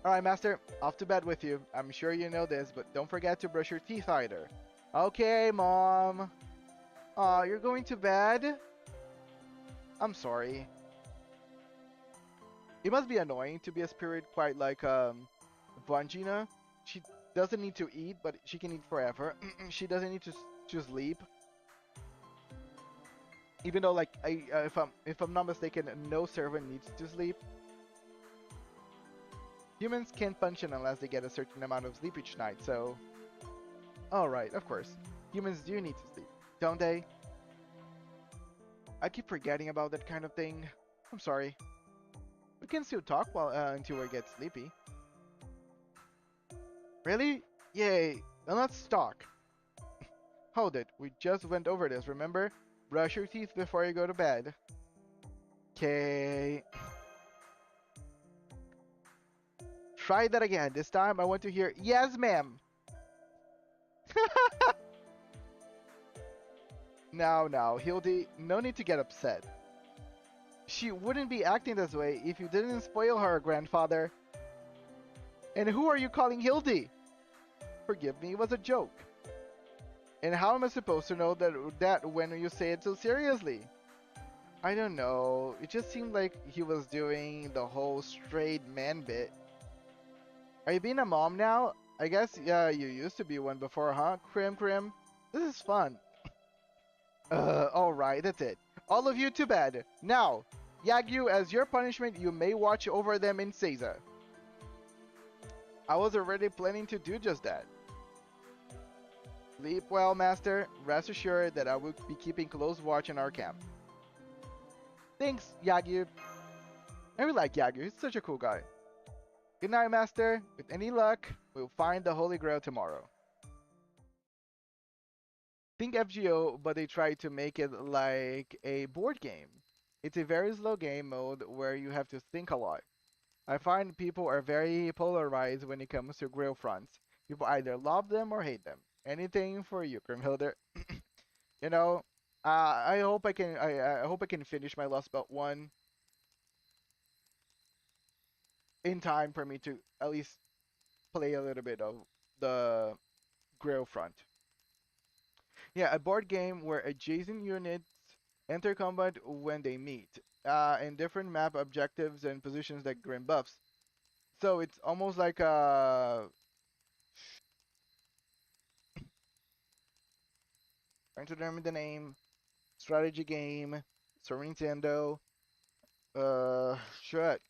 Alright, Master. Off to bed with you. I'm sure you know this, but don't forget to brush your teeth either. Okay, Mom. Aw, you're going to bed? I'm sorry. It must be annoying to be a spirit quite like Vangina. She doesn't need to eat, but she can eat forever. She doesn't need to sleep. Even though, like, if I'm not mistaken, no servant needs to sleep. Humans can't function unless they get a certain amount of sleep each night. So, all right, of course, humans do need to sleep, don't they? I keep forgetting about that kind of thing. I'm sorry. We can still talk until we get sleepy. Really? Yay! Then let's talk. Hold it, we just went over this, remember? Brush your teeth before you go to bed. Okay. Try that again. This time I want to hear, yes, ma'am. Now, Hildy, no need to get upset. She wouldn't be acting this way if you didn't spoil her, grandfather. And who are you calling Hildy? Forgive me, it was a joke. And how am I supposed to know that when you say it so seriously? I don't know. It just seemed like he was doing the whole straight man bit. Are you being a mom now? I guess, yeah, you used to be one before, huh? Krim. This is fun. Alright, that's it. All of you to bed. Now, Yagyu, as your punishment, you may watch over them in Seiza. I was already planning to do just that. Sleep well, Master. Rest assured that I will be keeping close watch on our camp. Thanks, Yagyu. I really like Yagyu. He's such a cool guy. Good night, Master. With any luck, we'll find the Holy Grail tomorrow. Think FGO, but they try to make it like a board game. It's a very slow game mode where you have to think a lot. I find people are very polarized when it comes to Grail fronts. People either love them or hate them. Anything for you, Grimhilder. You know, I hope I can. I hope I can finish my Lost Belt 1 in time for me to at least play a little bit of the Grail front. Yeah, a board game where adjacent units enter combat when they meet, and different map objectives and positions that grant buffs. So it's almost like a trying to remember the name strategy game, Super Nintendo. Shit.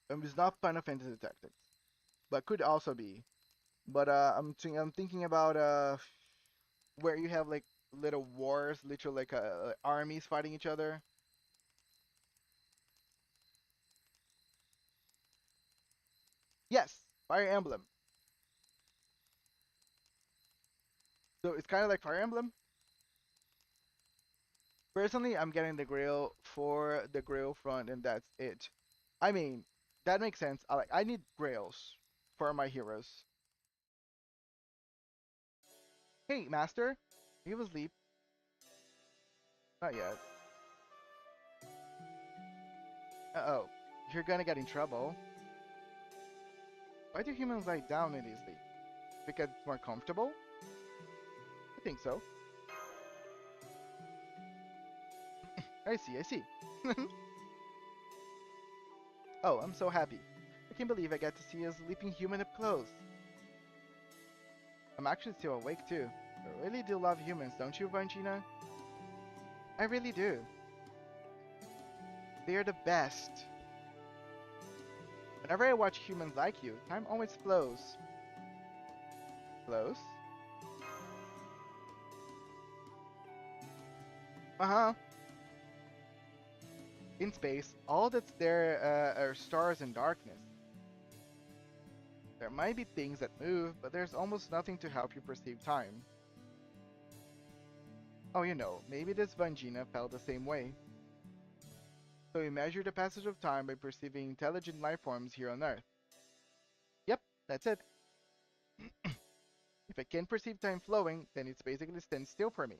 It's not Final Fantasy Tactics, but could also be. But I'm thinking about where you have like little wars, literally like armies fighting each other. Yes, Fire Emblem. So it's kind of like Fire Emblem. Personally, I'm getting the Grail for the Grail front, and that's it. I mean, that makes sense. I need Grails for my heroes. Hey, Master, are you asleep? Not yet. Uh-oh, you're gonna get in trouble. Why do humans lie down when they sleep? Because it's more comfortable? I think so. I see. Oh, I'm so happy. I can't believe I get to see a sleeping human up close. I'm actually still awake too. I really do love humans, don't you, Vangina? I really do. They are the best. Whenever I watch humans like you, time always flows. Flows? Uh-huh. In space, all that's there are stars and darkness. There might be things that move, but there's almost nothing to help you perceive time. Oh, you know, maybe this Vangina felt the same way. So we measure the passage of time by perceiving intelligent life forms here on Earth. Yep, that's it. If I can't perceive time flowing, then it's basically stands still for me.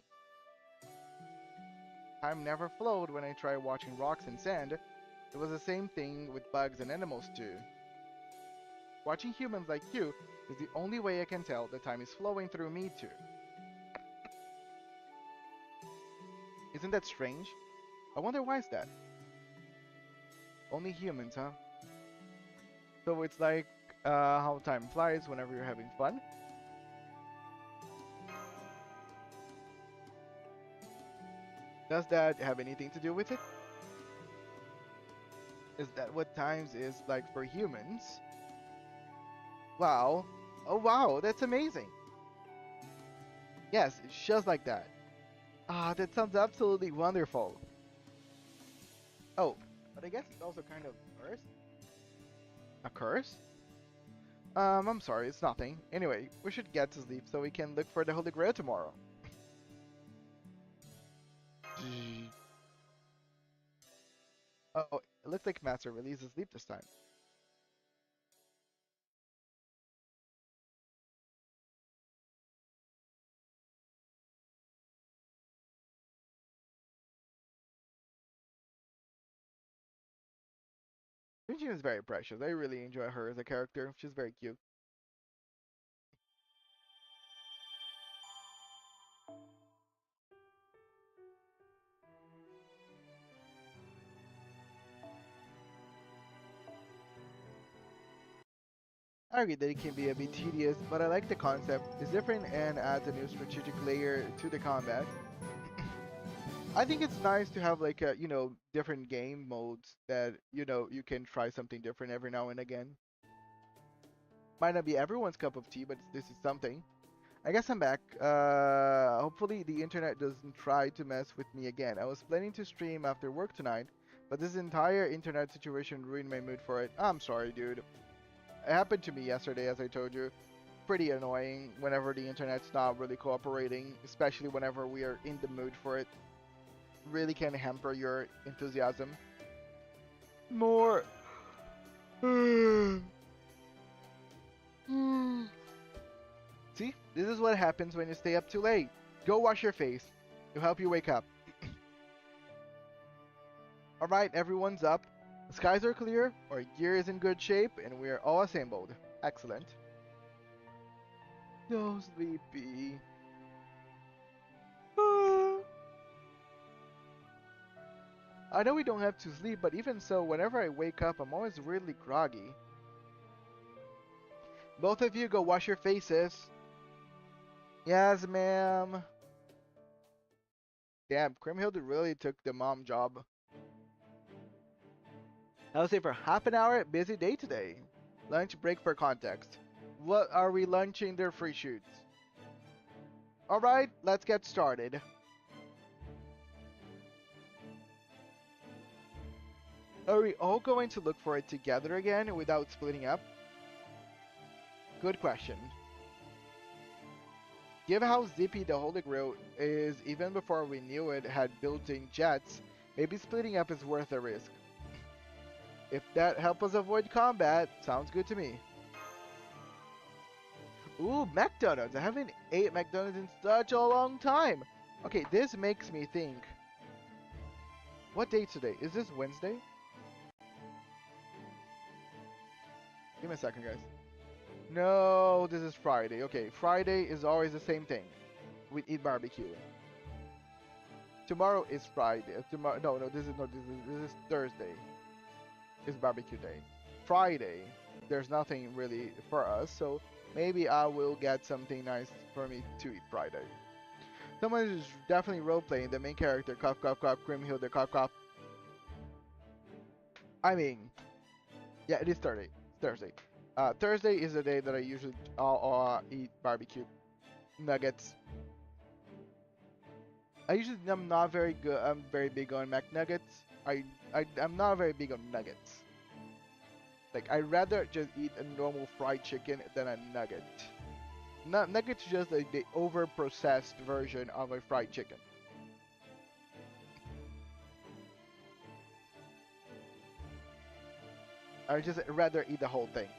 Time never flowed when I tried watching rocks and sand. It was the same thing with bugs and animals too. Watching humans like you is the only way I can tell that time is flowing through me too. Isn't that strange? I wonder why is that? Only humans, huh? So it's like how time flies whenever you're having fun? Does that have anything to do with it? Is that what times is like for humans? Wow. Oh wow, that's amazing. Yes, it's just like that. Ah, that sounds absolutely wonderful. Oh, but I guess it's also kind of a curse. A curse? I'm sorry, it's nothing. Anyway, we should get to sleep so we can look for the Holy Grail tomorrow. Oh, it looks like Master releases sleep this time. Junjin is very precious. I really enjoy her as a character. She's very cute. I agree that it can be a bit tedious, but I like the concept. It's different and adds a new strategic layer to the combat. I think it's nice to have like a, different game modes that, you can try something different every now and again. Might not be everyone's cup of tea, but this is something. I guess I'm back. Hopefully the internet doesn't try to mess with me again. I was planning to stream after work tonight, but this entire internet situation ruined my mood for it. I'm sorry, dude. It happened to me yesterday, as I told you. Pretty annoying whenever the internet's not really cooperating, especially whenever we are in the mood for it. Really can hamper your enthusiasm. More. See, this is what happens when you stay up too late. Go wash your face. It'll help you wake up. Alright, everyone's up. The skies are clear, our gear is in good shape, and we are all assembled. Excellent. So sleepy. I know we don't have to sleep, but even so, whenever I wake up, I'm always really groggy. Both of you go wash your faces. Yes, ma'am. Damn, Grimhilde really took the mom job. I would say for half an hour, busy day today. Lunch break for context. What are we lunching their free shoots? Alright, let's get started. Are we all going to look for it together again without splitting up? Good question. Given how zippy the Holy Grail is even before we knew it had built-in jets, maybe splitting up is worth the risk. If that helps us avoid combat, sounds good to me. Ooh, McDonald's! I haven't ate McDonald's in such a long time! Okay, this makes me think. What day today? Is this Wednesday? Give me a second, guys. No, this is Friday. Okay, Friday is always the same thing. We eat barbecue. Tomorrow is Friday. Tomorrow, no, this is Thursday. It's barbecue day. Friday, there's nothing really for us, so maybe I will get something nice for me to eat Friday. Someone is definitely role-playing the main character. Cough, cough, cough. Grimhilde, cough, cough. I mean, yeah, it is Thursday. Thursday. Thursday is the day that I usually eat barbecue nuggets. I'm not very good. I'm very big on McNuggets. I'm not very big on nuggets. Like, I'd rather just eat a normal fried chicken than a nugget. Nuggets just like the over-processed version of a fried chicken. I'd just rather eat the whole thing.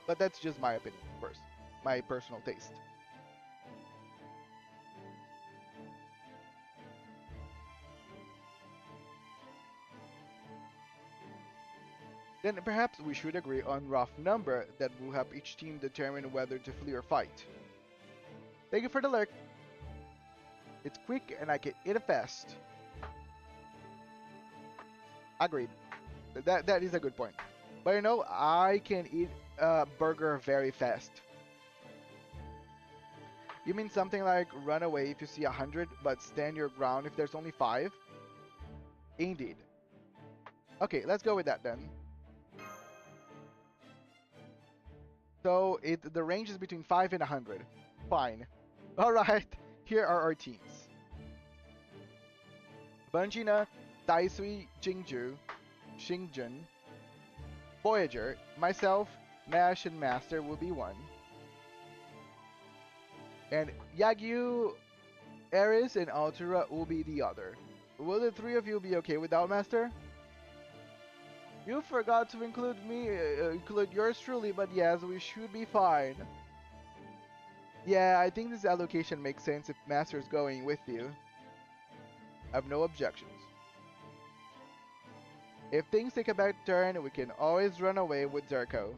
But that's just my opinion, first. My personal taste. Then perhaps we should agree on rough number that will help each team determine whether to flee or fight. Thank you for the lurk. It's quick and I can eat it fast. Agreed. That is a good point. But you know, I can eat a burger very fast. You mean something like run away if you see 100, but stand your ground if there's only 5? Indeed. Okay, let's go with that then. So the range is between 5 and 100. Fine. Alright, here are our teams. Bunjina, Daisui, Jingju, Xingjun, Voyager, myself, Mash, and Master will be one. And Yagyu, Eris, and Altura will be the other. Will the 3 of you be okay without Master? You forgot to include me, include yours truly, but yes, we should be fine. Yeah, I think this allocation makes sense if Master's going with you. I have no objections. If things take a bad turn, we can always run away with Zerko.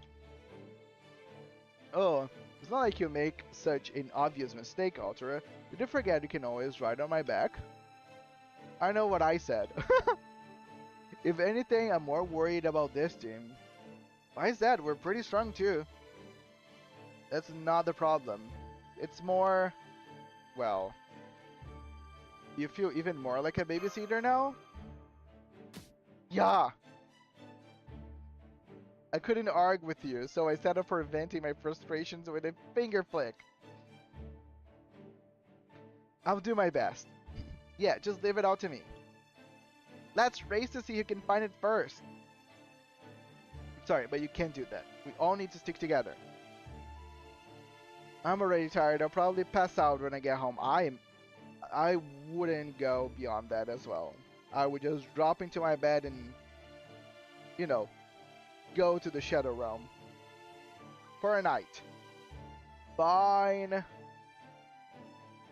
Oh, it's not like you make such an obvious mistake, Altura. Did you forget you can always ride on my back? I know what I said. If anything, I'm more worried about this team. Why is that? We're pretty strong too. That's not the problem. It's more... well... You feel even more like a babysitter now? Yeah! I couldn't argue with you, so I set up for venting my frustrations with a finger flick. I'll do my best. Yeah, just leave it out to me. Let's race to see who can find it first. Sorry, but you can't do that. We all need to stick together. I'm already tired. I'll probably pass out when I get home. I wouldn't go beyond that as well. I would just drop into my bed and, you know, go to the Shadow Realm for a night. Fine.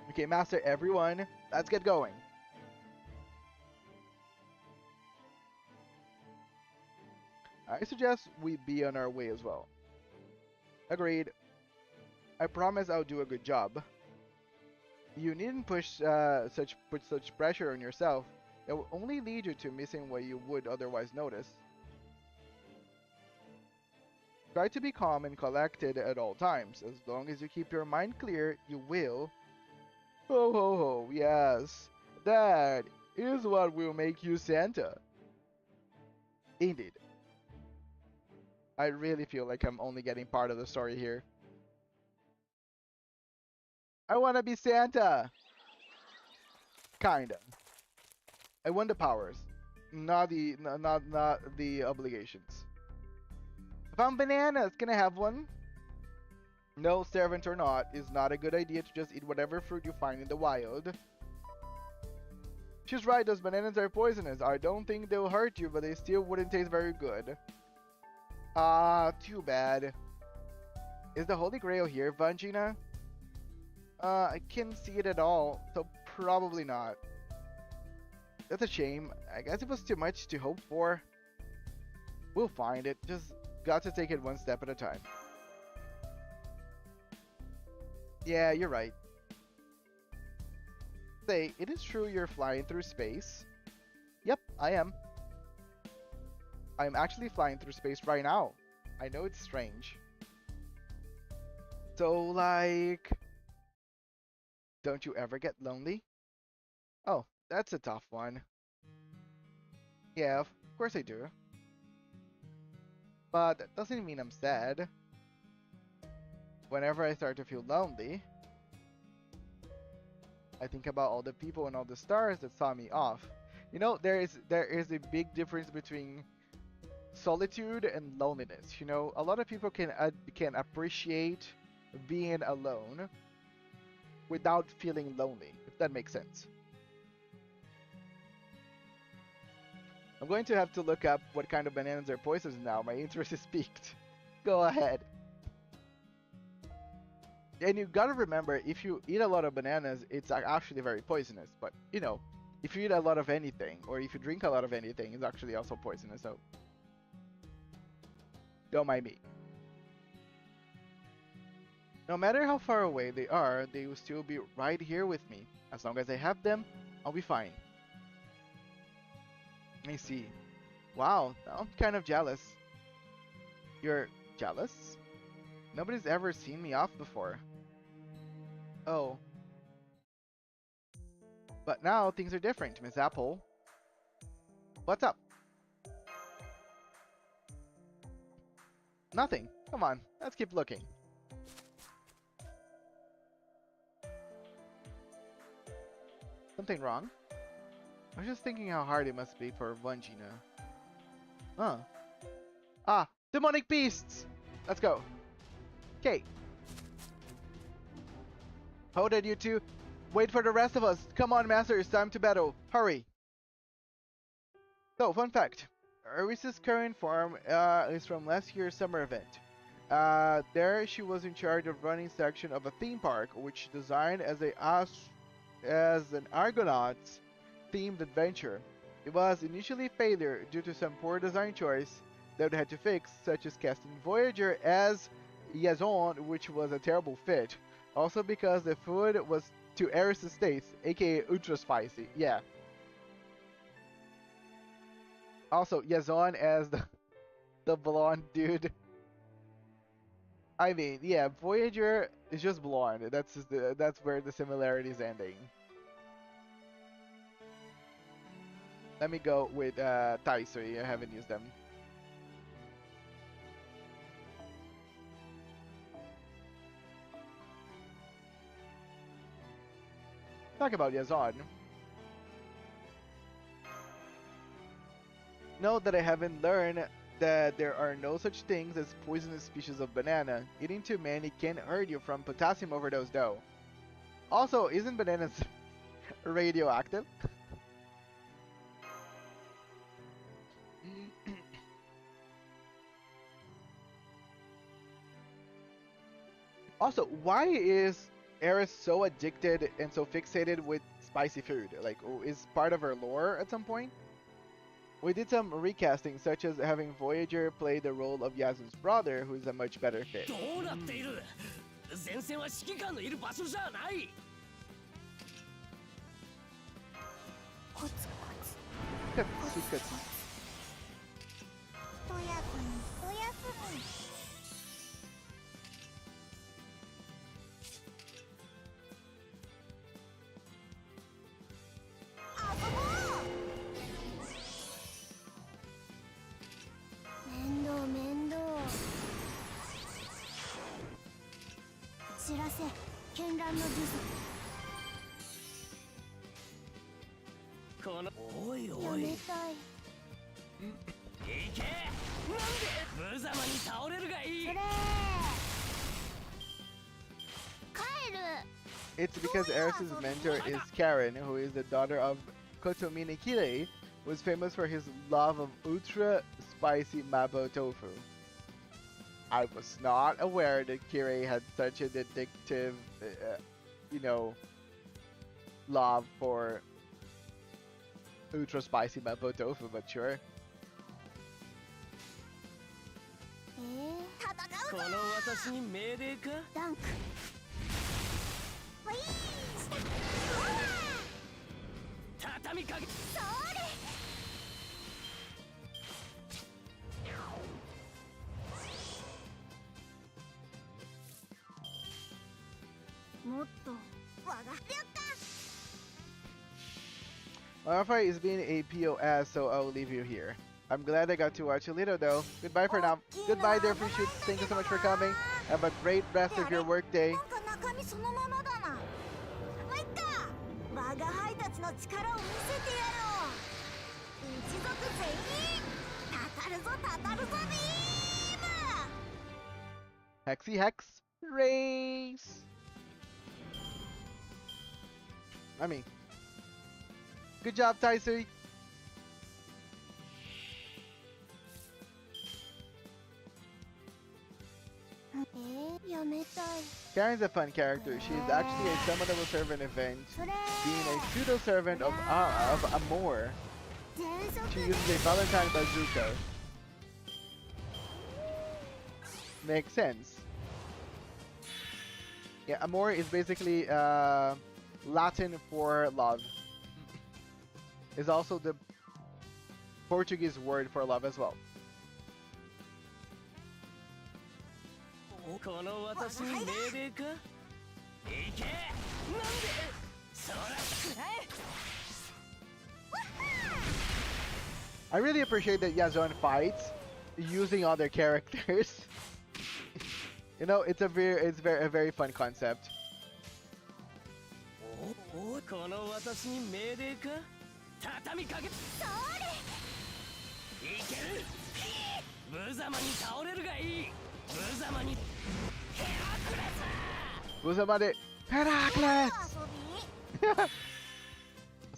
Okay, master everyone. Let's get going. I suggest we be on our way as well. Agreed. I promise I'll do a good job. You needn't put such pressure on yourself. It will only lead you to missing what you would otherwise notice. Try to be calm and collected at all times. As long as you keep your mind clear, you will. Ho ho ho, yes. That is what will make you Santa. Indeed. I really feel like I'm only getting part of the story here. I want to be Santa! Kinda. I want the powers, not the obligations. I found bananas. Can I have one? No, servant or not, it's not a good idea to just eat whatever fruit you find in the wild. She's right, those bananas are poisonous. I don't think they'll hurt you, but they still wouldn't taste very good. Ah, too bad. Is the Holy Grail here, Vangina? I can't see it at all, so probably not. That's a shame. I guess it was too much to hope for. We'll find it. Just got to take it one step at a time. Yeah, you're right. Say, it is true you're flying through space? Yep, I am. I'm actually flying through space right now. I know it's strange. So, like... Don't you ever get lonely? Oh, that's a tough one. Yeah, of course I do. But that doesn't mean I'm sad. Whenever I start to feel lonely, I think about all the people and all the stars that saw me off. You know, there is a big difference between solitude and loneliness. You know, a lot of people can appreciate being alone without feeling lonely, if that makes sense. I'm going to have to look up what kind of bananas are poisonous now. My interest is piqued. Go ahead. And you gotta remember, if you eat a lot of bananas, it's actually very poisonous. But, you know, if you eat a lot of anything, or if you drink a lot of anything, it's actually also poisonous. So, don't mind me. No matter how far away they are, they will still be right here with me. As long as I have them, I'll be fine. I see. Wow, I'm kind of jealous. You're jealous? Nobody's ever seen me off before. Oh. But now things are different, Miss Apple. What's up? Nothing. Come on, let's keep looking. Something wrong? I was just thinking how hard it must be for Vangina. Huh. Ah, demonic beasts! Let's go. Okay. Hold it, you two. Wait for the rest of us. Come on, Master, it's time to battle. Hurry. So, fun fact. Arisa's current form is from last year's summer event. There she was in charge of running section of a theme park, which designed as an Argonauts themed adventure. It was initially a failure due to some poor design choice that we had to fix, such as casting Voyager as Yazon, which was a terrible fit. Also because the food was to Eris's taste, aka ultra spicy. Yeah. Also, Yazon as the blonde dude. I mean, yeah, Voyager is just blonde. That's where the similarity is ending. Let me go with Taisui. I haven't used them. Talk about Yazan. Note that I haven't learned that there are no such things as poisonous species of banana. Eating too many can hurt you from potassium overdose though. Also, isn't bananas radioactive? Also, why is Eris so addicted and so fixated with spicy food? Like, is part of her lore at some point? We did some recasting, such as having Voyager play the role of Yazun's brother, who is a much better fit. どうなっている前線は指揮官のいる場所じゃない。コツコツ Good, she's good. 一役に一休み遊ぼう面倒面倒知らせ絢爛の術このおいやおいめたい行けなんで無様に倒れるがいいそれ帰る It's because Eris's mentor is Karen, who is the daughter of Kotomine Kirei, who is famous for his love of ultra spicy Mabo tofu. I was not aware that Kirei had such an addictive, love for ultra spicy Mabo tofu, but sure. この私に命令かダンクウィーンした畳みかけそれもっと我が了解 Wi-Fi is being a POS, so I'll leave you here. I'm glad I got to watch a little though. Goodbye for now. Goodbye there, Free Shoots. Thank you so much for coming. Have a great rest of your work day. なんか中身そのままだな。まいっか。我が輩たちの力を見せてやろう。一族全員、たたるぞたたるぞビーム。 Hexy Hex Race! I mean, good job, Taisui. Karen's a fun character. She is actually a someone that will serve an event, being a pseudo servant of Amor. She uses a Valentine bazooka. Makes sense. Yeah, Amor is basically Latin for love. Is also the Portuguese word for love as well. この私に命令か行けなんでそらくらえ I really appreciate that Yazon fights using other characters. You know, it's a very fun concept. おこの私に命令か畳みかけそれいける無様に倒れるがいい無様にヘラクレス Uzamade Heracles!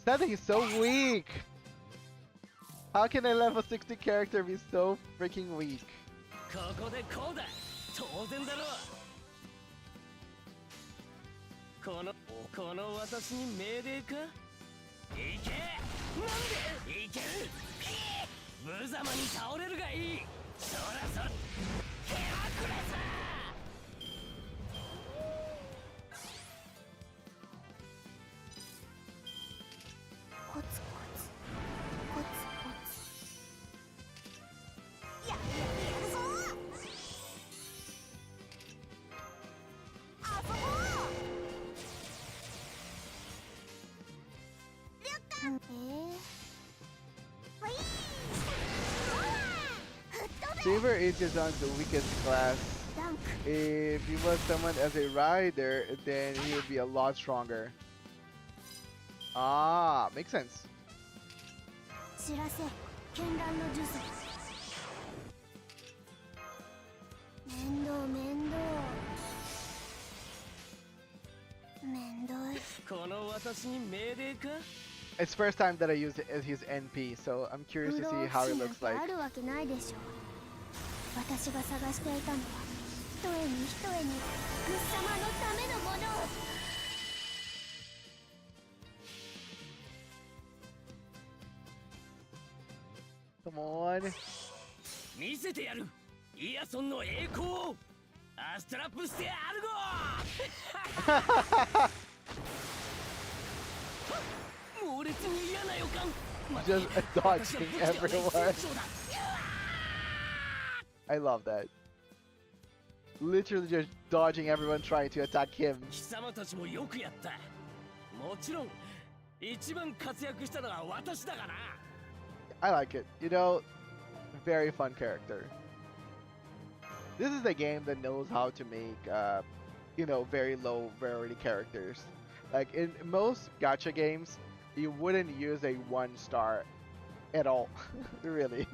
That thing is so weak! How can a level 60 character be so freaking weak? ここでこうだ当然だろこの私に命令かいけなんでいける無様に倒れるがいいそらそらヘラクレスコツコツコツコツやるぞ遊ぼう了解 Saber is Yazan's weakest class. ダンク If he was summoned as a rider, then he would be a lot stronger. Ah, makes sense. 知らせ絢爛の呪詛面倒面倒面倒いこの私に命令か It's first time that I use his NP, so I'm curious 不 to 老 see 不 how 死 it なん looks て like. あるわけないでしょ私が探していたのは一重に一重にグッ様のためのもの Come on. 見せてやるイヤソンの栄光をアストラップしてやるご猛烈に嫌な予感 Just dodging everyone. I love that. Literally just dodging everyone trying to attack him. 貴様たちもよくやったもちろん一番活躍したのは私だがな I like it. You know, very fun character. This is a game that knows how to make, you know, very low rarity characters. Like in most gacha games, you wouldn't use a 1-star at all, really.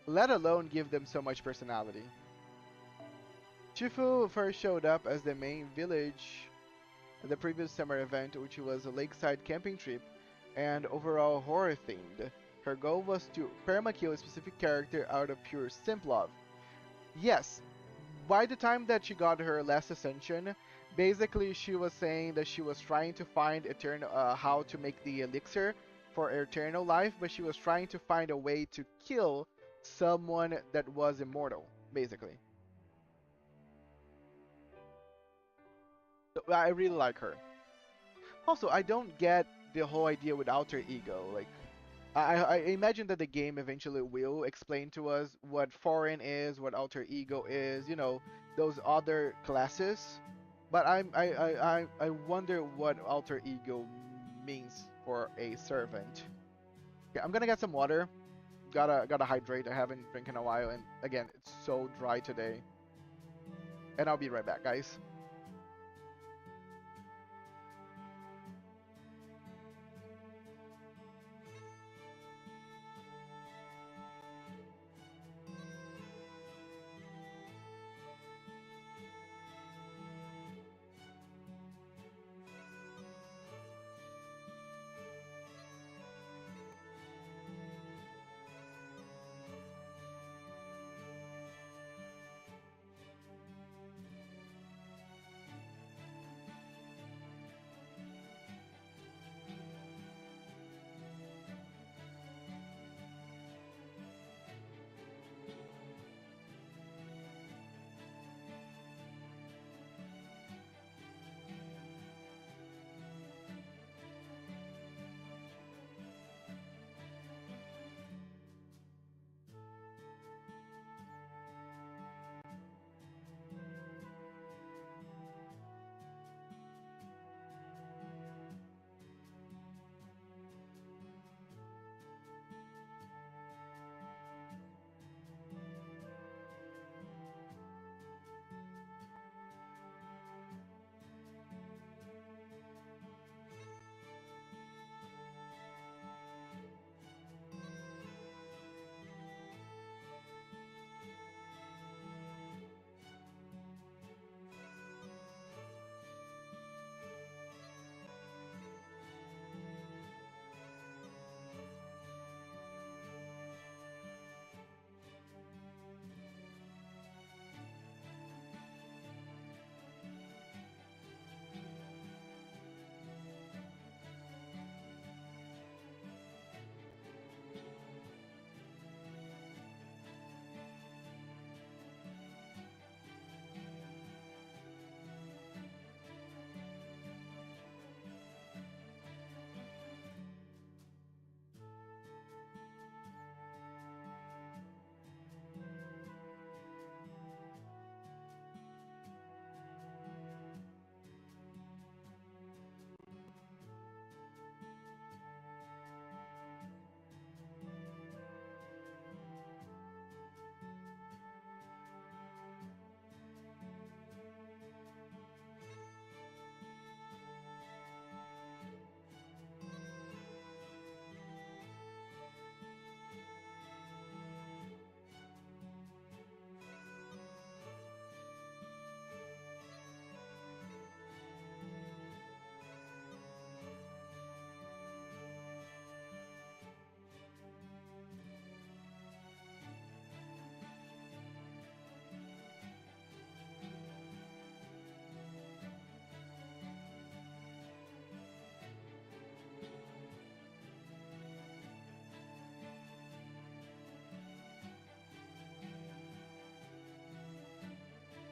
Let alone give them so much personality. Chifu first showed up as the main village at the previous summer event, which was a lakeside camping trip and overall horror themed. Her goal was to permakill a specific character out of pure simp love. Yes, by the time that she got her last ascension, basically she was saying that she was trying to find how to make the elixir for eternal life, but she was trying to find a way to kill someone that was immortal, basically. So I really like her. Also, I don't get the whole idea with alter ego. Like, I imagine that the game eventually will explain to us what foreign is, what alter ego is, you know, those other classes. But I wonder what alter ego means for a servant. Okay, I'm gonna get some water. Gotta hydrate. I haven't drank in a while, and again, it's so dry today. And I'll be right back, guys.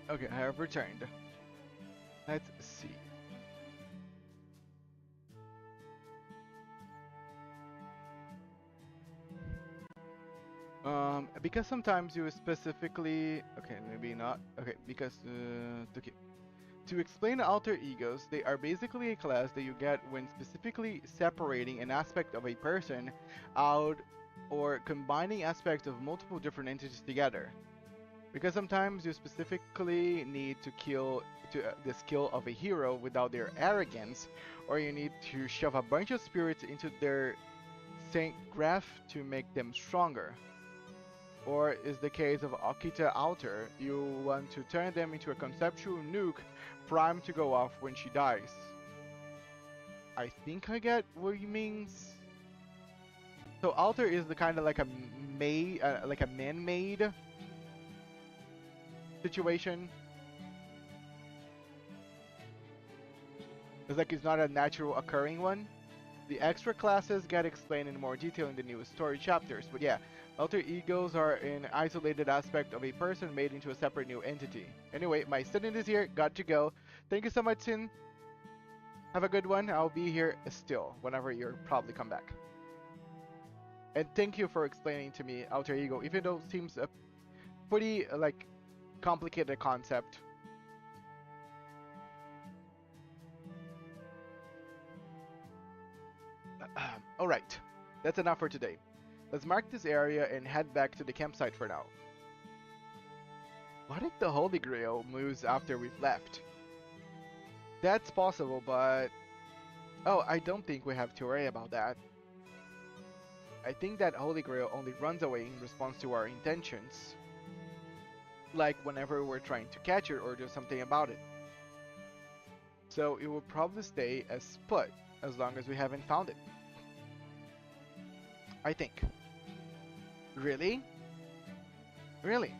Okay, I have returned. Let's see. Because sometimes you specifically, okay, maybe not. Okay, because okay. To explain alter egos, they are basically a class that you get when specifically separating an aspect of a person out or combining aspects of multiple different entities together. Because sometimes you specifically need to kill the skill of a hero without their arrogance, or you need to shove a bunch of spirits into their Saint Graph to make them stronger. Or is the case of Akita Alter, you want to turn them into a conceptual nuke primed to go off when she dies. I think I get what he means. So Alter is the kind of like a like a man-made situation. It's like it's not a natural occurring one. The extra classes get explained in more detail in the new story chapters, but yeah, alter egos are an isolated aspect of a person made into a separate new entity. Anyway, my student is here, got to go. Thank you so much, Sin. Have a good one. I'll be here still, whenever you probably come back. And thank you for explaining to me alter ego, even though it seems a pretty, like, complicated concept. Alright, that's enough for today. Let's mark this area and head back to the campsite for now. What if the Holy Grail moves after we've left? That's possible, but... Oh, I don't think we have to worry about that. I think that Holy Grail only runs away in response to our intentions. Like whenever we're trying to catch it or do something about it. So it will probably stay as put, as long as we haven't found it. I think. Really? Really?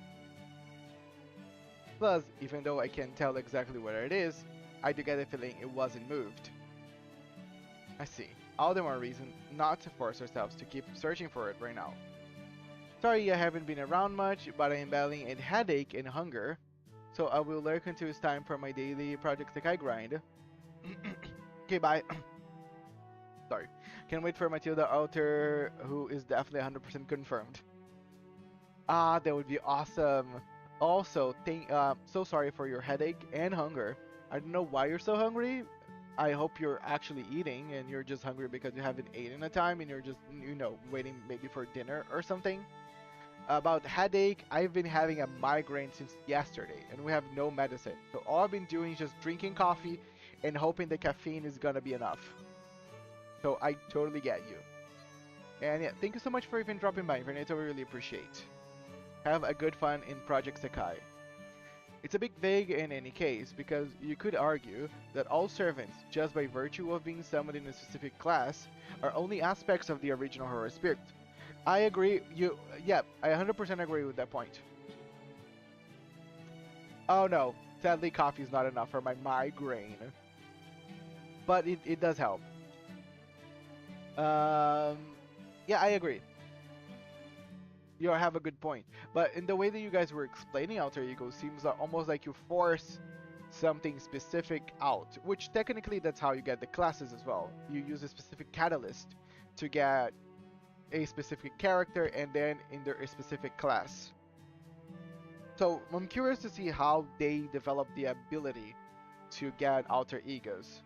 Plus, even though I can't tell exactly where it is, I do get a feeling it wasn't moved. I see. All the more reason not to force ourselves to keep searching for it right now. Sorry I haven't been around much, but I am battling a headache and hunger, so I will lurk until it's time for my daily Project Sekai grind. Okay, bye. Sorry. Can't wait for Matilda Alter, who is definitely 100% confirmed. Ah, that would be awesome. Also, so sorry for your headache and hunger. I don't know why you're so hungry. I hope you're actually eating and you're just hungry because you haven't eaten in a time and you're just, you know, waiting maybe for dinner or something. About headache, I've been having a migraine since yesterday and we have no medicine. So all I've been doing is just drinking coffee and hoping the caffeine is gonna be enough. So I totally get you. And yeah, thank you so much for even dropping by, Infernator. We really appreciate. Have a good fun in Project Sekai. It's a bit vague in any case, because you could argue that all servants, just by virtue of being summoned in a specific class, are only aspects of the original Horror Spirit. I agree, yeah, I 100% agree with that point. Oh no, sadly coffee is not enough for my migraine. But it does help. Yeah, I agree. You have a good point. But in the way that you guys were explaining alter ego seems almost like you force something specific out, which technically that's how you get the classes as well. You use a specific catalyst to get a specific character and then in a specific class. So I'm curious to see how they develop the ability to get alter egos.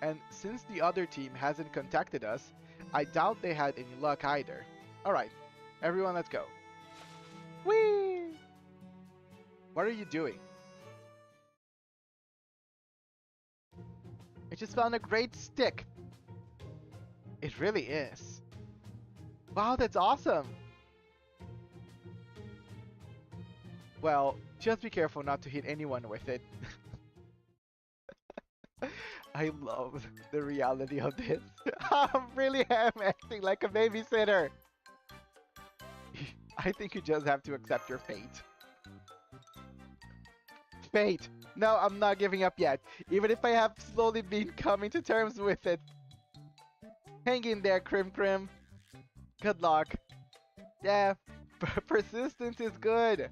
And since the other team hasn't contacted us, I doubt they had any luck either. Alright, everyone let's go. Whee! What are you doing? I just found a great stick. It really is. Wow, that's awesome. Well, just be careful not to hit anyone with it. I love the reality of this. I really am acting like a babysitter. I think you just have to accept your fate. Fate! No, I'm not giving up yet. Even if I have slowly been coming to terms with it. Hang in there, Crim Crim. Good luck. Yeah, Persistence is good.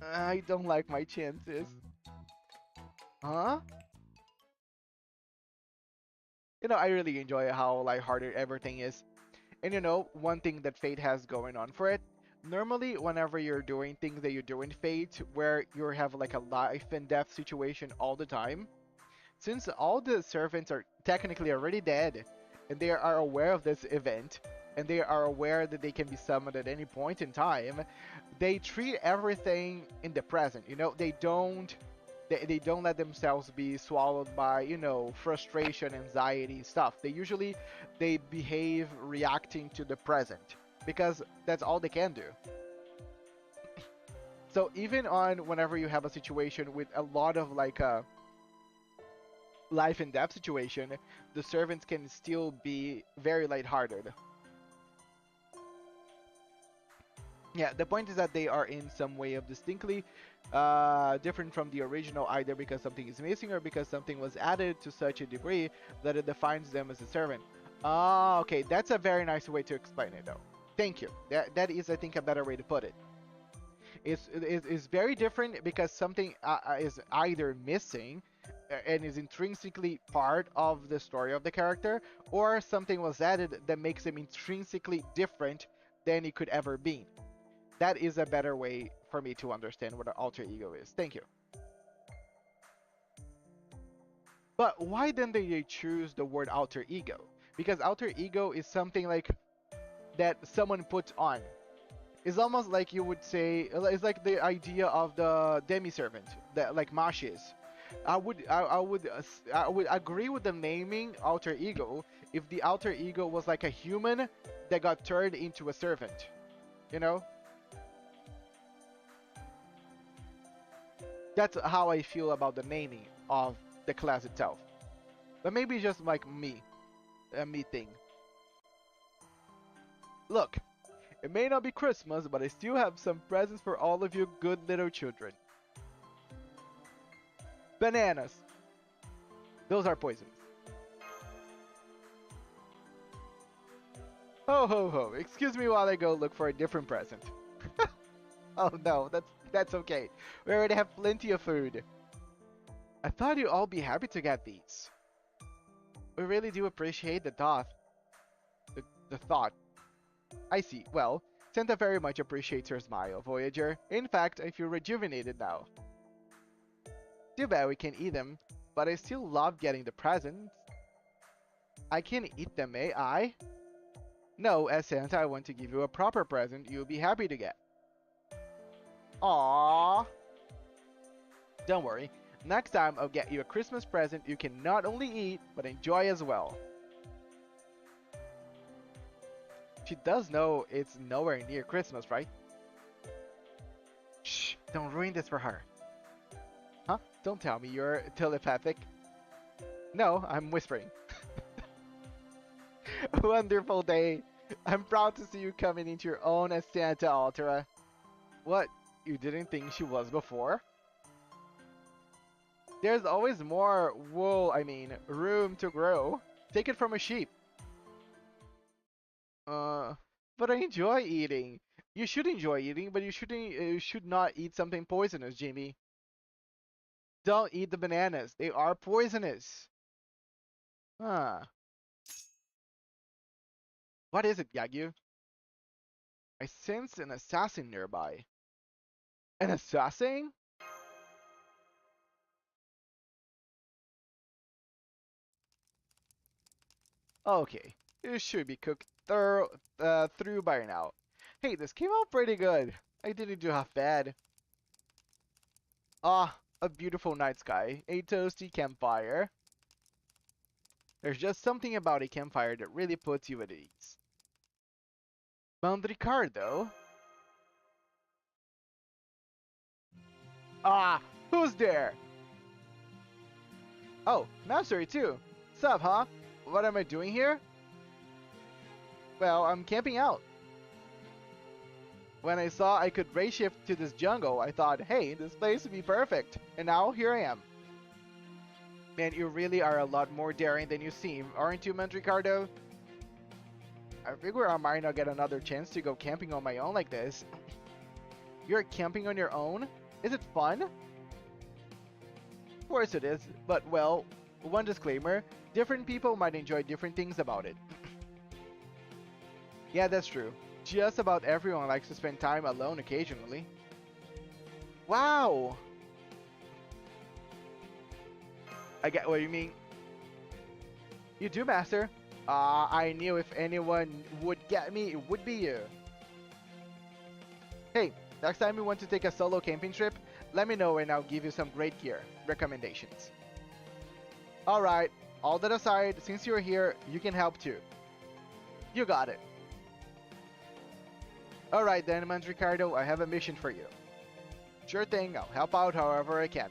I don't like my chances. Huh? You know, I really enjoy how lighthearted everything is. And you know, one thing that Fate has going on for it, normally whenever you're doing things that you do in Fate, where you have like a life and death situation all the time, since all the servants are technically already dead, and they are aware of this event, and they are aware that they can be summoned at any point in time, they treat everything in the present. You know, they don't let themselves be swallowed by, you know, frustration, anxiety, stuff. They behave reacting to the present because that's all they can do. So even on whenever you have a situation with a lot of like a life and death situation, the servants can still be very lighthearted. Yeah, the point is that they are in some way of distinctly different from the original, either because something is missing or because something was added to such a degree that it defines them as a servant. Ah, okay, that's a very nice way to explain it, though. Thank you. That is, I think, a better way to put it. It's very different because something is either missing and is intrinsically part of the story of the character, or something was added that makes him intrinsically different than he could ever be. That is a better way for me to understand what an alter ego is. Thank you. But why then did they choose the word alter ego? Because alter ego is something like that someone puts on. It's almost like you would say, it's like the idea of the demi-servant, that like Mash is. I would agree with the naming alter ego if the alter ego was like a human that got turned into a servant. You know? That's how I feel about the naming of the class itself. But maybe it's just like me, a me thing. Look, it may not be Christmas, but I still have some presents for all of you good little children. Bananas. Those are poisons. Ho ho ho, excuse me while I go look for a different present. Oh no, that's okay. We already have plenty of food. I thought you'd all be happy to get these. We really do appreciate the thought. The thought. I see. Well, Santa very much appreciates your smile, Voyager. In fact, I feel rejuvenated now. Too bad we can't eat them, but I still love getting the presents. I can't eat them, may I? No, as Santa, I want to give you a proper present you'll be happy to get. Aww. Don't worry. Next time I'll get you a Christmas present you can not only eat, but enjoy as well. She does know it's nowhere near Christmas, right? Shh, don't ruin this for her. Huh? Don't tell me you're telepathic. No, I'm whispering. Wonderful day. I'm proud to see you coming into your own as Santa, Altera. What? You didn't think she was before? There's always more room to grow. Take it from a sheep. But I enjoy eating. You should enjoy eating, but you should not eat something poisonous, Jimmy. Don't eat the bananas. They are poisonous. Huh. What is it, Yagyu? I sense an assassin nearby. An assassin? Okay, it should be cooked through by now. Hey, this came out pretty good. I didn't do half bad. Ah, a beautiful night sky, a toasty campfire. There's just something about a campfire that really puts you at ease. Mount Ricardo? Ah, who's there? Oh, Mastery too. Sup, huh? What am I doing here? Well, I'm camping out. When I saw I could race shift to this jungle, I thought, hey, this place would be perfect. And now, here I am. Man, you really are a lot more daring than you seem, aren't you, Ricardo? I figure I might not get another chance to go camping on my own like this. You're camping on your own? Is it fun? Of course it is, but well, one disclaimer, different people might enjoy different things about it. Yeah, that's true. Just about everyone likes to spend time alone occasionally. Wow! I get what you mean. You do, Master. I knew if anyone would get me, it would be you. Hey, next time you want to take a solo camping trip, let me know and I'll give you some great gear recommendations. Alright, all that aside, since you're here, you can help too. You got it. Alright then, Ricardo, I have a mission for you. Sure thing, I'll help out however I can.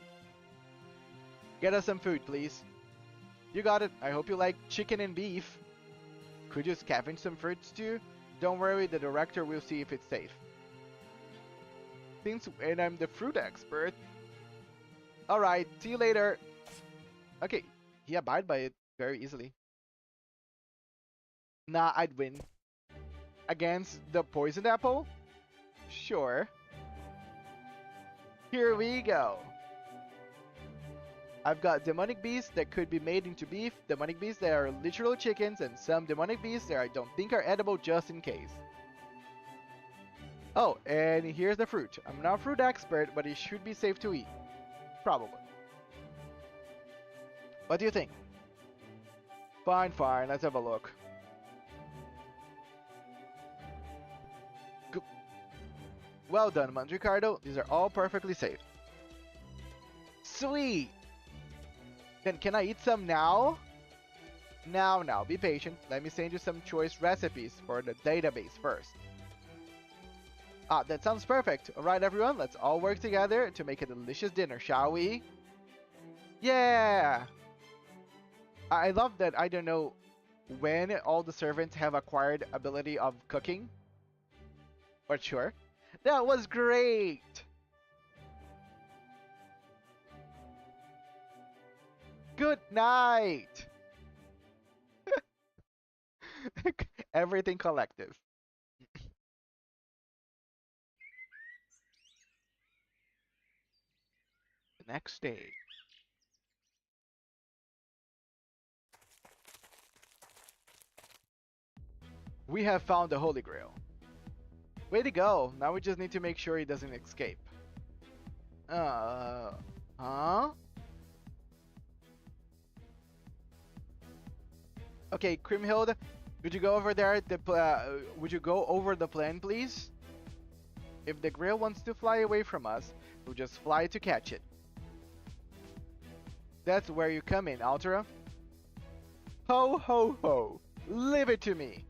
Get us some food, please. You got it, I hope you like chicken and beef. Could you scavenge some fruits too? Don't worry, the director will see if it's safe. And I'm the fruit expert. Alright, see you later. Okay, he abide by it very easily. Nah, I'd win. Against the poisoned apple? Sure. Here we go. I've got demonic beasts that could be made into beef, demonic beasts that are literal chickens, and some demonic beasts that I don't think are edible just in case. Oh, and here's the fruit. I'm not a fruit expert, but it should be safe to eat. Probably. What do you think? Fine, fine, let's have a look. Well done, Ricardo. These are all perfectly safe. Sweet! Then can I eat some now? Now, be patient. Let me send you some choice recipes for the database first. Ah, that sounds perfect. Alright everyone, let's all work together to make a delicious dinner, shall we? Yeah! I love that I don't know when all the servants have acquired ability of cooking. But sure. That was great! Good night! Everything collective. The next day. We have found the Holy Grail. Way to go! Now we just need to make sure he doesn't escape. Huh? Okay, Kriemhild, would you go over there? Would you go over the plan, please? If the Grail wants to fly away from us, we'll just fly to catch it. That's where you come in, Altera. Ho ho ho! Leave it to me!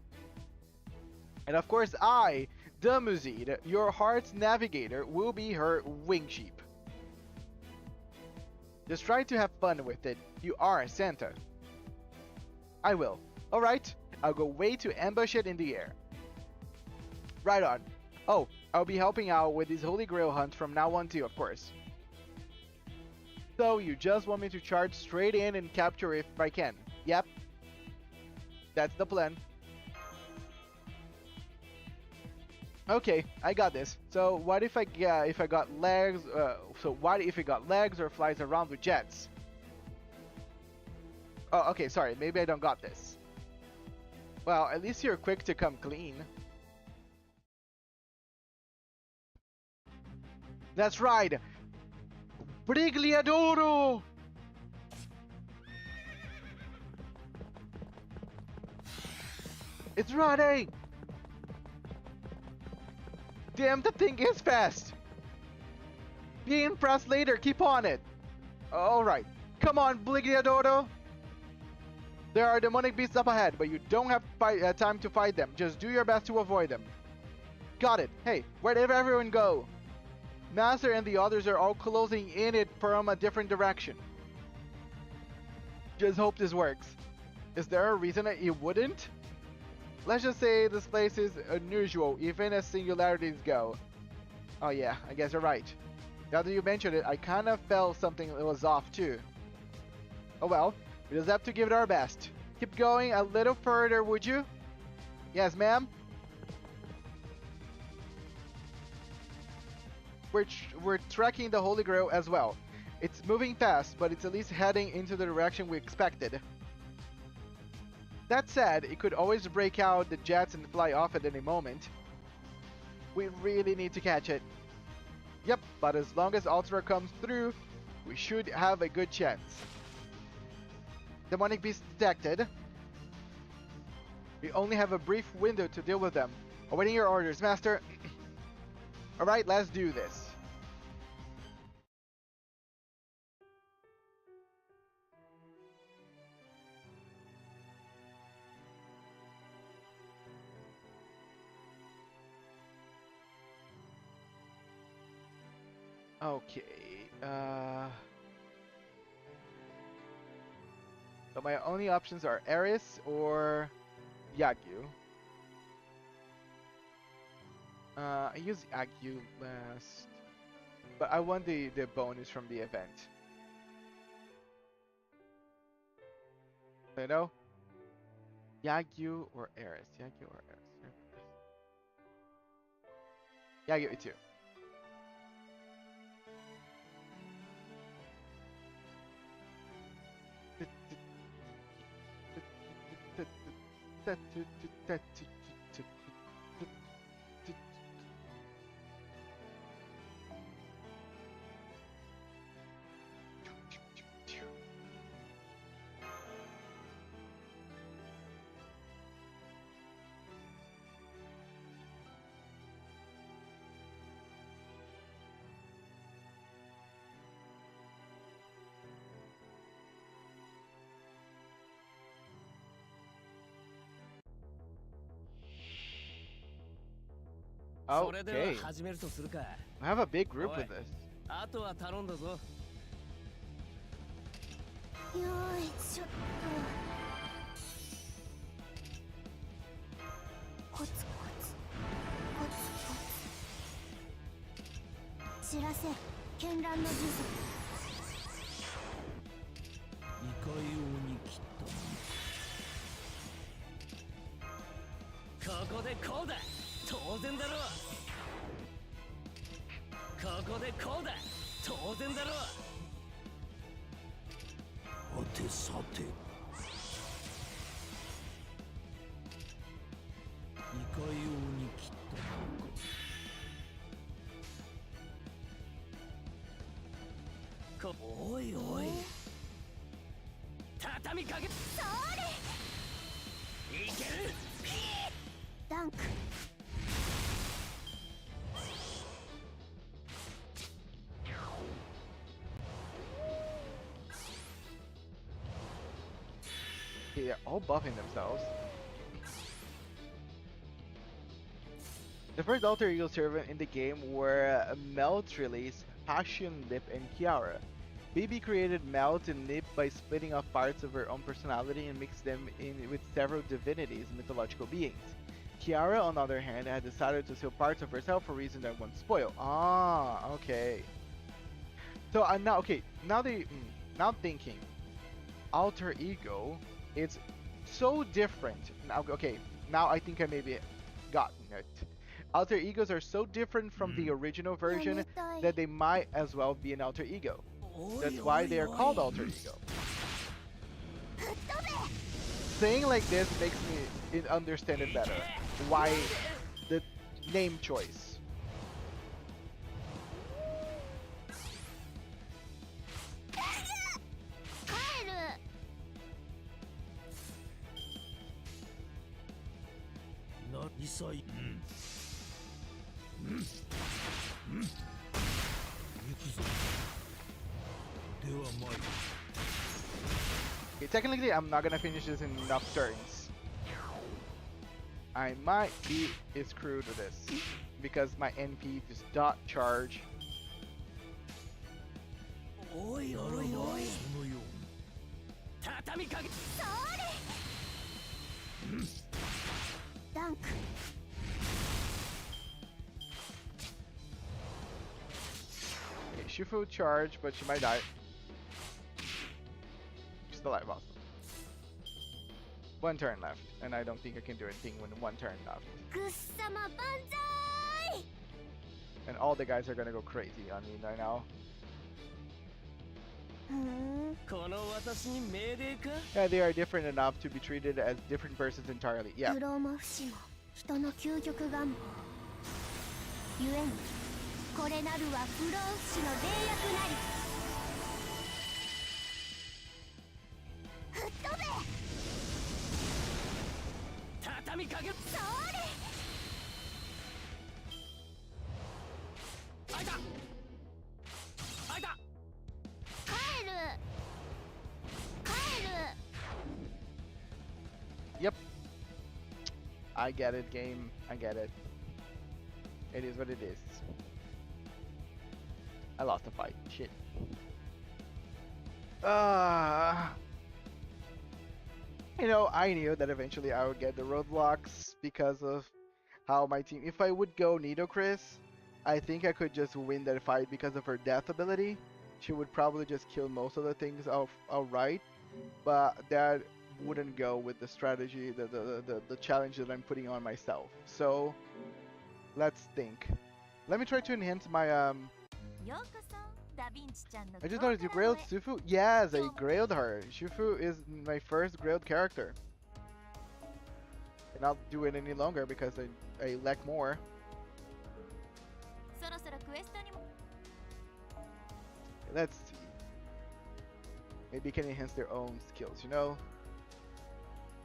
And of course I, the Muzid, your heart's navigator, will be her wing sheep. Just try to have fun with it. You are Santa. I will. Alright, I'll go wait to ambush it in the air. Right on. Oh, I'll be helping out with this Holy Grail hunt from now on too, of course. So you just want me to charge straight in and capture it if I can? Yep. That's the plan. Okay, I got this. So what if I got legs? What if it got legs or flies around with jets? Oh, okay, sorry. Maybe I don't got this. Well, at least you're quick to come clean. That's right. Brigliadoro! It's running! Damn, the thing is fast! Be impressed later, keep on it! Alright, come on, Brigliadoro! There are demonic beasts up ahead, but you don't have time to fight them. Just do your best to avoid them. Got it. Hey, where did everyone go? Master and the others are all closing in it from a different direction. Just hope this works. Is there a reason that it wouldn't? Let's just say this place is unusual, even as singularities go. Oh yeah, I guess you're right. Now that you mentioned it, I kind of felt something that was off too. Oh well, we just have to give it our best. Keep going a little further, would you? Yes, ma'am. We're tracking the Holy Grail as well. It's moving fast, but it's at least heading into the direction we expected. That said, it could always break out the jets and fly off at any moment. We really need to catch it. Yep, but as long as Ultra comes through, we should have a good chance. Demonic beast detected. We only have a brief window to deal with them. Awaiting your orders, Master. Alright, let's do this. Okay, so my only options are Eris or Yagyu. I used Yagyu last, but I want the bonus from the event. You know? Yagyu or Eris? Yagyu or Eris? Yagyu too. Okay. I have a big group with this. あとは頼んだぞ。よーい、ちょっとコツコツコツコツ知らせ絢爛の呪詛いかように来た。ここでこうだ。当然だろ。ここでこうだ。当然だろ。はてさて。いかように来た。おいおい。畳みかけ。それ。いける。ダンク They're all buffing themselves. The first alter ego servant in the game were Melt Release, Passion Lip, and Kiara. BB created Melt and Lip by splitting off parts of her own personality and mixed them in with several divinities and mythological beings. Kiara, on the other hand, had decided to steal parts of herself for reasons I won't spoil. Ah, okay. So now, okay, now now I'm thinking, alter ego, it's so different. Now, okay, now I think I maybe gotten it. Alter egos are so different from the original version that they might as well be an alter ego. That's why they are called alter ego. Saying like this makes me understand it better. Why the name choice. Okay, technically, I'm not gonna finish this in enough turns. I might be screwed with this because my NP does not charge. Okay, Shifu charge, but she might die. She's still alive, awesome. One turn left, and I don't think I can do anything with one turn left. グッサマ万歳 And all the guys are gonna go crazy on me right now. ふーんこの私に命令か Yeah, they are different enough to be treated as different persons entirely. Yeah. 不老も不死も人の究極願望ゆえにこれなるは不老不死の霊薬なり吹っ飛べ畳みかけるそれ開いた開いた帰る帰る Yep. I get it, game. I get it. It is what it is. I lost the fight. Shit. You know, I knew that eventually I would get the roadblocks because of how my team. If I would go Nidochris, I think I could just win that fight because of her death ability. She would probably just kill most of the things outright, but that wouldn't go with the strategy, the challenge that I'm putting on myself. So let's think. Let me try to enhance my ようこそダヴィンチちゃんの I just noticed you grailed Shufu. Yes, I grailed her. Shufu is my first grailed character. And I'll do it any longer because I lack more. そろそろクエストにも Let's see. Maybe can enhance their own skills, you know?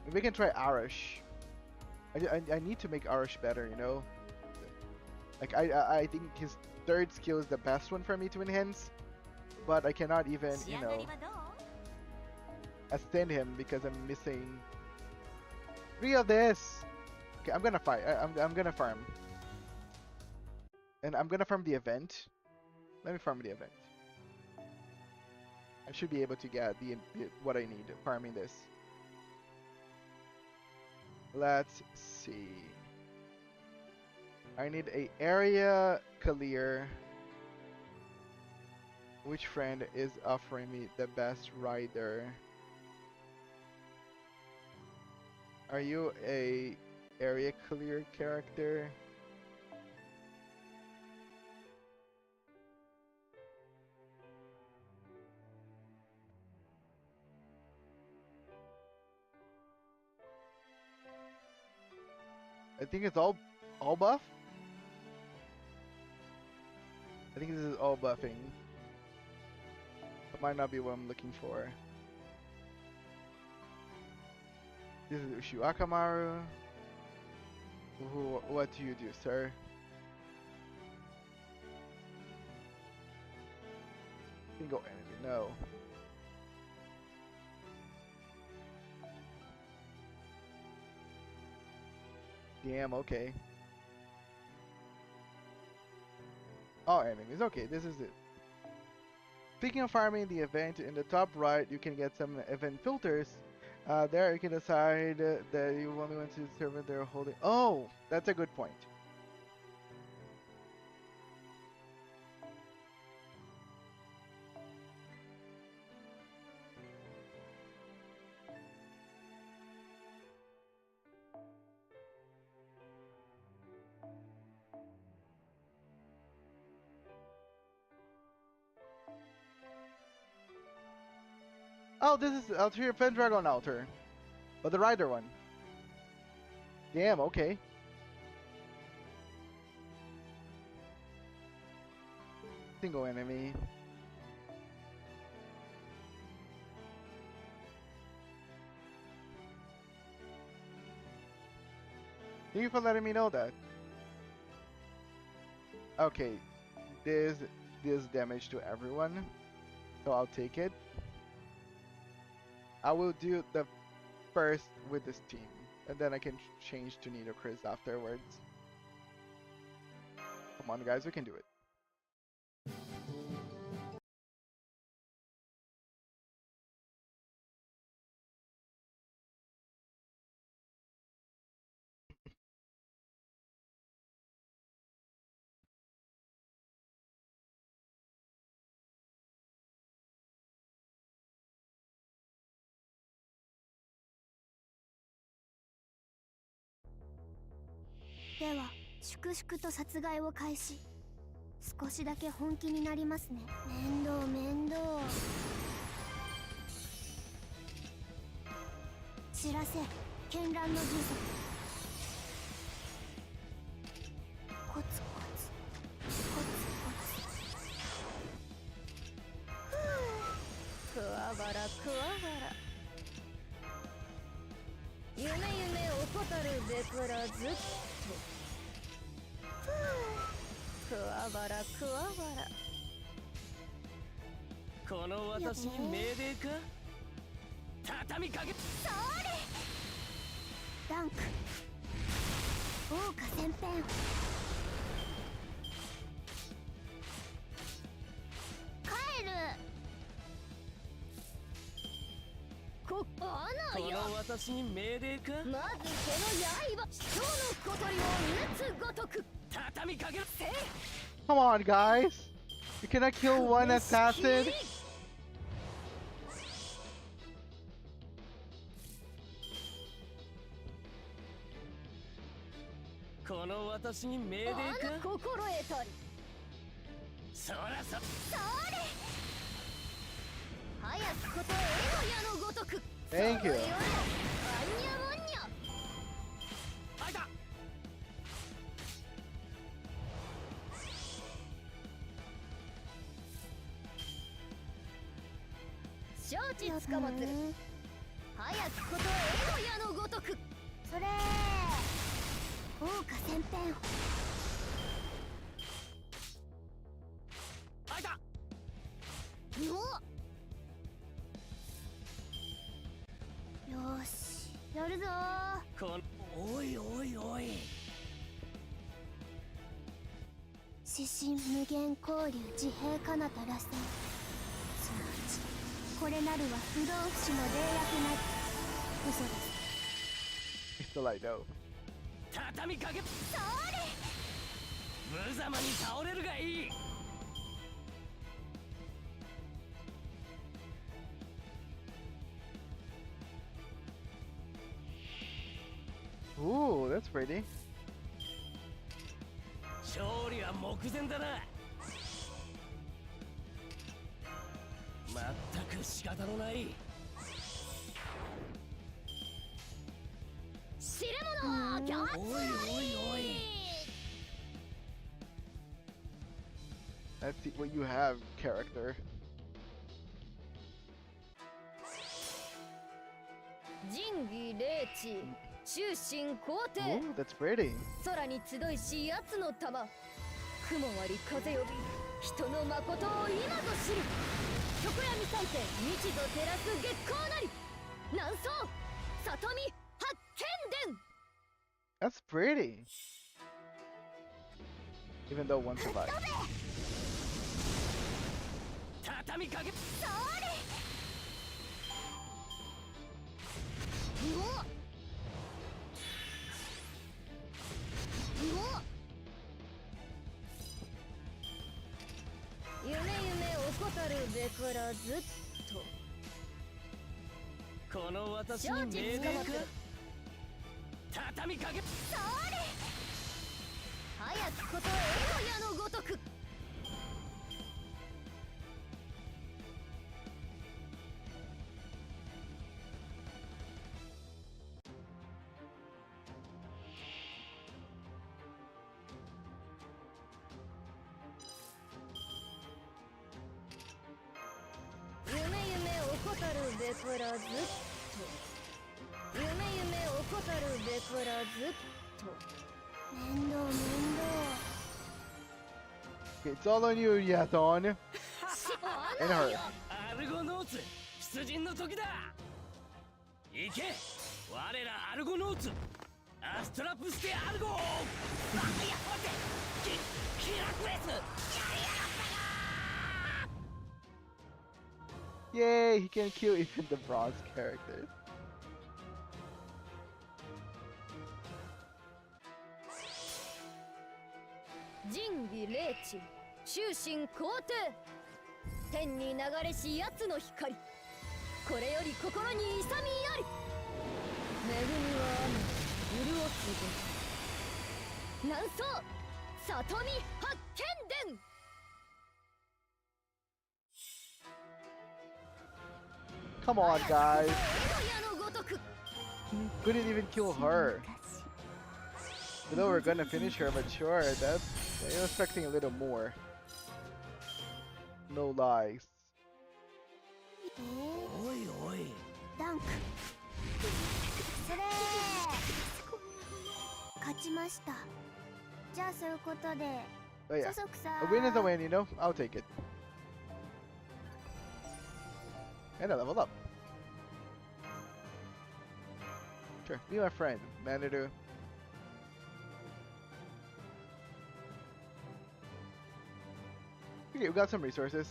Maybe we can try Arash. I need to make Arash better, you know? Like, I think his third skill is the best one for me to enhance. But I cannot even, 仕 you 上が know, りはどう ascend him because I'm missing 3 of this. Okay, I'm gonna fight. I'm gonna farm. And I'm gonna farm the event. Let me farm the event. I should be able to get the what I need farming this. Let's see. I need a area clear. Which friend is offering me the best rider? Are you a area clear character? I think it's all buff. I think this is all buffing. It might not be what I'm looking for. This is Ushu Akamaru. What do you do, sir? Single enemy, no. Damn, okay. All enemies, okay, this is it. Speaking of farming the event, in the top right, you can get some event filters. There you can decide that you only want to serve it they're holding. Oh, that's a good point. Oh, this is Ulterior Pendragon Altar. But the rider one. Damn, okay. Single enemy. Thank you for letting me know that. Okay. This damage to everyone. So I'll take it. I will do the first with this team, and then I can change to Nidochris afterwards. Come on, guys, we can do it. では粛々と殺害を開始。少しだけ本気になりますね。面倒面倒。知らせ絢爛の術。コツコツコツコツ。ふう、くわばらくわばら。夢夢怠るべからずっと。ふう、くわばらくわばら。この私に命令か。畳みかけ。それ。ダンク。豪華旋編。帰る。この私に命令か。まずこの刃、死闘の小鳥を打つごとく。畳みかける。 Come on, guys! You cannot kill one assassin! この私に命令か。心得たり。そらそ。それ。早くことえの矢のごとく。 Thank you. あんにゃもんにゃ。あいた。承知つかまつる。早くことえの矢のごとく。それ。豪華旋編。あいた。よーし、やるぞー。おいおいおい。指針無限交流自閉彼方螺旋。すなわちこれなるは不老不死の霊薬なり。嘘です。 Still I know. 畳みかけ。それ。無様に倒れるがいい。 Ooh, that's pretty. 勝利は目前だな。まったく仕方のない。知る者を共通。おいおいおい。 Let's see what you have, character. 仁義霊智終身皇帝。 Ooh, that's pretty. 空に集いし奴の玉。雲あり風呼び人の誠を今ぞ知る。極闇三天日ぞ照らす月光なり。南宋里見八天伝。 That's pretty. Even though one survived. 畳みかけ。それ。うおっ。うおっ。夢夢怠るべからずっと。この私に命令か。畳みかけ。それ。早くことえの矢のごとく。夢夢怠るべからずっと。夢夢怠るべからずっと。面倒面倒。 Okay, it's all on you, Yathon. And her. アルゴノーツ出陣の時だ。行け我らアルゴノーツ。アストラプステアルゴ。バカや待て。キラクレス。やりやがったか。 Yay, he can kill even the bronze characters. 仁義霊智終身皇帝。天に流れし奴の光。これより心に勇みあり。恵みは雨潤す乱走里見発見伝 Come on, guys. 矢のごとく Couldn't even kill her. You know we're gonna finish her, but sure, that's I was expecting a little more. No lies. おいおいダンクそれ勝ちましたじゃあそういうことで But yeah, そそくさ a win is a win, you know. I'll take it. And I level up. Sure, be my friend, Manitou. Okay, we got some resources.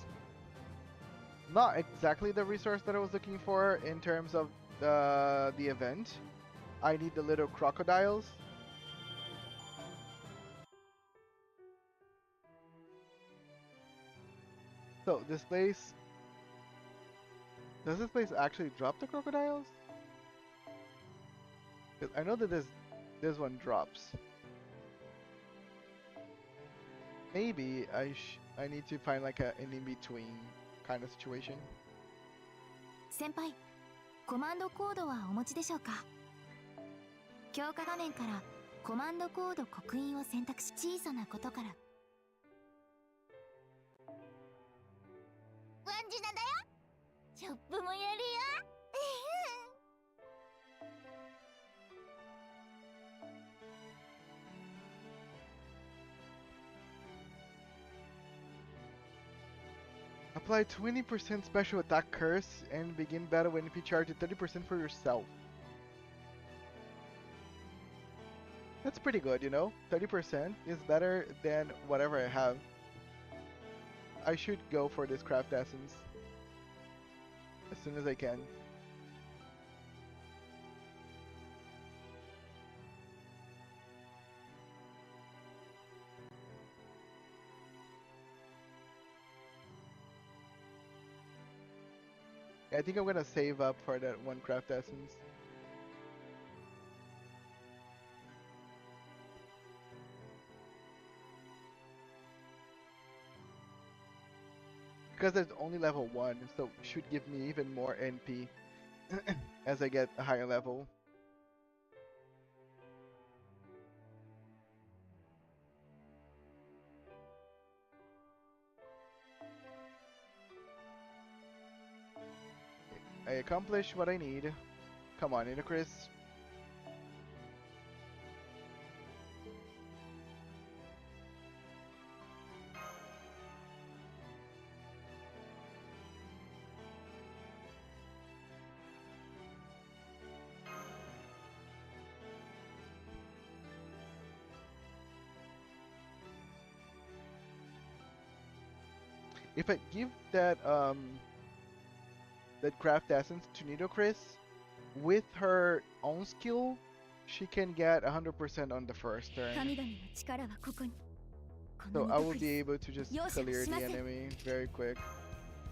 Not exactly the resource that I was looking for in terms of the event. I need the little crocodiles. So this place, does this place actually drop the crocodiles? 'Cause I know that this one drops. Maybe I need to find like an in-between kind of situation. 先輩コマンドコードはお持ちでしょうか強化画面からコマンドコード刻印を選択し小さなことからワンジナだよチョップもやるよ Apply 20% special attack curse and begin battle when NP charge at 30% for yourself. That's pretty good, you know? 30% is better than whatever I have. I should go for this craft essence as soon as I can. I think I'm gonna save up for that one craft essence. Because it's only level 1, so it should give me even more NP as I get a higher level. I accomplished what I need. Come on, Chris. If I give that that craft essence to Nidocris, with her own skill, she can get 100% on the first turn. 神々の力はここに So I will be able to just clear the enemy very quick.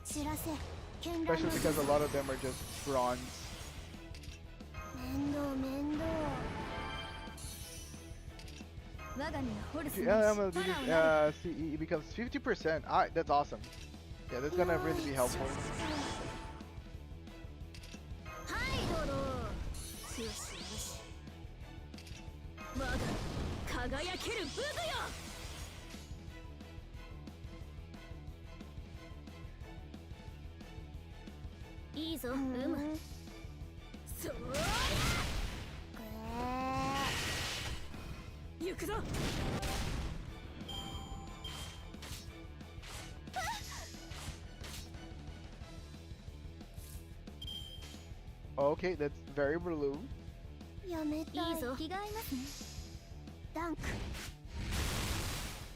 知らせ絢爛 Especially の because a lot of them are just bronze. 面倒面倒我が身はホルス Yeah, の I'm gonna do this, CE becomes 50%. That's awesome. Yeah, that's gonna really be helpful. はいドローよしよし我が輝けるブズよいいぞ、うむそうや行くぞ Okay, that's very blue. やめたいいぞ気が合いますねダンク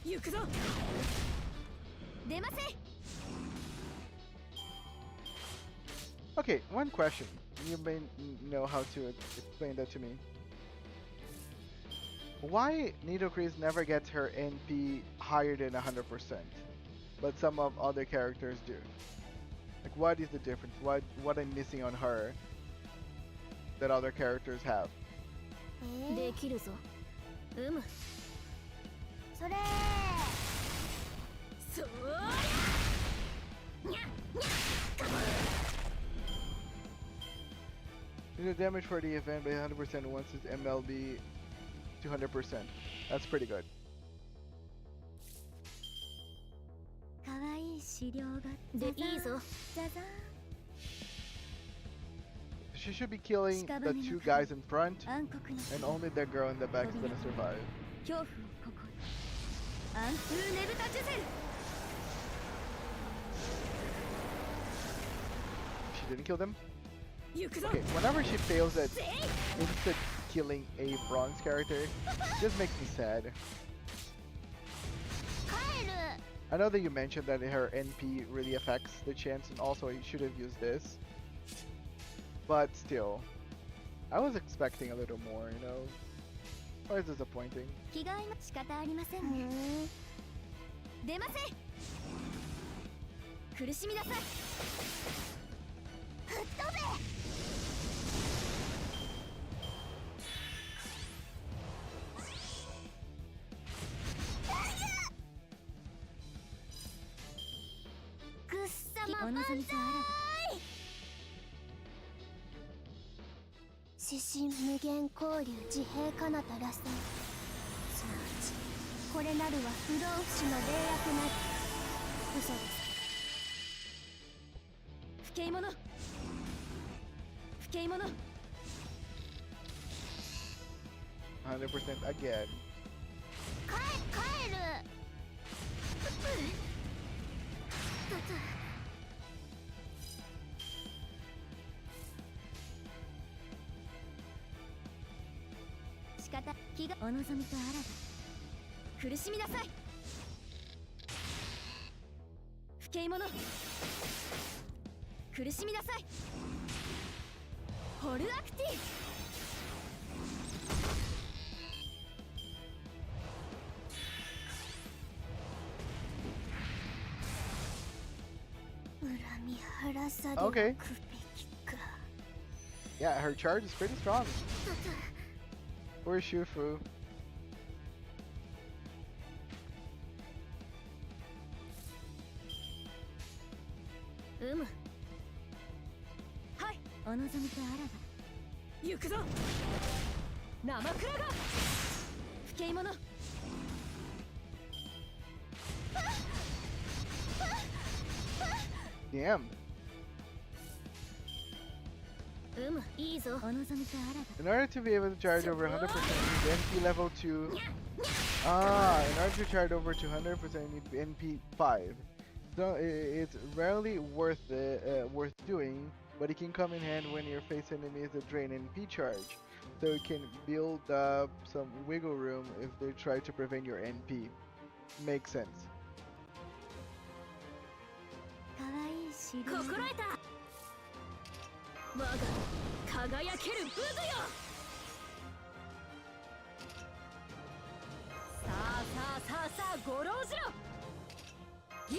行くぞ出ませ Okay, one question. You may know how to explain that to me. Why Nidocris never gets her NP higher than 100%, but some of other characters do? Like, what is the difference? What I'm missing on her that other characters have? できるぞうむそれそーにゃにゃカモン Do the damage for the event by 100% once its MLB 200%. That's pretty good. かわいい資料がでいいぞザザー She should be killing the two guys in front, 暗黒の and only the girl in the back is gonna survive. 恐怖をここ暗風ねぶたジュゼル She didn't kill them? 行くぞ Okay, whenever she fails at instant killing a bronze character, it just makes me sad. 帰る I know that you mentioned that her NP really affects the chance, and also you should have used this. But still, I was expecting a little more, you know? Always disappointing. 着替えも仕方ありませんね出ません苦しみなさい吹っ飛べくっさま万歳指針無限交流自閉彼方螺旋すなわちこれなるは不老不死の霊薬なり嘘です不敬者不敬者 100% again. 帰る仕方気がお望みとあらば苦しみなさい不敬者苦しみなさいホルアクティ恨み晴らされ Okay. くべきか Yeah, her charge is pretty strong. Poor Shufu. はいお望みとあらば行くぞ生クラが不敬者 Damn. いいぞお望みとあらば In order to be able to charge over 100%, you need NP level 2. In order to charge over 200%, you need NP 5. So it's rarely worth doing, but it can come in hand when your face enemy is a drain NP charge. So it can build up some wiggle room if they try to prevent your NP. Makes sense. かわいい資料心得た我が輝けるブズよさあさあさあさあごろうじろ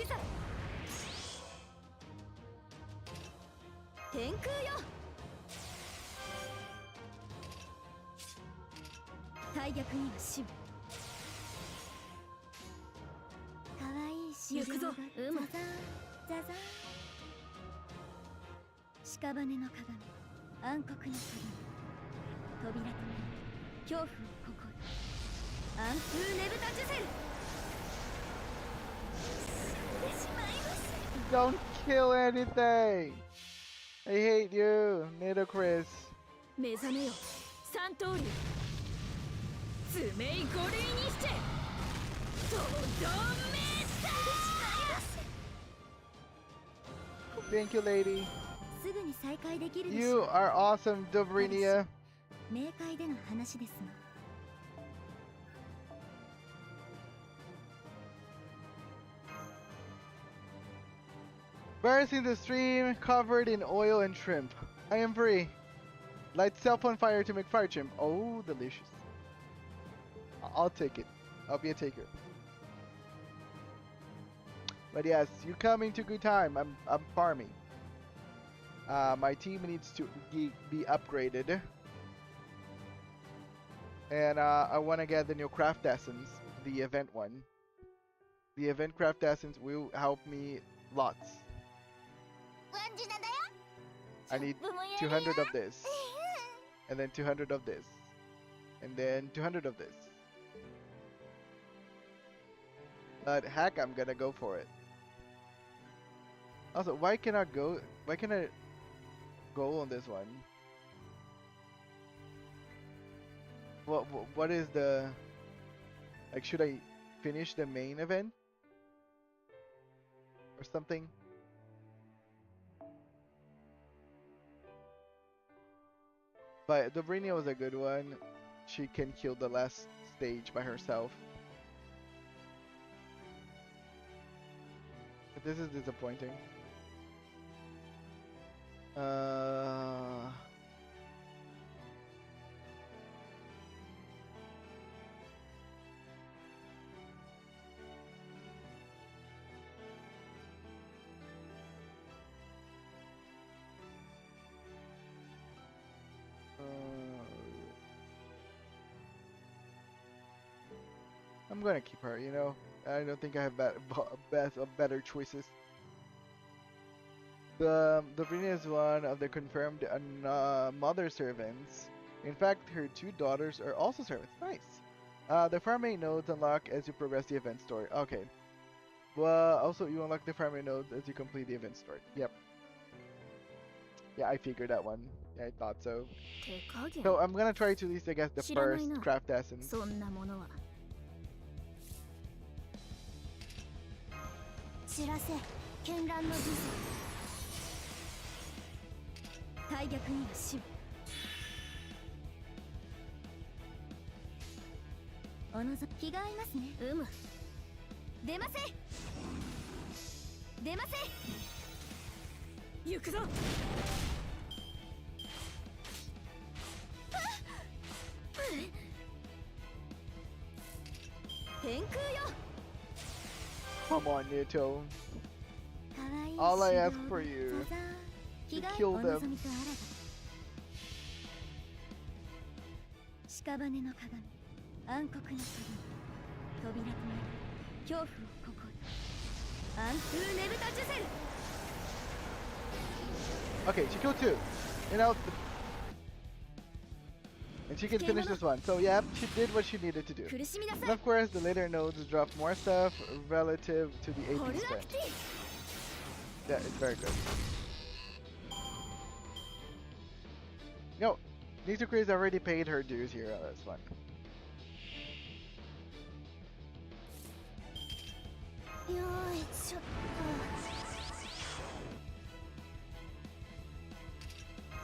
いざ天空よ大逆には死をかわいい資料がザザーザザー屍の鏡暗黒の鏡扉となり恐怖を心暗風ねぶたジュゼル死んでしまいます Don't kill anything! I hate you, Nido Chris. 目覚めよ三刀流爪いご類にしてとどめさ Thank you, lady. すぐに再会できるでし You ょう are awesome, Dobrinia. 冥界での話ですが Bears in the stream, covered in oil and shrimp. I am free. Light self on fire to make fire chimp. Oh, delicious. I'll take it. I'll be a taker. But yes, you're coming to good time. I'm farming. My team needs to be upgraded. And I want to get the new craft essence the event one. The event craft essence will help me lots. ワンジナだよ I need チョップもやるよ200 of this, and then 200 of this, and then 200 of this. But heck, I'm gonna go for it. Also, why can I go? Why can I go on this one? What is the like? Should I finish the main event or something? But Dobrynia was a good one. She can kill the last stage by herself. But this is disappointing. I'm gonna keep her, you know. I don't think I have better choices. The Dobrynia is one of the confirmed mother servants. In fact, her 2 daughters are also servants. Nice. The farming nodes unlock as you progress the event story. Okay. Well, also you unlock the farming nodes as you complete the event story. Yep. Yeah, I figured that one. Yeah, I thought so. 手加減 So I'm gonna try to at least, I guess, the 知らない first な craft essence. そんなものは知らせ絢爛の術大逆には死おのぞ気が合いますね出ませ出ませ行くぞ天空よ Come on, Nito. かわいい All I 指 ask 導 for you ザザ to 気が合い kill お them. 望みとあらば屍の鏡暗黒の鏡扉となり恐怖をここに暗風ねぶたジュセル Okay, she killed 2. You know, and she can finish this one. So yeah, she did what she needed to do. 苦しみな And さい of course, the later nodes drop more stuff relative to the ホ AP ルアク spent. ティ Yeah, it's very good. No, Nitokuri's already paid her dues here on this one. よーいちょっと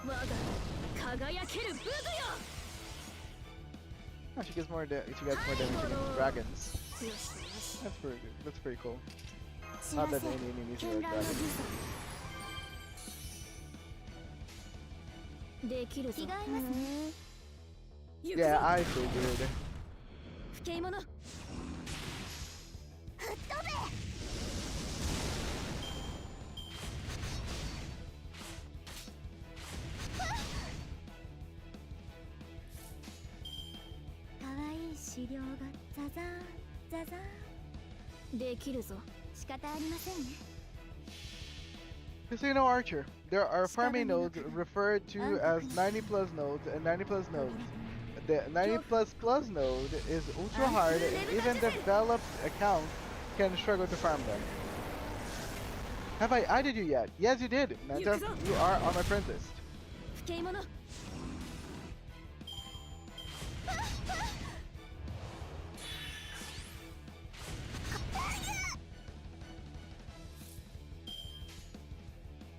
我が輝けるブズよ Oh, she gets more damage against dragons. よしよし That's pretty good. That's pretty cool. 知ら Not せ that any 絢 like 爛の dragons. 術できるぞ気が合いますね Yeah, I figured. 不敬者吹っ飛べかわいい資料がザザーザザーできるぞ仕方ありませんね Just so you know, Archer, there are farming nodes referred to as 90 plus nodes and 90 plus nodes. The 90 plus node is ultra hard and even developed accounts can struggle to farm them. Have I added you yet? Yes, you did. Manta, you are on my friend list. 不敬者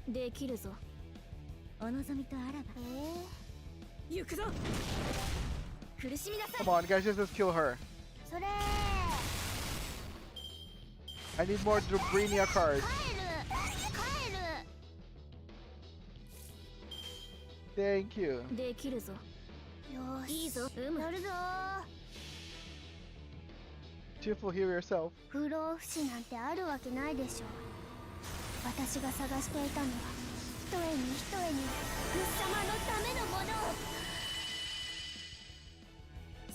できるぞお望みとあらば行くぞ苦しみなさい Come on, guys, just let's kill her. それ I need more Dobrynia cards. 帰る Thank you. できるぞよーしいいぞやるぞ Cheerful, heal yourself. 不老不死なんてあるわけないでしょ私が探していたのは一重に一重にグッ様のためのもの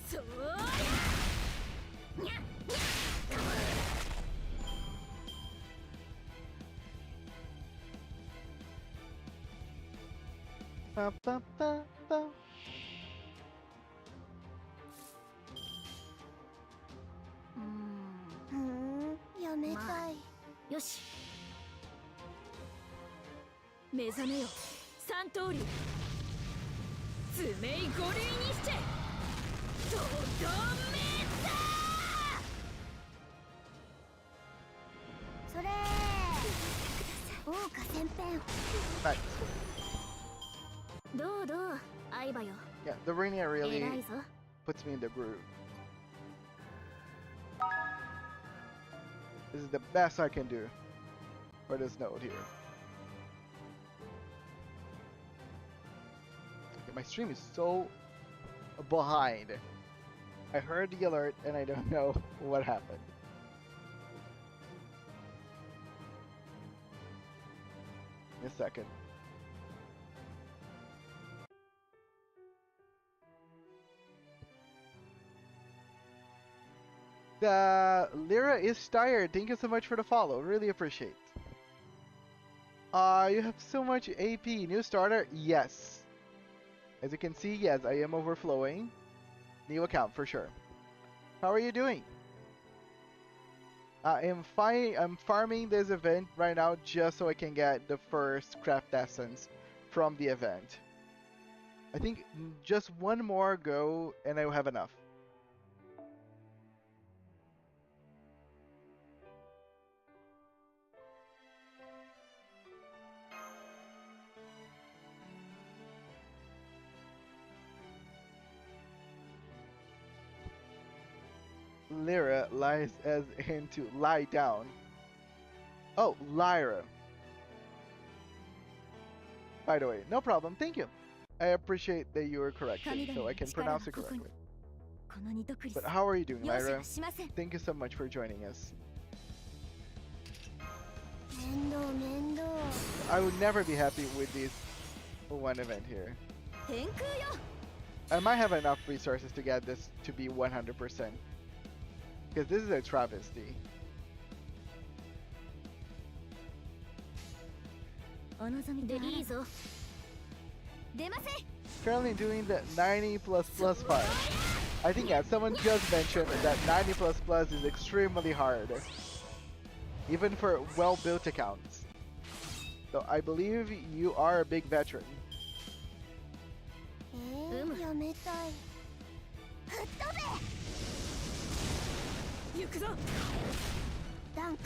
そうやにゃ Ba, ba, ba, ba. やめたい。よし目覚めよ三刀流爪ゴリにしてとどめだそれ桜花先編 Nice. どうどう相葉よ Yeah, the Rainier really 偉いぞ puts me in the groove. This is the best I can do for this node here. Okay, my stream is so behind. I heard the alert and I don't know what happened. In a second. Lyra is tired. Thank you so much for the follow. Really appreciate. You have so much AP. New starter? Yes. As you can see, yes, I am overflowing. New account for sure. How are you doing? I am fine. I'm farming this event right now just so I can get the first craft essence from the event. I think just one more go and I will have enough. Lyra lies as in to lie down. Oh, Lyra. By the way, no problem. Thank you. I appreciate that you were corrected, so I can pronounce it correctly. このニトクリス But how are you doing, 容赦 Lyra? はしません Thank you so much for joining us. 面倒面倒 I would never be happy with this one event here. 天空よ I might have enough resources to get this to be 100%. Because this is a travesty. お望みでいいぞ出ませ Currently doing the 90+++. I think, yeah, someone just mentioned that 90++ is extremely hard. Even for well-built accounts. So I believe you are a big veteran. やめたい。吹っ飛べ。行くぞダンク。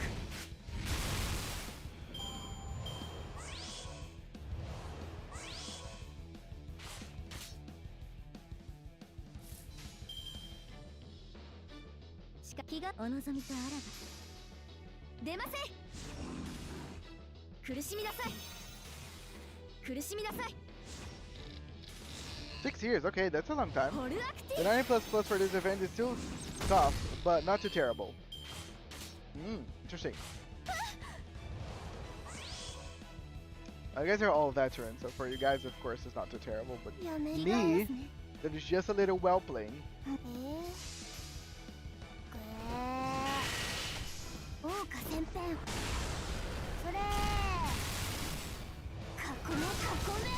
しか気がお望みとあらば出ませ苦しみなさい苦しみなさい 6 years, okay, that's a long time. ホルアクテ The ィ 90++ for this event is still tough, but not too terrible. Interesting. I guess they're all veterans, so for you guys, of course, it's not too terrible. But やめたい me, that is just a little well playing. 桜花先編。それ。囲め囲め。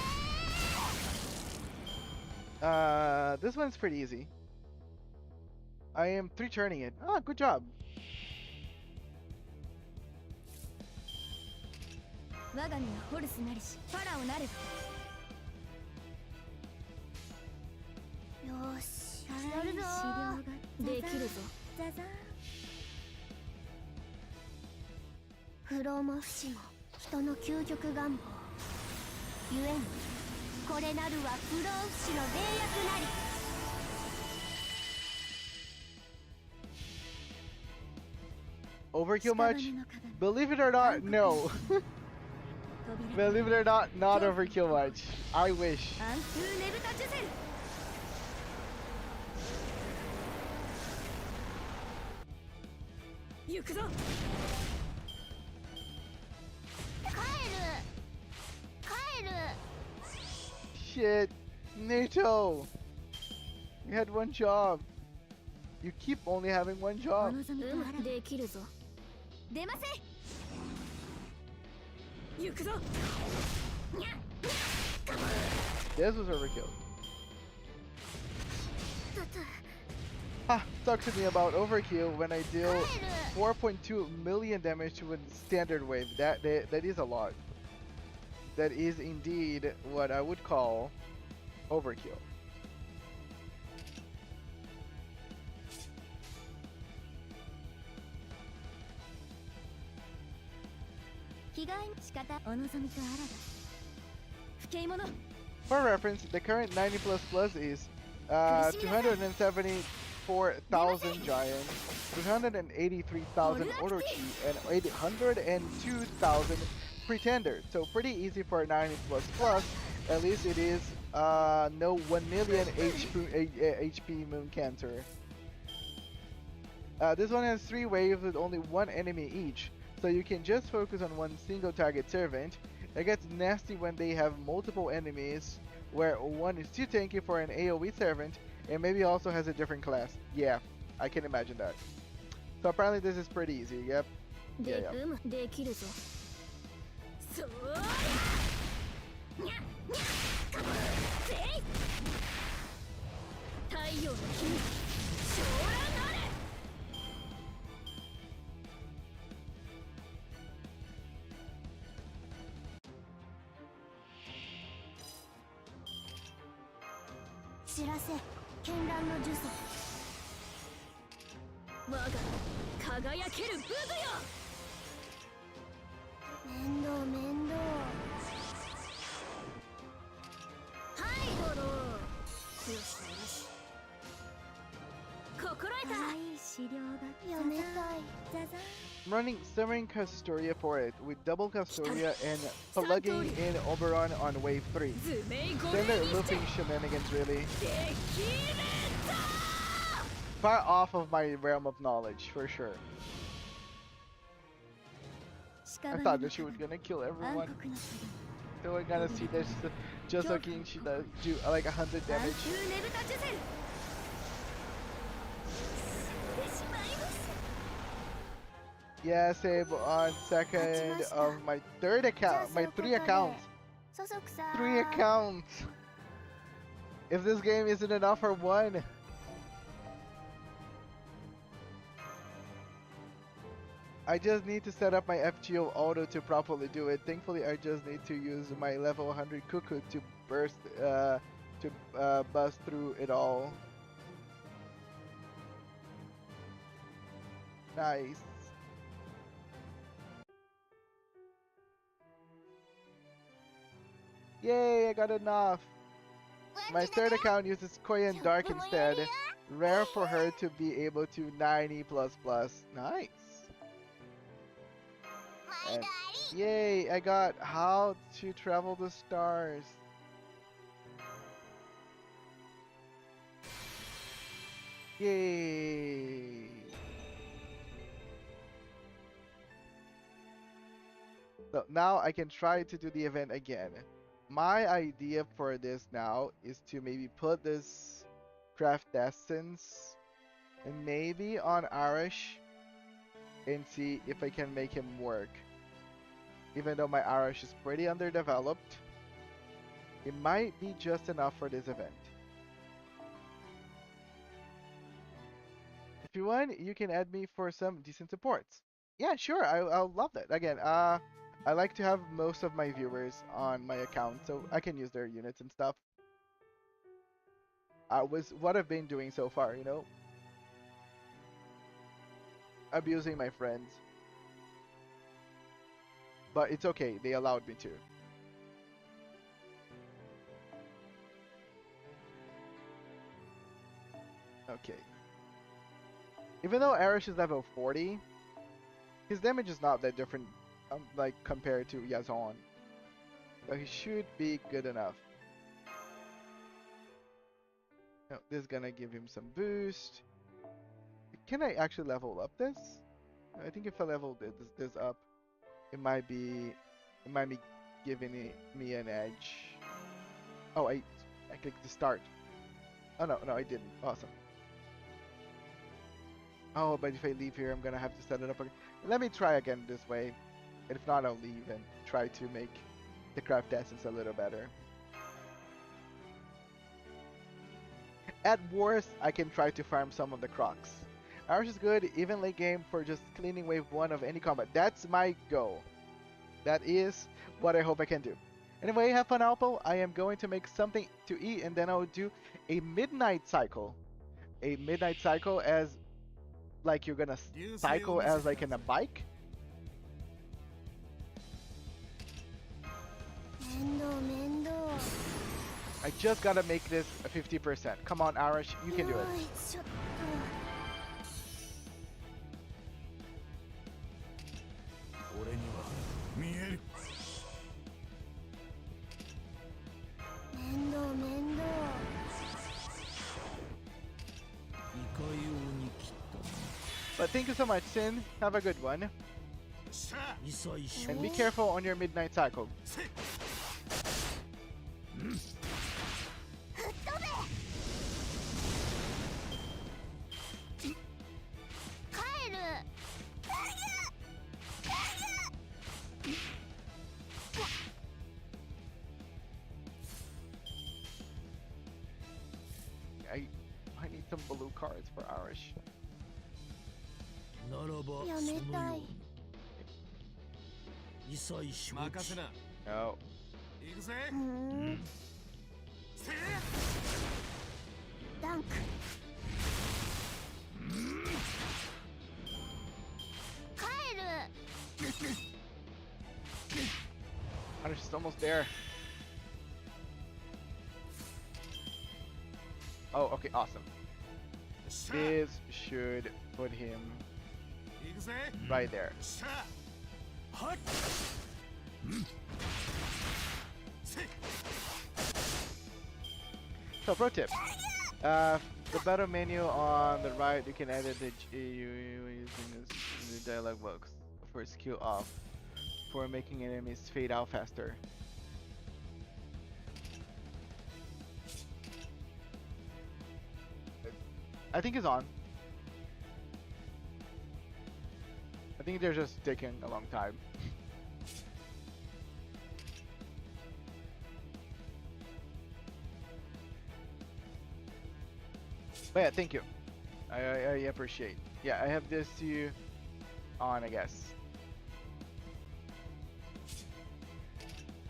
This one's pretty easy. I am 3-turning it. Ah, good job. 我が身はホルスなりしファラオなればよし。やるぞできるぞザザ不老も不死も人の究極願望ゆえにこれなるは不老不死の霊薬なり Overkill much? Believe it or not, no. Believe it or not, not overkill much. I wish. アンツーネブタジュゼル行くぞ 帰る Shit. Nato. You had one job. You keep only having one お job. 望みとあらばできるぞ出ませ行くぞにゃっカモン This was overkill. たた Ha! Talk to me about overkill when I deal 4.2 million damage to a standard wave. That is a lot. That is indeed what I would call overkill. 着替え仕方お望みとあらば不敬者 For reference, the current 90 is 274,000 giants, 383,000 Orochi, and 802,000 pretenders. So pretty easy for a 90 At least it is no 1 million HP Moon Cancer. This one has 3 waves with only 1 enemy each, so you can just focus on one single target servant. It gets nasty when they have multiple enemies, where one is too tanky for an AoE servant, and maybe also has a different class. Yeah, I can imagine that. So apparently this is pretty easy, yep. Yeah, で yeah. うむできるぞそーりゃにゃにゃかぶせい太陽の君昇蘭なれ知らせ絢爛の呪詛我が輝けるブズよ面倒面倒はいドローよしよし心得たいい資料がやめたいザザ I'm running Simmering Castoria for it, with double Castoria and plugging in Oberon on wave 3. 図面ゴ Then レ they're にして looping shenanigans really. できるぞ Far off of my realm of knowledge, for sure. I thought that she was gonna kill everyone. So we're gonna see this just so King she does do like 100 damage. 暗黒ねぶた呪詛死んでしまいます Yeah, save on second of my third account, my 3 accounts. そそくさ 3 accounts! If this game isn't enough for 1. I just need to set up my FGO auto to properly do it. Thankfully, I just need to use my level 100 cuckoo to bust through it all. Nice. Yay, I got enough. My third account uses Korean Dark instead. Rare for her to be able to 90 plus plus. Nice. And yay, I got how to travel the stars. Yay. So now I can try to do the event again. My idea for this now is to maybe put this craft essence and maybe on Arash and see if I can make him work. Even though my Arash is pretty underdeveloped, it might be just enough for this event. If you want, you can add me for some decent supports. Yeah, sure, I'll love that. Again, I like to have most of my viewers on my account, so I can use their units and stuff. Was what I've been doing so far, you know? Abusing my friends. But it's okay, they allowed me to. Okay. Even though Arash is level 40, his damage is not that different, like compared to Yazon. So he should be good enough. No, this is gonna give him some boost. Can I actually level up this? I think if I level this up, it might be giving me an edge. Oh, I clicked to start. Oh no, I didn't. Awesome. Oh, but if I leave here, I'm gonna have to set it up again. Let me try again this way. And if not, I'll leave and try to make the craft essence a little better. At worst, I can try to farm some of the crocs. Irish is good, even late game, for just cleaning wave 1 of any combat. That's my goal. That is what I hope I can do. Anyway, have fun, Alpo. I am going to make something to eat, and then I'll do a midnight cycle. A midnight cycle as, like, you're gonna cycle as, like, in a bike. 面倒面倒 I just gotta make this a 50%. Come on, Irish, you can do it. よいちょっ俺には見える。と面倒面倒いかように切った But thank you so much, Sin. Have a good one. さあいさいしょ And be careful on your midnight cycle. 吹っ飛べ帰る I need some blue cards for Irish. ならばやそのよめたいうにいさい承知任せな No. 行くぜふーんせダンク帰る Irish is almost there. Oh, okay, awesome. さあ This should put him 行くぜ right there. さあはっせ So, pro tip. The battle menu on the right, you can edit the using this in the dialog box for skill off for making enemies fade out faster. I think it's on. I think they're just taking a long time. But yeah, thank you. I appreciate. Yeah, I have this to you on, I guess.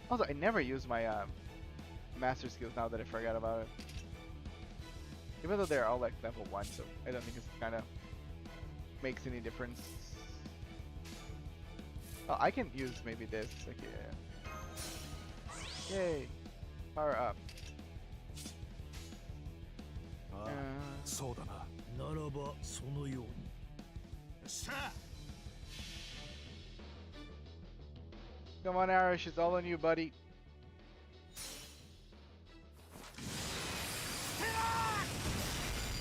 Also, I never use my master skills now that I forgot about it. Even though they're all like level 1, so I don't think it's kind of makes any difference. Oh, I can use maybe this. Okay, yeah. Yay! Power up. ああそうだなならばそのようにさあ Come on, Irish, it's all on you, buddy.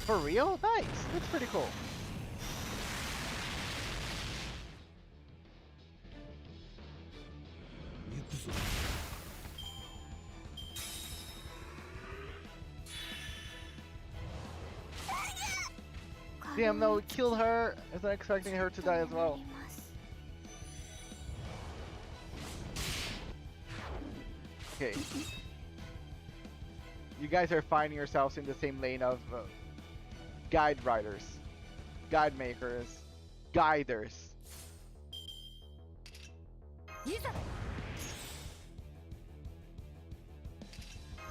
For real? Nice. That's pretty cool. Damn, no, it killed her. I was not expecting her to die as well. Okay. You guys are finding yourselves in the same lane of guide riders, guide makers, guiders. いざ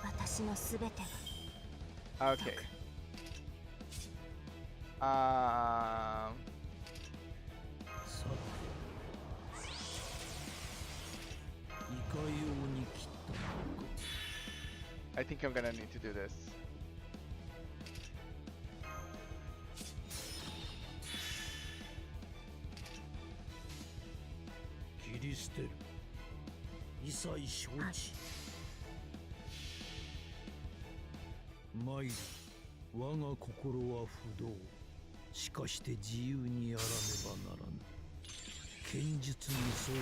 私のすべてが Okay. さていかように切ったのか I think I'm gonna need to do this. 切り捨てる一切承知参る我が心は不動しかして自由にやらねばならぬ剣術にそう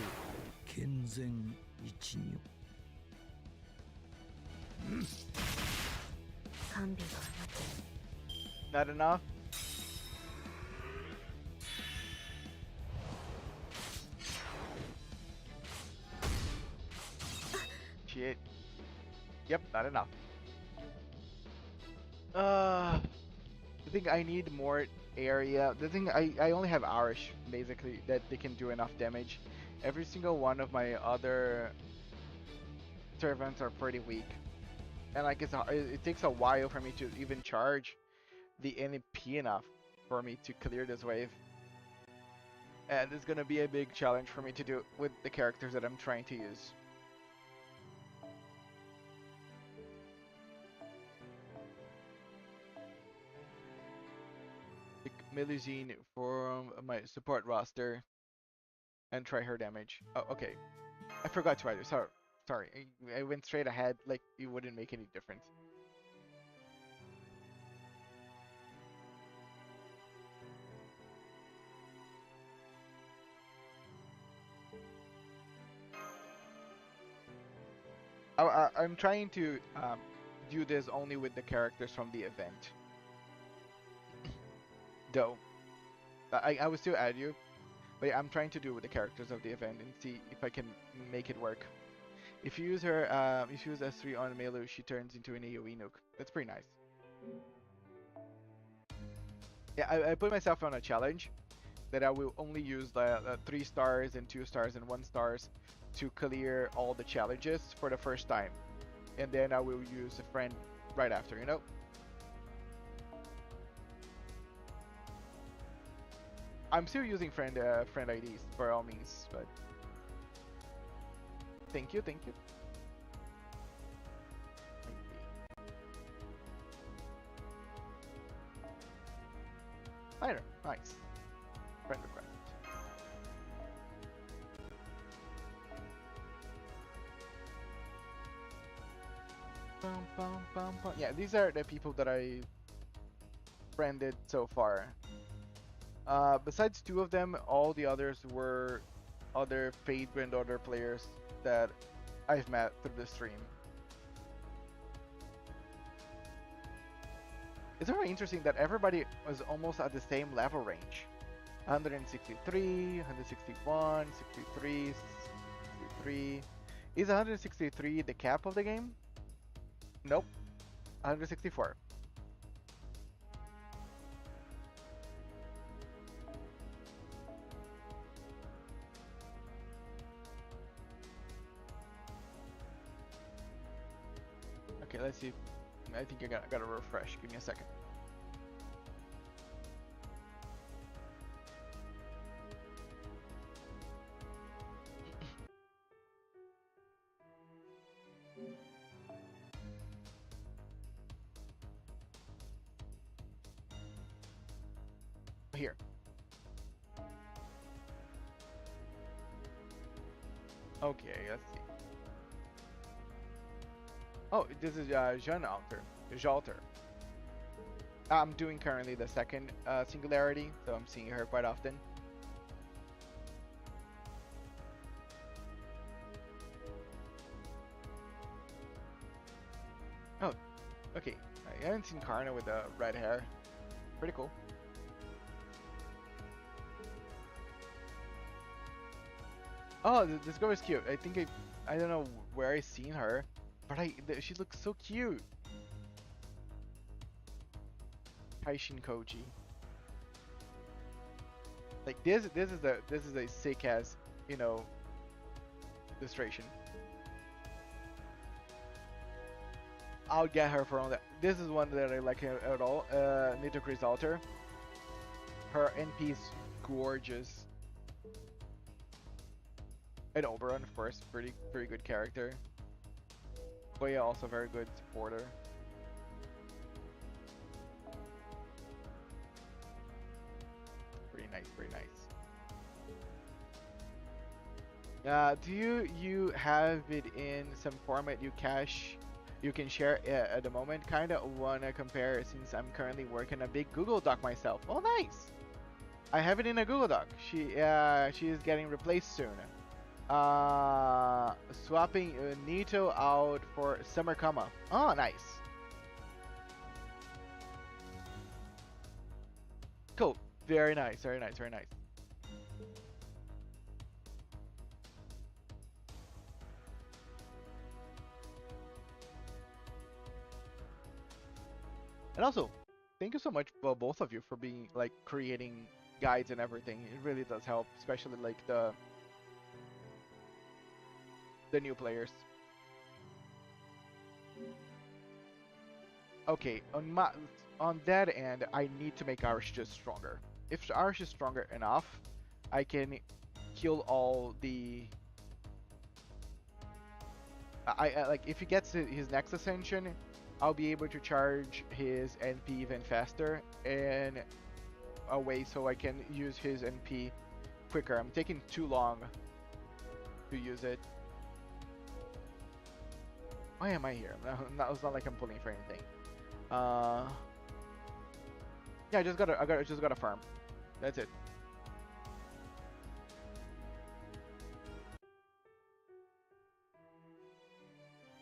健全一如完備が Not enough? Shit. Yep, not enough. I think I need more area. The thing I only have Irish basically that they can do enough damage. Every single one of my other servants are pretty weak, and like it takes a while for me to even charge the NP enough for me to clear this wave. And it's gonna be a big challenge for me to do with the characters that I'm trying to use. Pick Melusine from my support roster and try her damage. Oh, okay. I forgot to either. Sorry. I went straight ahead like it wouldn't make any difference. I'm trying to do this only with the characters from the event. Though, I will still add you, but yeah, I'm trying to do it with the characters of the event and see if I can make it work. If you use her, if you use S3 on Melu, she turns into an AoE nuke. That's pretty nice. Yeah, I put myself on a challenge that I will only use the 3 stars and 2 stars and 1 stars to clear all the challenges for the first time. And then I will use a friend right after, you know? I'm still using friend IDs for all means, but thank you. Minor, nice. Friend request. Yeah, these are the people that I friended so far. Besides 2 of them, all the others were other Fate Granddaughter players that I've met through the stream. It's very interesting that everybody was almost at the same level range. 163, 161, 63, 63. Is 163 the cap of the game? Nope. 164. Okay, let's see. I think I gotta refresh. Give me a second. Here. Okay, let's see. Oh, this is Jalter. I'm doing currently the second singularity, so I'm seeing her quite often. Oh, okay. I haven't seen Karna with the red hair. Pretty cool. Oh, this girl is cute. I think I don't know where I seen her, but she looks so cute. Taishin Koji. Like this is a sick ass, you know, illustration. I'll get her for all that. This is one that I like at all. Nito Alter. Her NP is gorgeous. And Oberon, of course, pretty good character. Boya also very good supporter. Pretty nice. Do you have it in some format you can share at the moment? Kinda wanna compare since I'm currently working a big Google Doc myself. Oh, nice! I have it in a Google Doc. She is getting replaced soon. Swapping Nito out for Summer Kama. Oh, nice. Cool. Very nice. And also, thank you so much, both of you, for being like creating guides and everything. It really does help, especially like the new players. Okay, on that end, I need to make Irish just stronger. If Irish is stronger enough, I can kill all the. I like if he gets his next ascension, I'll be able to charge his NP even faster and a way so I can use his NP quicker. I'm taking too long to use it. Why am I here? It's not like I'm pulling for anything. Yeah, I just gotta farm. That's it.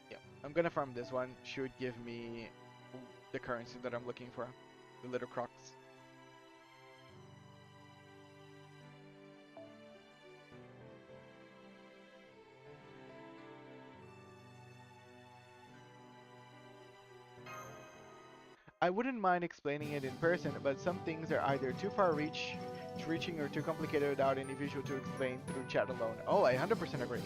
Yeah, I'm gonna farm this one. Should give me the currency that I'm looking for. The little crocs. I wouldn't mind explaining it in person, but some things are either too far reaching or too complicated without any visual to explain through chat alone. Oh, I 100% agree.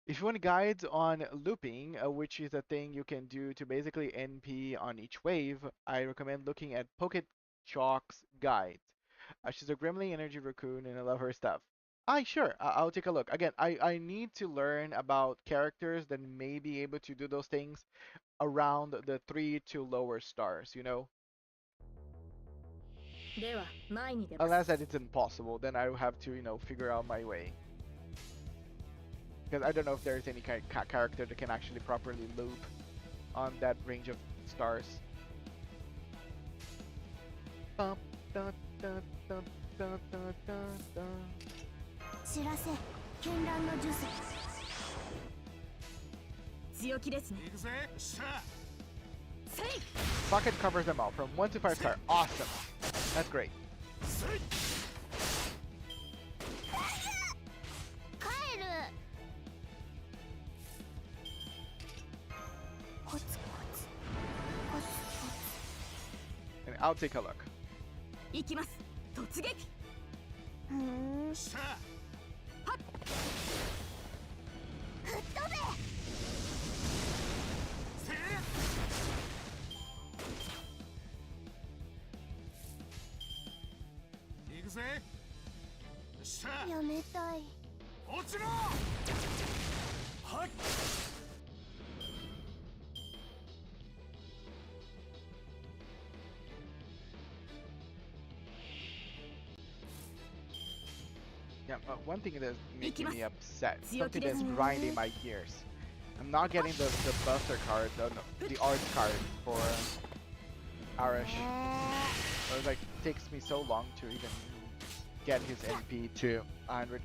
If you want guides on looping, which is a thing you can do to basically NP on each wave, I recommend looking at Pocket Chalk's guides. She's a Gremlin Energy Raccoon and I love her stuff. Sure, I'll take a look. Again, I need to learn about characters that may be able to do those things around the 3 to lower stars, you know? では前に出ます Unless that it's impossible, then I will have to, figure out my way. Because I don't know if there's any character that can actually properly loop on that range of stars. Dun, dun, dun, dun, dun, dun, dun, dun. 知らせ絢爛の呪詛強気ですね行くぜしゃ せい Pocket covers them all from 1 to 5 star. Awesome. That's great. 帰るコツコツコツコ And I'll take a look. 行きます突撃ツふーんしゃ吹っ飛べせ行くぜしゃやめたい落ちろはっ Yeah, one thing that's making me upset, something that's grinding my gears. I'm not getting the buster card, the arts card for Arash. So it takes me so long to even get his NP to 100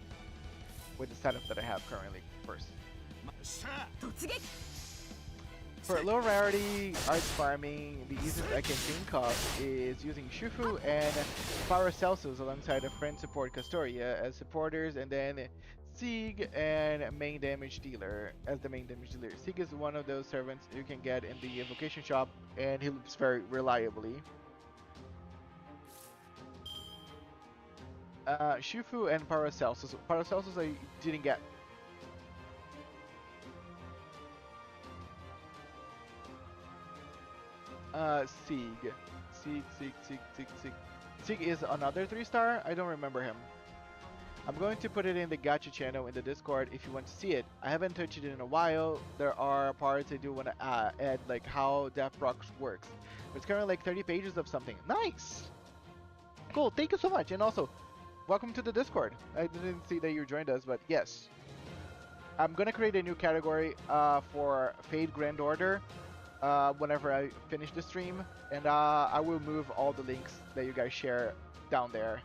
with the setup that I have currently first. しゃ 突撃 For low rarity arts farming, the easiest I can think of is using Shufu and Paracelsus alongside a friend support Castoria as supporters, and then Sieg and main damage dealer as the main damage dealer. Sieg is one of those servants you can get in the evocation shop, and he loops very reliably. Shufu and Paracelsus. Paracelsus I didn't get. Sieg. Sieg. Sieg is another 3-star? I don't remember him. I'm going to put it in the gacha channel in the Discord if you want to see it. I haven't touched it in a while. There are parts I do want to add, like how Death Procs works. There's currently like 30 pages of something. Nice! Cool, thank you so much. And also, welcome to the Discord. I didn't see that you joined us, but yes. I'm going to create a new category for Fade Grand Order. Whenever I finish the stream, and I will move all the links that you guys share down there.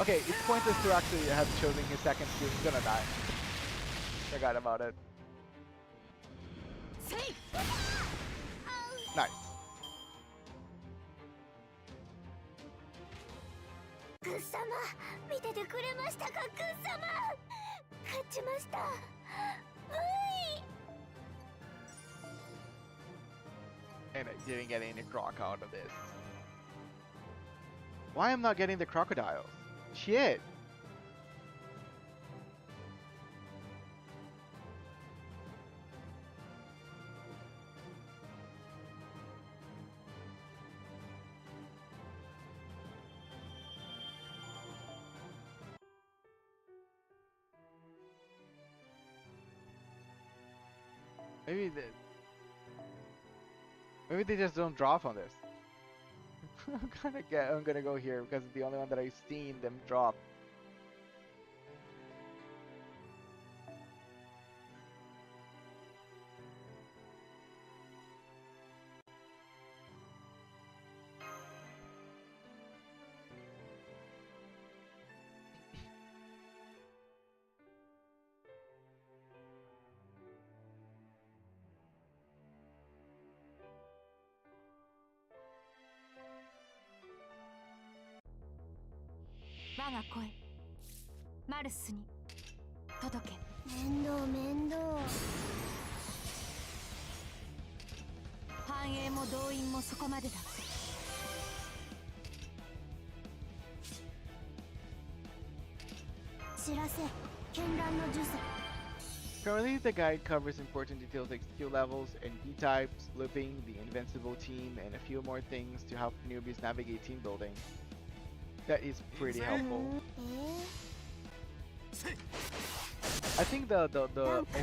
Okay, it's pointless to actually have chosen his second skill. He's gonna die. Forgot about it. Nice. グッ様見ててくれましたかグッ様勝ちました And I didn't get any croc out of this. Why am I not getting the crocodiles? Shit. Maybe they just don't drop on this. I'm gonna go here because it's the only one that I've seen them drop. Currently, the guide covers important details like skill levels and B-types, looping, the invincible team, and a few more things to help newbies navigate team building. That is pretty helpful. I think the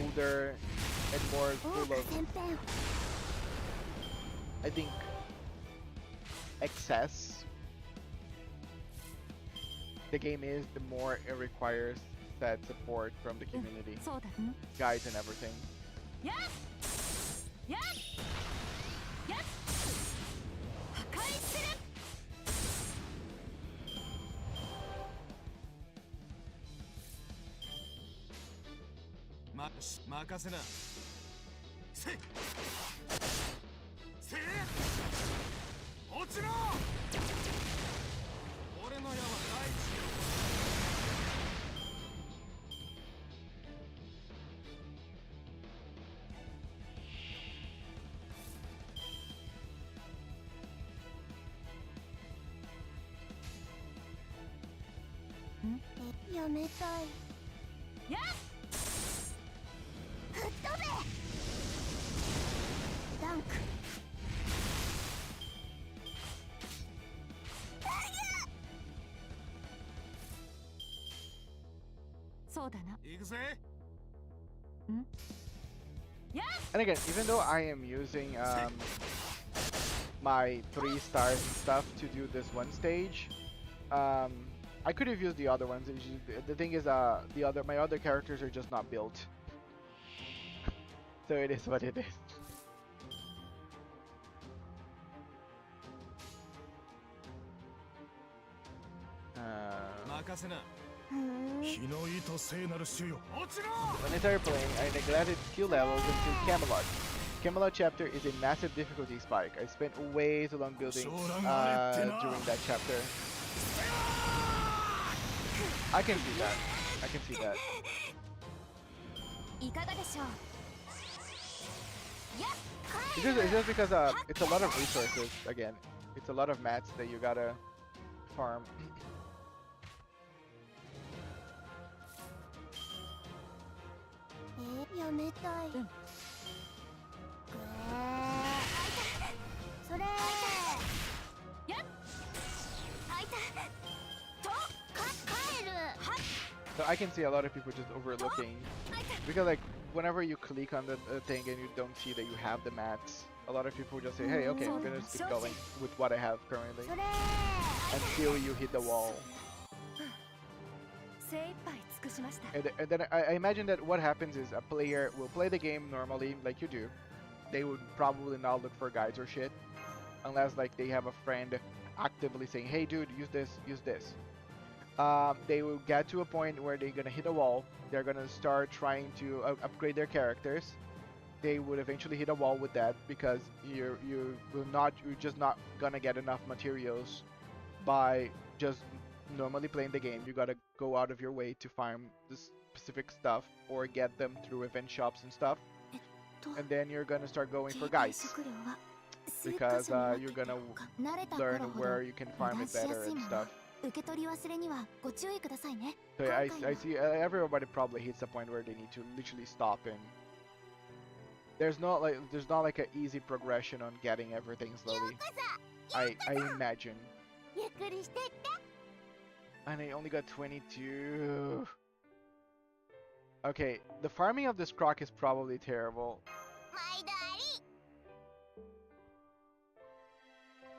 older and more full of, I think, excess the game is, the more it requires that support from the community, guides and everything. And again, even though I am using my 3 stars and stuff to do this one stage, I could have used the other ones. The thing is, my other characters are just not built, so it is what it is. When I started playing, I neglected skill levels until Camelot. Camelot chapter is a massive difficulty spike. I spent way too long building during that chapter. I can see that. I can see that. It's just because it's a lot of resources. Again, it's a lot of mats that you gotta farm. So I can see a lot of people just overlooking, because like whenever you click on the thing and you don't see that you have the mats, a lot of people just say, hey, okay, I'm gonna just keep going with what I have currently until you hit the wall. And then I imagine that what happens is a player will play the game normally like you do. They would probably not look for guides or shit unless like they have a friend actively saying, hey dude, use this, use this. they will get to a point where they're gonna hit a wall. They're gonna start trying to upgrade their characters. They would eventually hit a wall with that because you're just not gonna get enough materials by just normally playing the game. You gotta go out of your way to farm the specific stuff or get them through event shops and stuff. And then you're gonna start going for guides because you're gonna learn where you can farm it better and stuff. So yeah, I see everybody probably hits a point where they need to literally stop, and there's not like an easy progression on getting everything slowly. I imagine. And I only got 22. Okay, the farming of this croc is probably terrible.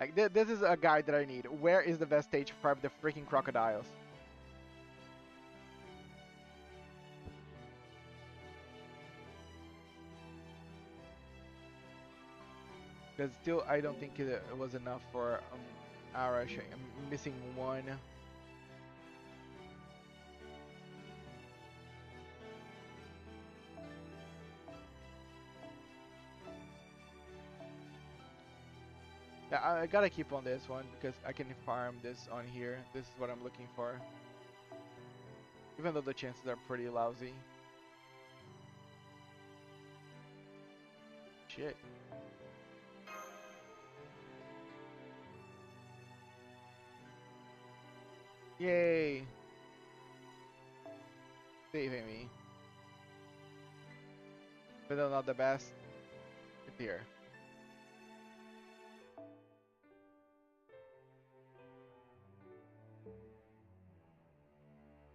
Like this is a guide that I need. Where is the best stage to farm the freaking crocodiles? Because still, I don't think it was enough for Arash. I'm missing one. Yeah, I gotta keep on this one because I can farm this on here. This is what I'm looking for. Even though the chances are pretty lousy. Shit. Yay! Saving me. But they're not the best. It's here.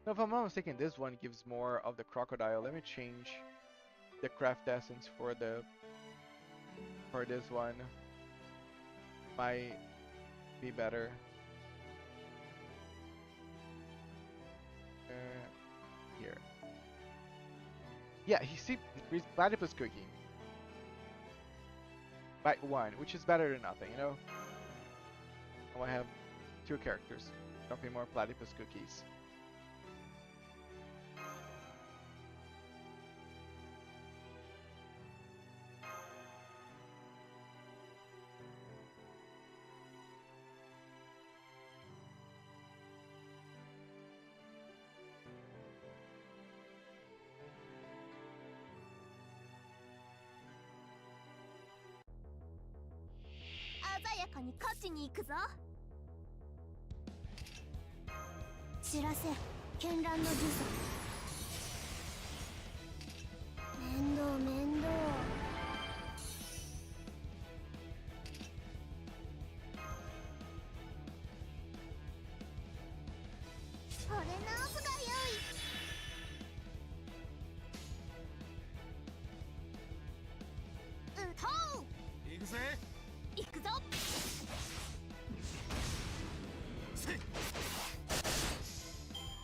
No, if I'm not mistaken, this one gives more of the crocodile. Let me change the craft essence for this one. Might be better. Here. Yeah, he see platypus cookie. By 1, which is better than nothing, you know? I want to have 2 characters. Dropping more platypus cookies.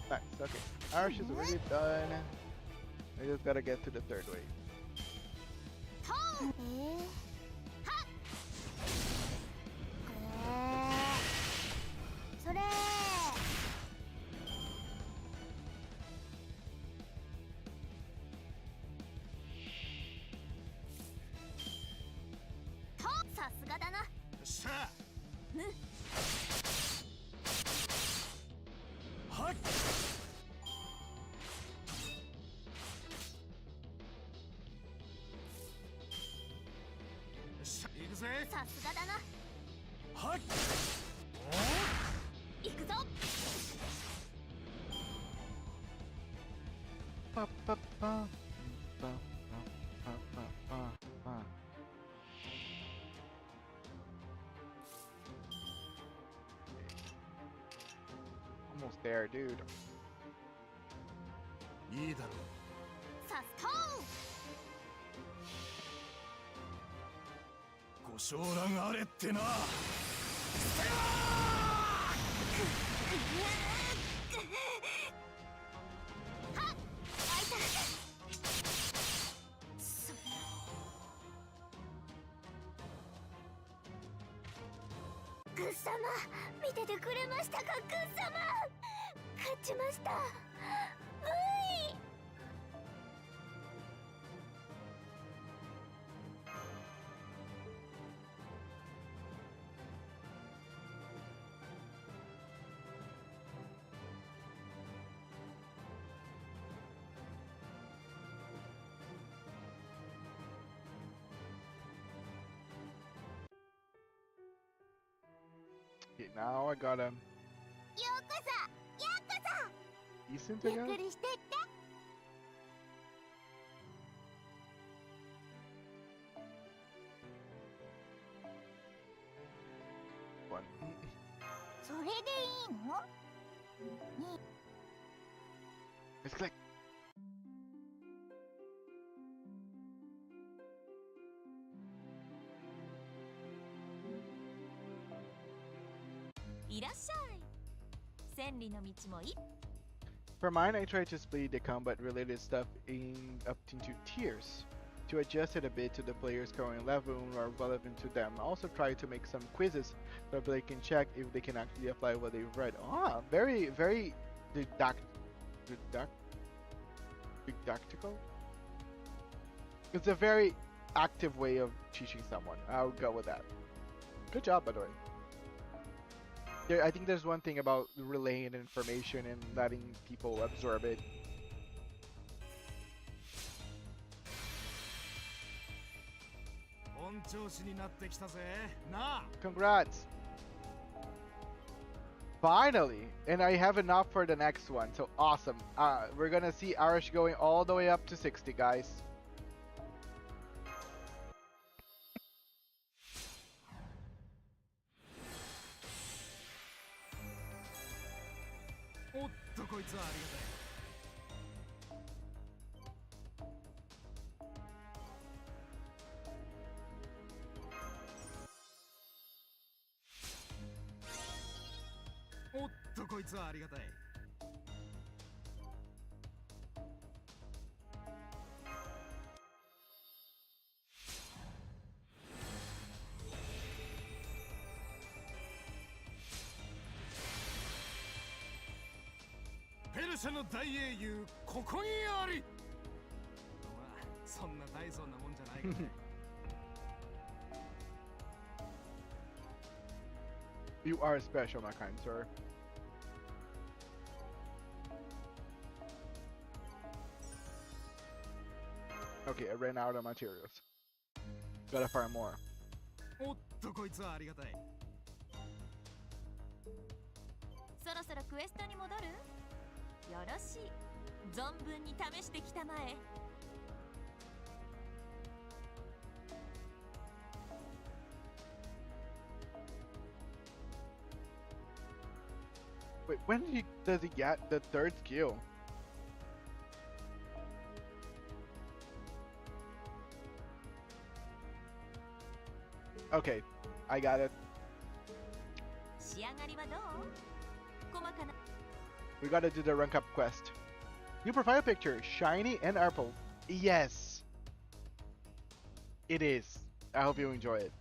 Nice, okay. Arash is already done. I just gotta get to the 3rd wave. Almost there, dude. いいだろう。ご承覧あれってな。グッ様、見ててくれましたか、グッ様。ちました。Okay, now I got him. ようこそ、ようこ Decent, そ。 I ゆっ guess? くりしてって。 One. それでいいの？ Let's click. いらっしゃい。千里の道もい。 For mine, I try to split the combat related stuff up into tiers to adjust it a bit to the player's current level or relevant to them. I also try to make some quizzes so they can check if they can actually apply what they've read. Ah, very, very didactical. It's a very active way of teaching someone. I'll go with that. Good job, by the way. I think there's one thing about relaying information and letting people absorb it. 本調子になってきたぜ。なあ。 Congrats! Finally! And I have enough for the next one, so awesome. We're gonna see Arish going all the way up to 60, guys. おっとこいつはありがたい。 おっとこいつはありがたい。 ペルシャの大英雄ここにあり。まあそんな大層なもんじゃないからね。 You are special, my kind sir. Okay, I ran out of materials. Gotta find more. おっとこいつはありがたい。 そろそろクエストに戻る？よろしい。存分に試してきたまえ。 Wait, does he get the third skill? Okay, I got it. 仕上がりはどう？細かな。 We gotta do the rank up quest. New profile picture, shiny and purple. Yes, it is. I hope you enjoy it.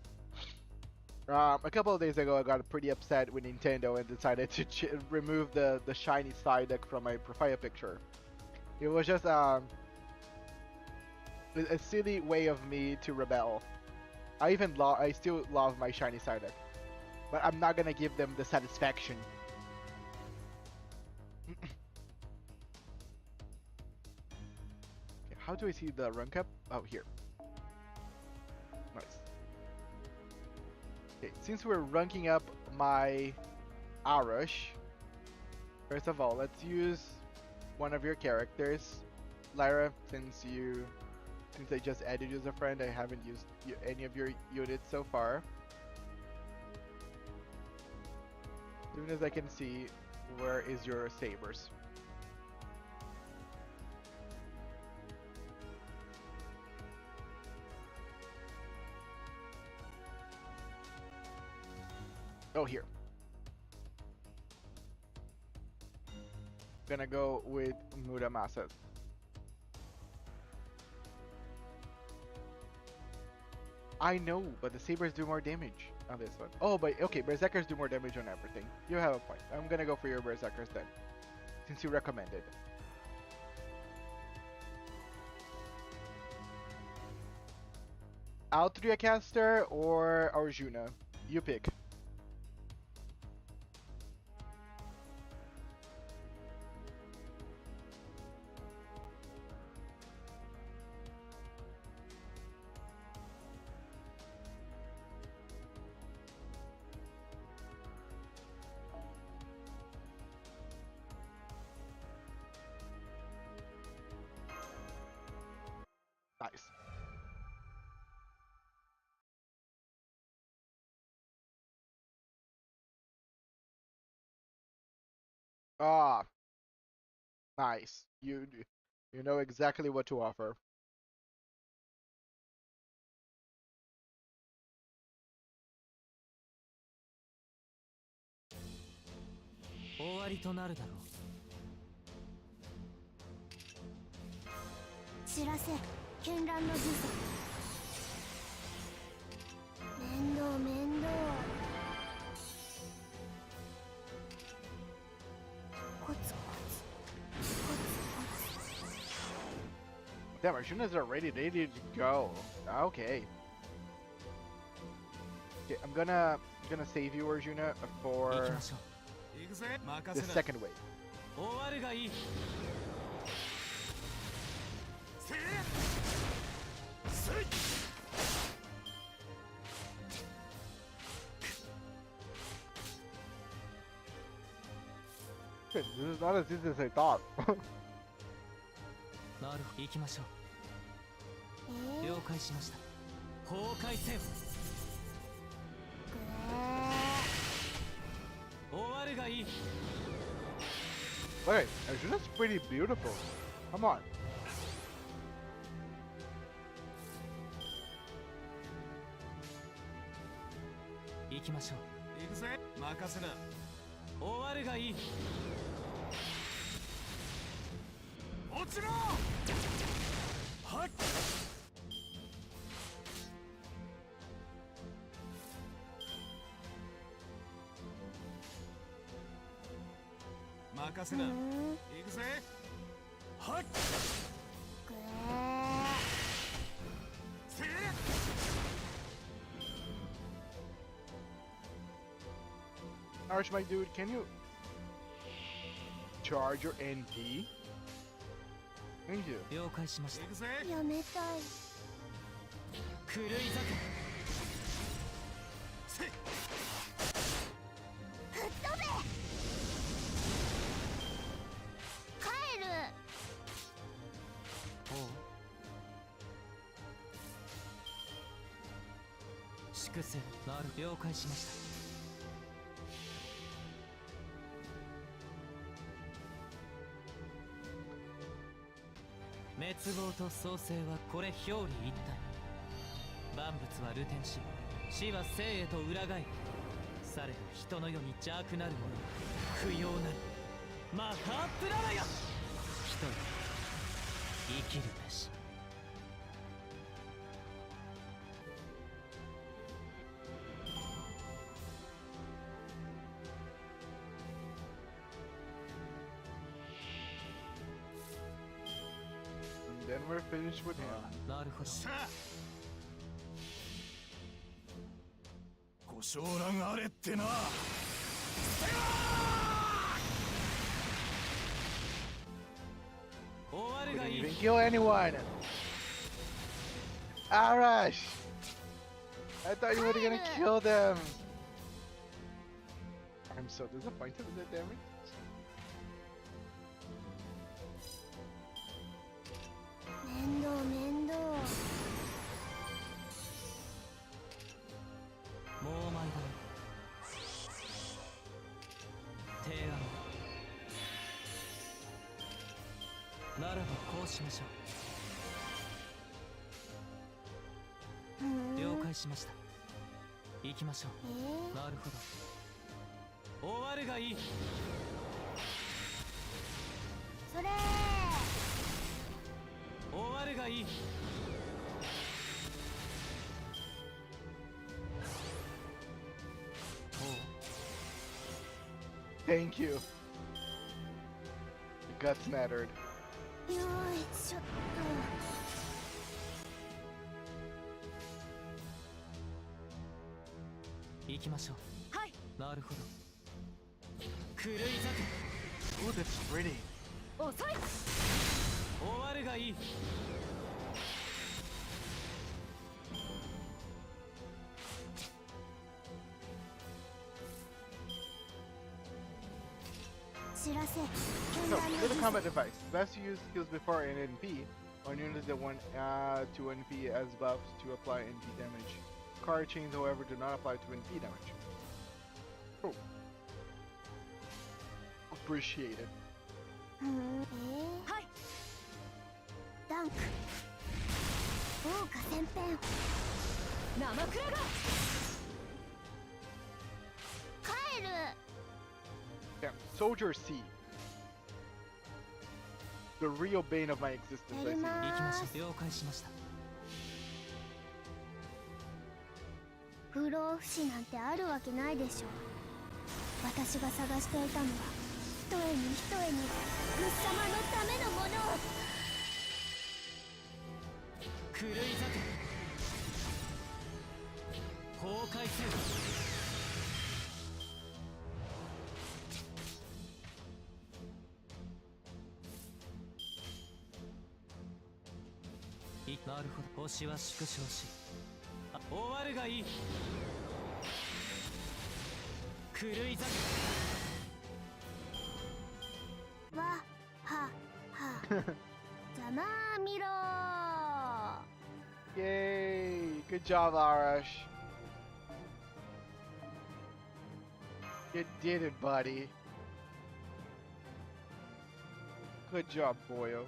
A couple of days ago, I got pretty upset with Nintendo and decided to remove the shiny side deck from my profile picture. It was just a silly way of me to rebel. I still love my shiny side deck, but I'm not gonna give them the satisfaction. Okay, how do I see the rank up? Oh, here. Nice. Okay, since we're ranking up my Arash, first of all, let's use one of your characters. Lyra, since I just added you as a friend, I haven't used any of your units so far. As soon as I can see, where is your sabers? Oh, here. Gonna go with Muramasa. I know, but the sabers do more damage on this one. Oh, but okay, berserkers do more damage on everything. You have a point. I'm gonna go for your berserkers then. since you recommended. Altria caster or Arjuna? You pick. Nice. Ah, nice. You know exactly what to offer. 終わりとなるだろう。知らせ絢爛の術。面倒面倒。コツコツコツコツ。 Damn, Arjuna's already ready to go. Okay. Okay, I'm gonna save you, Arjuna, 行き for ましょう。行くぜ。 the 任せな。 second wave. 終わるがいい。せい。せい。 This is not as easy as I thought. なるほど。行きましょう。了解しました。崩壊せよ。終わるがいい。 Okay, Arjuna's pretty beautiful. Come on. 行きましょう。行くぜ。任せな。終わるがいい。落ちろ。はっ。任せな。行くぜ。はっ。せい。 Arch, my dude, can you charge your NP? Thank you. 了解しました。行くぜ。やめたい。狂い咲け。せい。吹っ飛べ。帰る。おう。粛清なる。了解しました。 滅亡と創生はこれ表裏一体。万物は流転し、死は生へと裏返り、されど人の世に邪悪なる者は不要なるマハープララヤ。人よ生きるべし。 Then we're finished with him. なるほど。ご承覧あれってな。終わる We が didn't いい。 even kill anyone. Arash! I thought you were gonna kill them. I'm so disappointed with that damage. 面倒面倒。もうお前だよ。提案ならばこうしましょう。了解しました。行きましょう。なるほど。終わるがいい。それ。終わるがいい。 Thank you. guts mattered. よーいちょっ行きましょう。はい。なるほど。狂い咲 Ooh, that's pretty. 遅い。け。終わるがいい。と知らせ So, 剣断の little 術 combat advice. Best to use skills before an NP, on units that want to NP as buffs to apply NP damage. Card chains, however, do not apply to NP damage. Oh. Appreciate it. ふーんはい。ダンク豪華旋編生クラが。帰る Damn, Soldier C. The real bane of my existence, I やり see. ま行きましーすょう。了解しました。不老不死なんてあるわけないでしょう。私が探していたのは一重に一重にグッ様のためのものを。狂い咲け。崩壊せよ。なるほど。星は縮小し、終わるがいい。狂い咲わははざまあみろ Yay! Good job, Arash. You did it, buddy. Good job, boyo.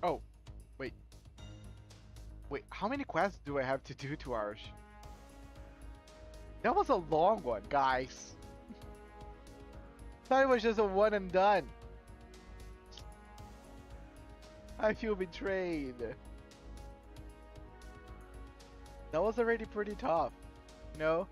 Oh, wait. Wait, how many quests do I have to do to Arsh? That was a long one, guys. Thought it was just a one and done. I feel betrayed. That was already pretty tough, no?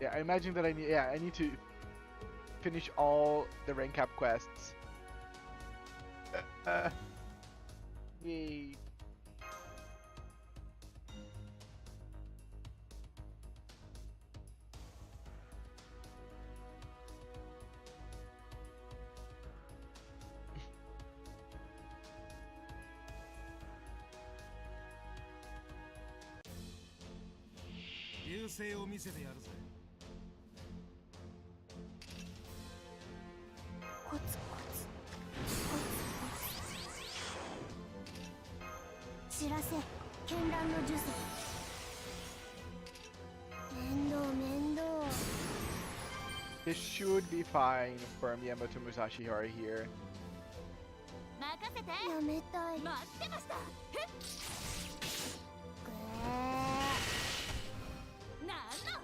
Yeah, I imagine that I need to finish all the rank cap quests. Yay.コツコツコツコツ知らせ絢爛の呪詛面倒面倒 This should be fine for Miyamoto Musashi who are here. 任せて。やめたい待ってました。ふっ。ぐなんの。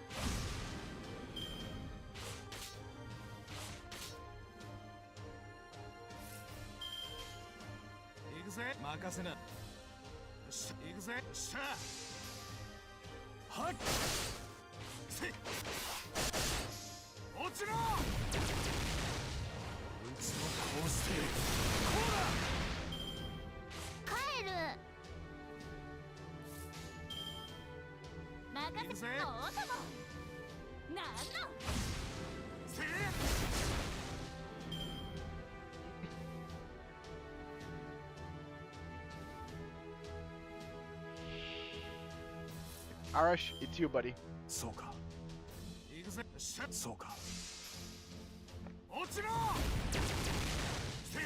行くぜ。任せな。よし、行くぜ。しゃあ。はい。せい。落ちろ。こいつもこうして。こうだ。帰る任せて。おおとも。なんの。せい。 Arash, it's you, buddy. そうか。行くぜ。しゃ。そうか。落ちろ。せい。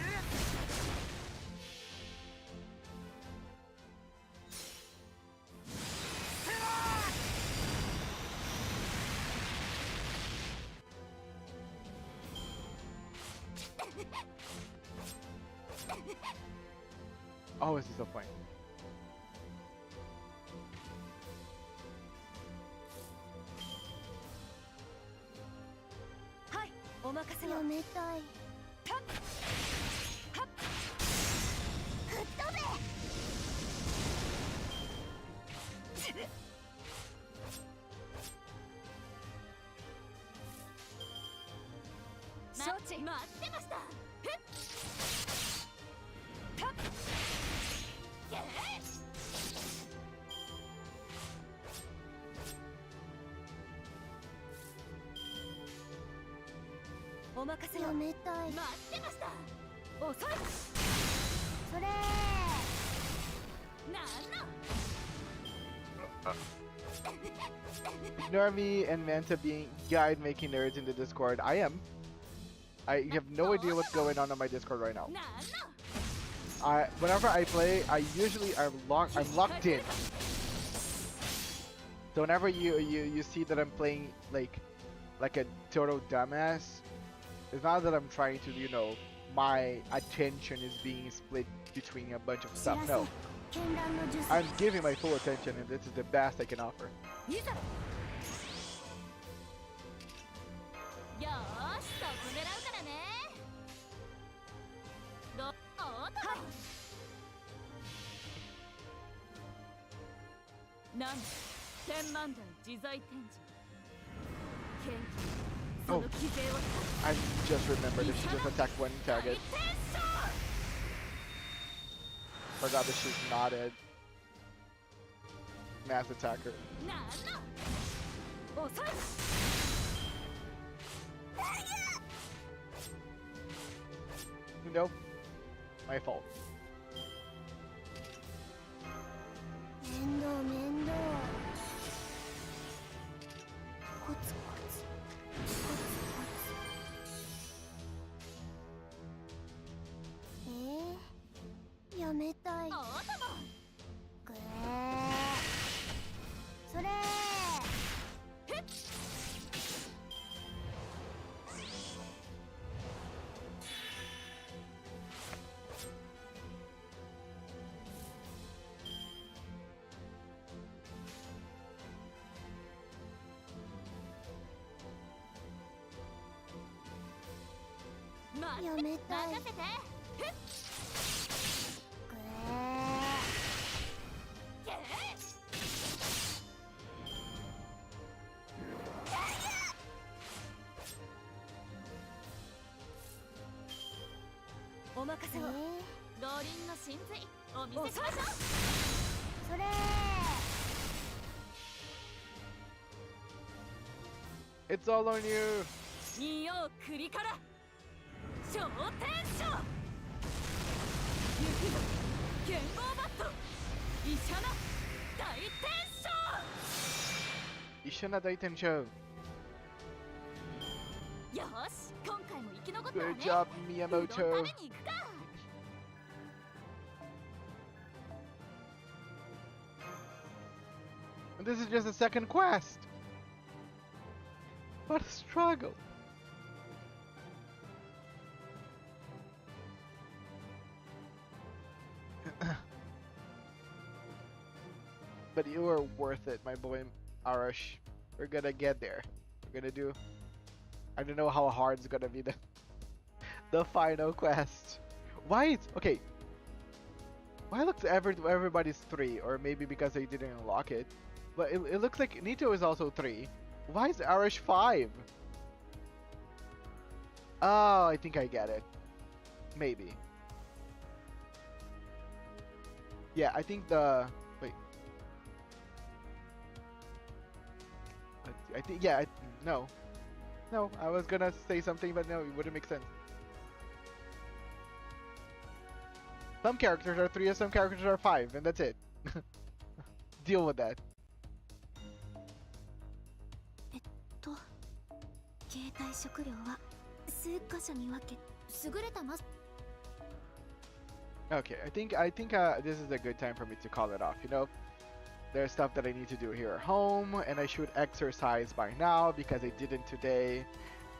Oh, is this a point? お任せを。やめたい。はっはっ吹っ飛べ。承知。待ってました。ふっはっげーお任せを。やめたい。待ってました。遅い。それなんの。 Ignore me and Manta being guide making nerds in the Discord. I am. I have no idea what's going on my Discord right now. なんの。 Whenever I play, I'm locked in. So whenever you see that I'm playing like a total dumbass, it's not that I'm trying to, my attention is being split between a bunch of stuff. No, 絢爛の術。 I'm giving my full attention, and this is the best I can offer. いざ。よーし、そこ狙うからね。どう？なんだ、千万代自在天寿。謙虚。その気勢を。 I just remembered that she just attacked one target. 天将。 Forgot that she's not a mass attacker. なんの。遅い。 Nope. My fault. 面倒面倒。コツコツコツコツ。やめたい。おーとも。ぐそれやめたい。任せて。ふっ。げー。お任せを。五輪の神髄お見せしましょう。それ It's all on you. 見よう栗から昇天書。行くぞ剣豪バット。医者の大天将。 Ishana Daitensho. よーし、今回も生き残ったわね。 Good job, うどん Miyamoto. 食べに行くか。 And this is just the second quest. What a struggle. But you are worth it, my boy Arash. We're gonna get there. We're gonna do. I don't know how hard it's gonna be the final quest. Why it's okay? Why looks everybody's 3, or maybe because they didn't unlock it. But it looks like Nito is also 3. Why is Arash 5? Oh, I think I get it. Maybe. Yeah, I think the... Wait. I think... Yeah, no. No, I was gonna say something, but no, it wouldn't make sense. Some characters are 3 and some characters are 5, and that's it. Deal with that. 携帯食料は数箇所に分け優れたマス Okay, I think this is a good time for me to call it off. There's stuff that I need to do here at home, and I should exercise by now because I didn't today.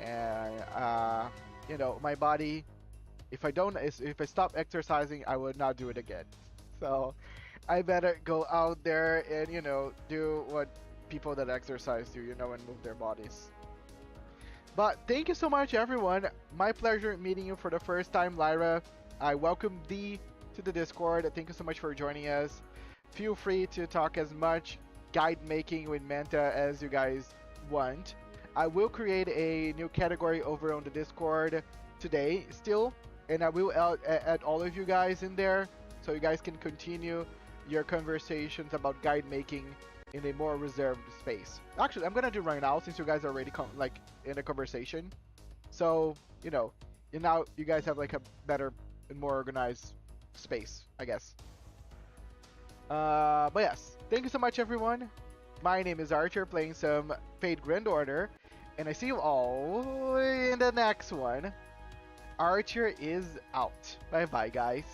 And my body, if I stop exercising, I would not do it again. So I better go out there and do what people that exercise do, and move their bodies. But thank you so much, everyone. My pleasure meeting you for the first time, Lyra. I welcome thee to the Discord. Thank you so much for joining us. Feel free to talk as much guide making with Manta as you guys want. I will create a new category over on the Discord today still, and I will add all of you guys in there so you guys can continue your conversations about guide making in a more reserved space. Actually, I'm gonna do right now since you guys are already in a conversation. So, you know, you guys have like a better and more organized space, I guess. But yes, thank you so much, everyone. My name is Archer, playing some Fate Grand Order, and I see you all in the next one. Archer is out. Bye bye, guys.